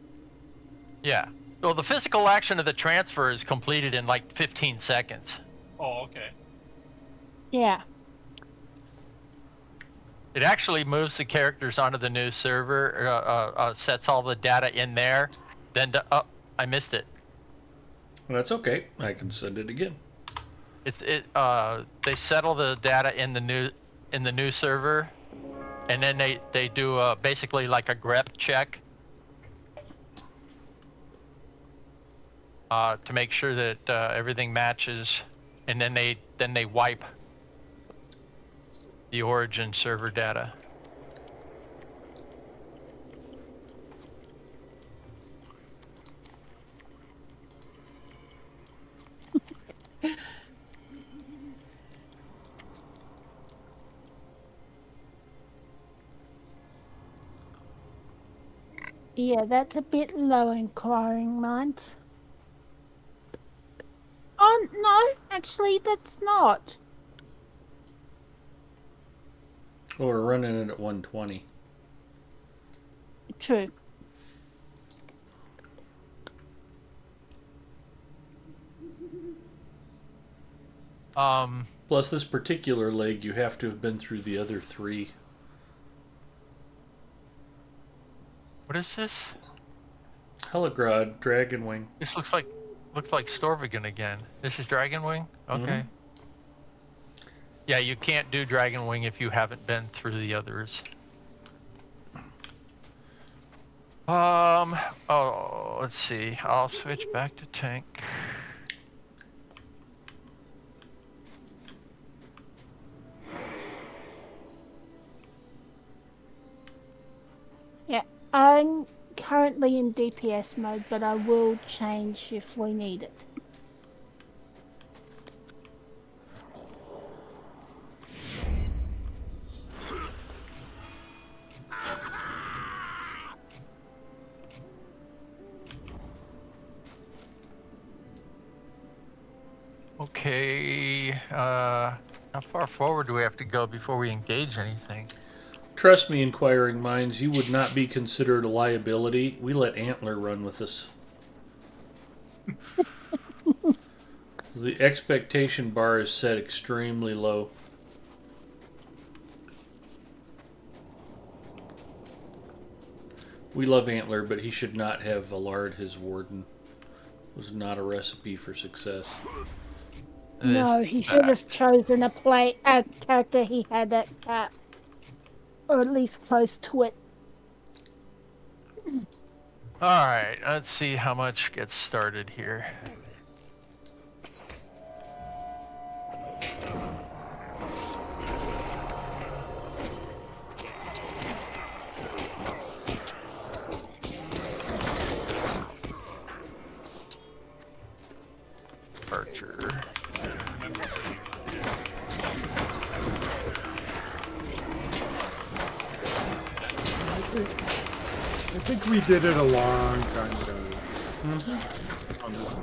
Yeah. Well, the physical action of the transfer is completed in like 15 seconds. Oh, okay. Yeah. It actually moves the characters onto the new server, sets all the data in there, then I missed it. Well, that's okay. I can send it again. They settle the data in the new server, and then they do basically like a grep check to make sure that everything matches, and then they wipe the origin server data. Yeah, that's a bit low inquiring minds. Oh, no, actually, that's not. Oh, we're running it at 120. True. Plus, this particular leg, you have to have been through the other 3. What is this? Heligrod, Dragonwing. This looks like Storvigan again. This is Dragonwing? Okay. Mm-hmm. Yeah, you can't do Dragonwing if you haven't been through the others. Oh, let's see. I'll switch back to tank. Yeah, I'm currently in DPS mode, but I will change if we need it. Okay, how far forward do we have to go before we engage anything? Trust me, inquiring minds, you would not be considered a liability. We let Antler run with us. The expectation bar is set extremely low. We love Antler, but he should not have Allard his warden. It was not a recipe for success. No, he should have chosen a character he had at cap, or at least close to it. All right, let's see how much gets started here. think we did it a long time ago.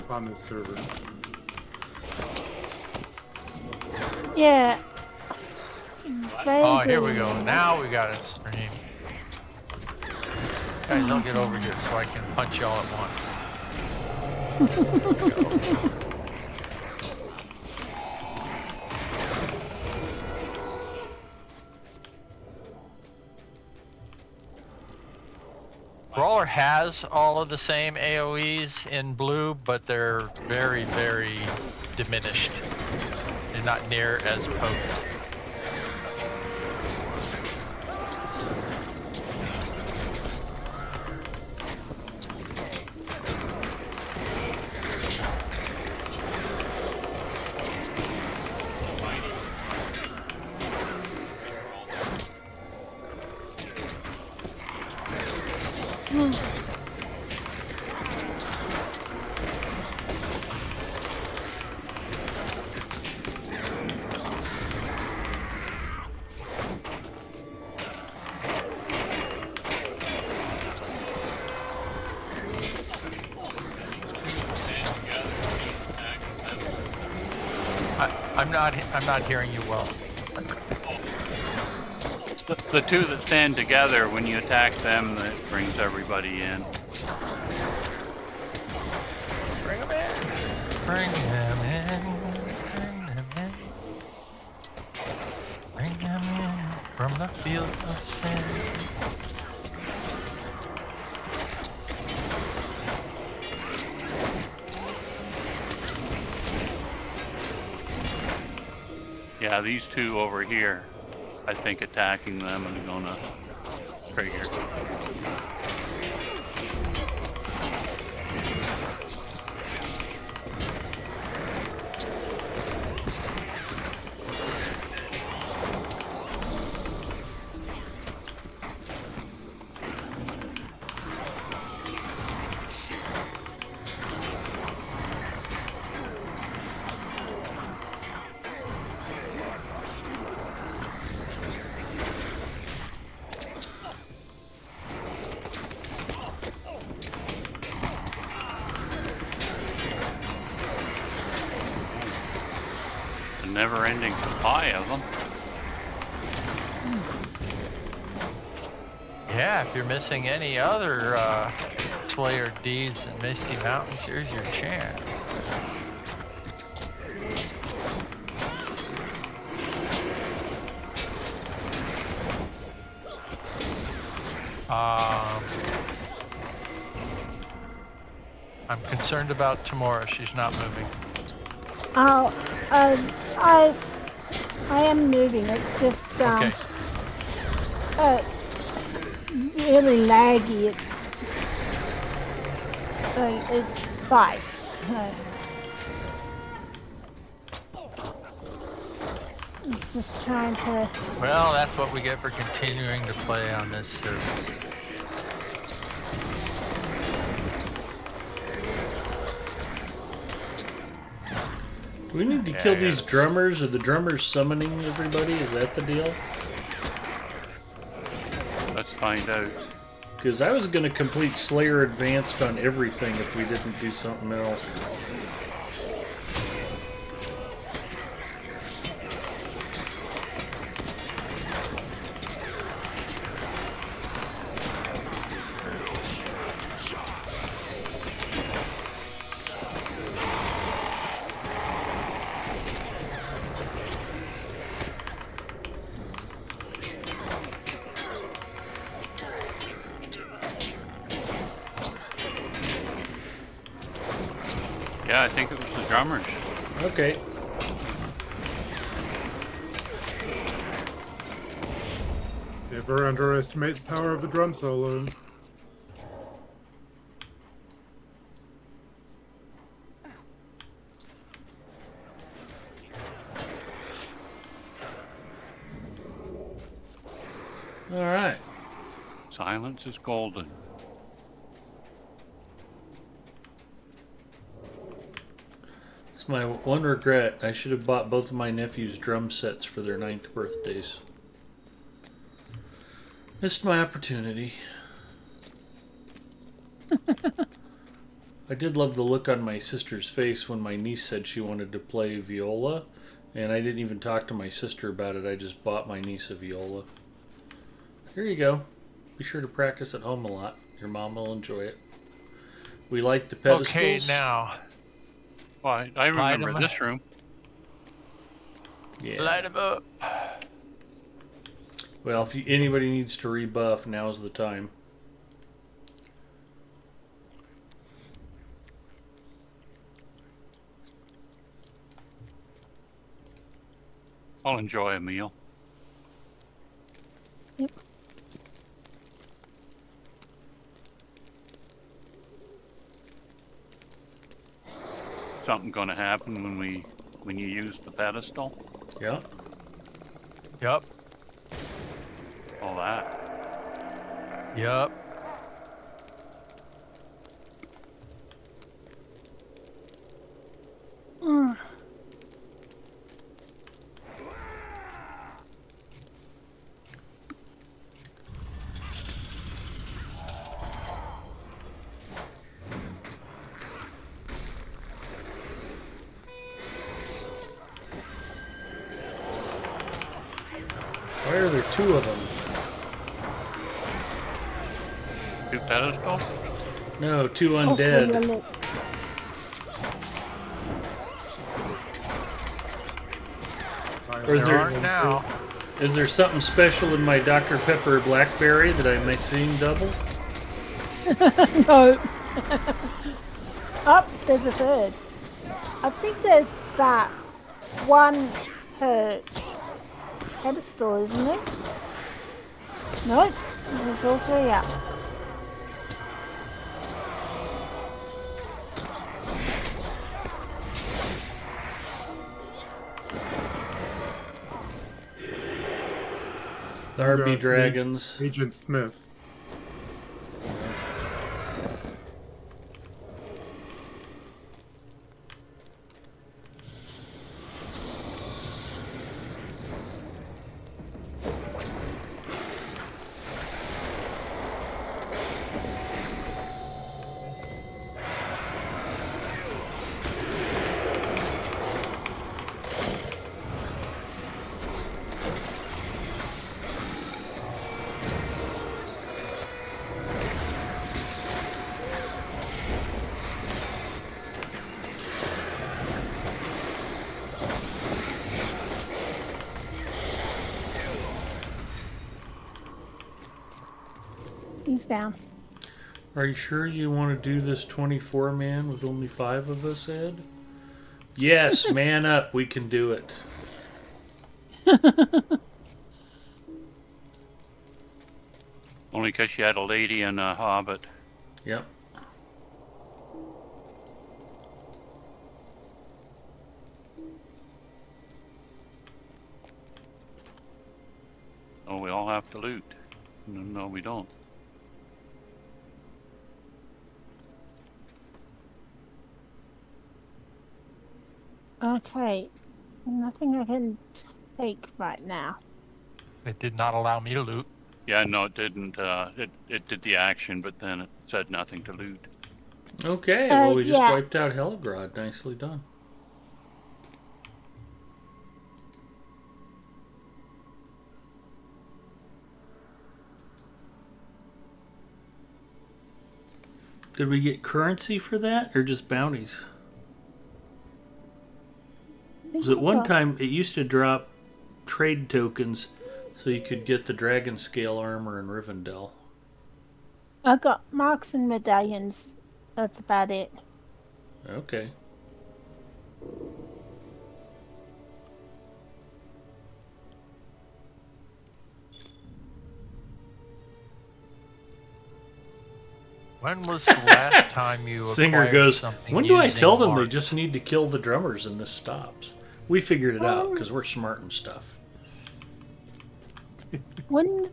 On this server. Yeah. Oh, here we go. Now we got it stream. Guys, don't get over here so I can punch y'all at once. Brawler has all of the same AoEs in blue, but they're very, very diminished. They're not near as potent. I'm not hearing you well. The two that stand together, when you attack them, that brings everybody in. Bring them in. Bring them in. Bring them in. Bring them in from the field of sin. Yeah, these two over here, I think attacking them is gonna trigger. Never-ending supply of them. Yeah, if you're missing any other Slayer deeds in Misty Mountains, here's your chance. I'm concerned about Tamora. She's not moving. Oh, I am moving. It's just Okay. Really laggy. It spikes. It's just trying to. Well, that's what we get for continuing to play on this server. We need to kill these drummers. Are the drummers summoning everybody? Is that the deal? Let's find out. Because I was going to complete Slayer Advanced on everything if we didn't do something else. Yeah, I think it was the drummers. Okay. Never underestimate the power of the drum solo. All right. Silence is golden. It's my one regret. I should have bought both of my nephews drum sets for their 9th birthdays. Missed my opportunity. I did love the look on my sister's face when my niece said she wanted to play viola, and I didn't even talk to my sister about it. I just bought my niece a viola. Here you go. Be sure to practice at home a lot. Your mom will enjoy it. We like the pedestals. Okay, now. Well, I remember 'em. this room. Yeah. Light 'em up. Well, if anybody needs to rebuff, now's the time. I'll enjoy a meal. Yep. Something going to happen when you use the pedestal? Yeah. Yup. All that. Yup. Why are there two of them? Two pedestals? No, two Oh, for undead. your lip. Or is There aren't now. Is there something special in my Dr. Pepper Blackberry that I may seeing double? No. Oh, there's a third. I think there's one per pedestal, isn't it? No, there's all three up. There be dragons. Agent Smith. He's down. Are you sure you want to do this 24-man with only 5 of us, Ed? Yes, man up. We can do it. Only because you had a lady and a hobbit. Yep. Oh, we all have to loot. No, we don't. Okay. Nothing I can take right now. It did not allow me to loot. Yeah, no, it didn't. It did the action, but then it said nothing to loot. Okay, well, we just yeah. wiped out Helgrod. Nicely done. Did we get currency for that, or just bounties? Because at one time, it used to drop trade tokens so you could get the dragon scale armor in Rivendell. I got marks and medallions. That's about it. Okay. When was the last time you Singer acquired goes, something when do I using tell them they marks?" just need to kill the drummers and this stops? We figured it out because we're smart and stuff. When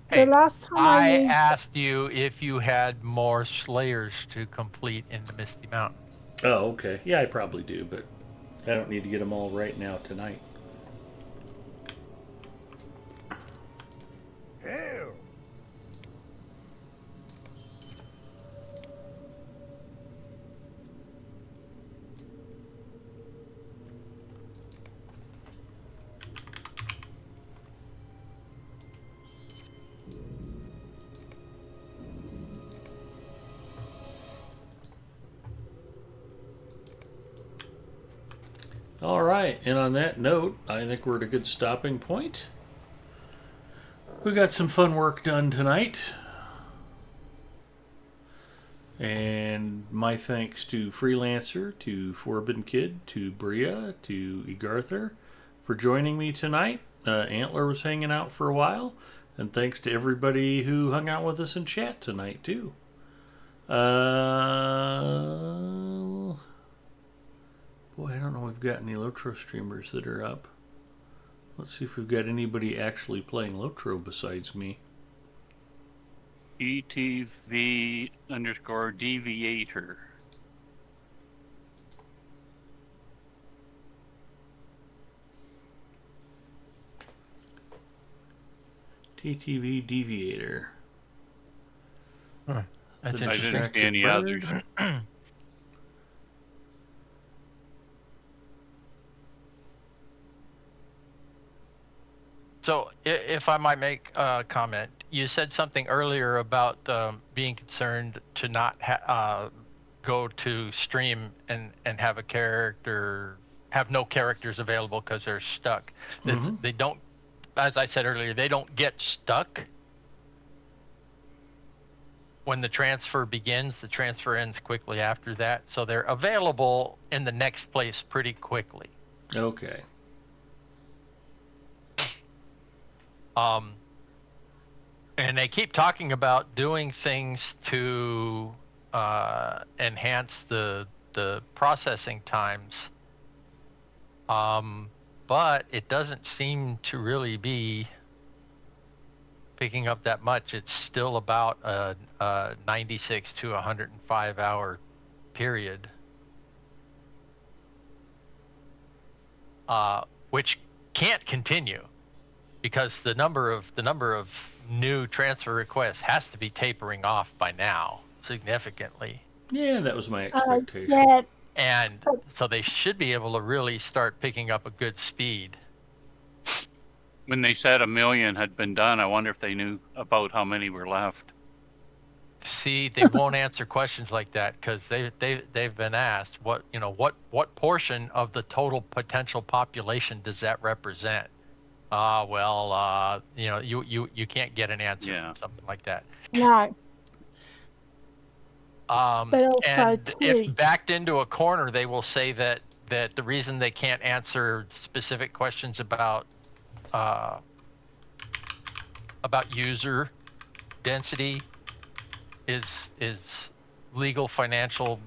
Hey, the last time I used asked you if you had more slayers to complete in the Misty Mountain. Oh, okay. Yeah, I probably do, but I don't need to get them all right now tonight. Hell, right, and on that note, I think we're at a good stopping point. We got some fun work done tonight. And my thanks to Freelancer, to Forbidden Kid, to Bria, to Egarther for joining me tonight. Antler was hanging out for a while. And thanks to everybody who hung out with us in chat tonight, too. Boy, I don't know if we've got any Lotro streamers that are up. Let's see if we've got anybody actually playing Lotro besides me. ETV_deviator. TTV Deviator. That's I interesting. didn't see any others. So, if I might make a comment, you said something earlier about being concerned to not go to stream and have a character, have no characters available because they're stuck. They don't, as I said earlier, they don't get stuck. When the transfer begins, the transfer ends quickly after that. So they're available in the next place pretty quickly. Okay. And they keep talking about doing things to enhance the processing times. But it doesn't seem to really be picking up that much. It's still about a 96 to 105 hour period, which can't continue because the number of new transfer requests has to be tapering off by now significantly. Yeah, that was my expectation. Yeah. And so they should be able to really start picking up a good speed. When they said 1 million had been done, I wonder if they knew about how many were left. See, they won't answer questions like that because they've been asked what portion of the total potential population does that represent? You can't get an answer from something like that. No. But also, and if backed into a corner, they will say that the reason they can't answer specific questions about user density is legal financial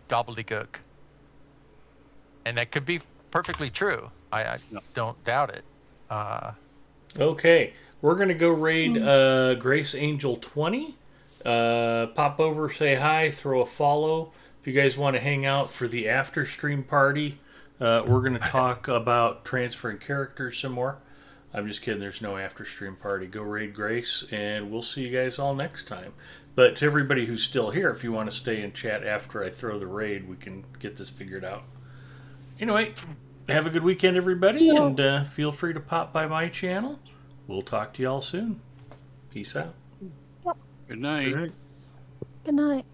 gobbledygook, and that could be perfectly true. I don't doubt it. Okay, we're gonna go raid Grace Angel 20. Pop over, say hi, throw a follow. If you guys want to hang out for the after stream party, we're gonna talk about transferring characters some more. I'm just kidding. There's no after stream party. Go raid Grace, and we'll see you guys all next time. But to everybody who's still here, if you want to stay and chat after I throw the raid, we can get this figured out. Anyway, have a good weekend, everybody, and feel free to pop by my channel. We'll talk to y'all soon. Peace out. Good night. Good night.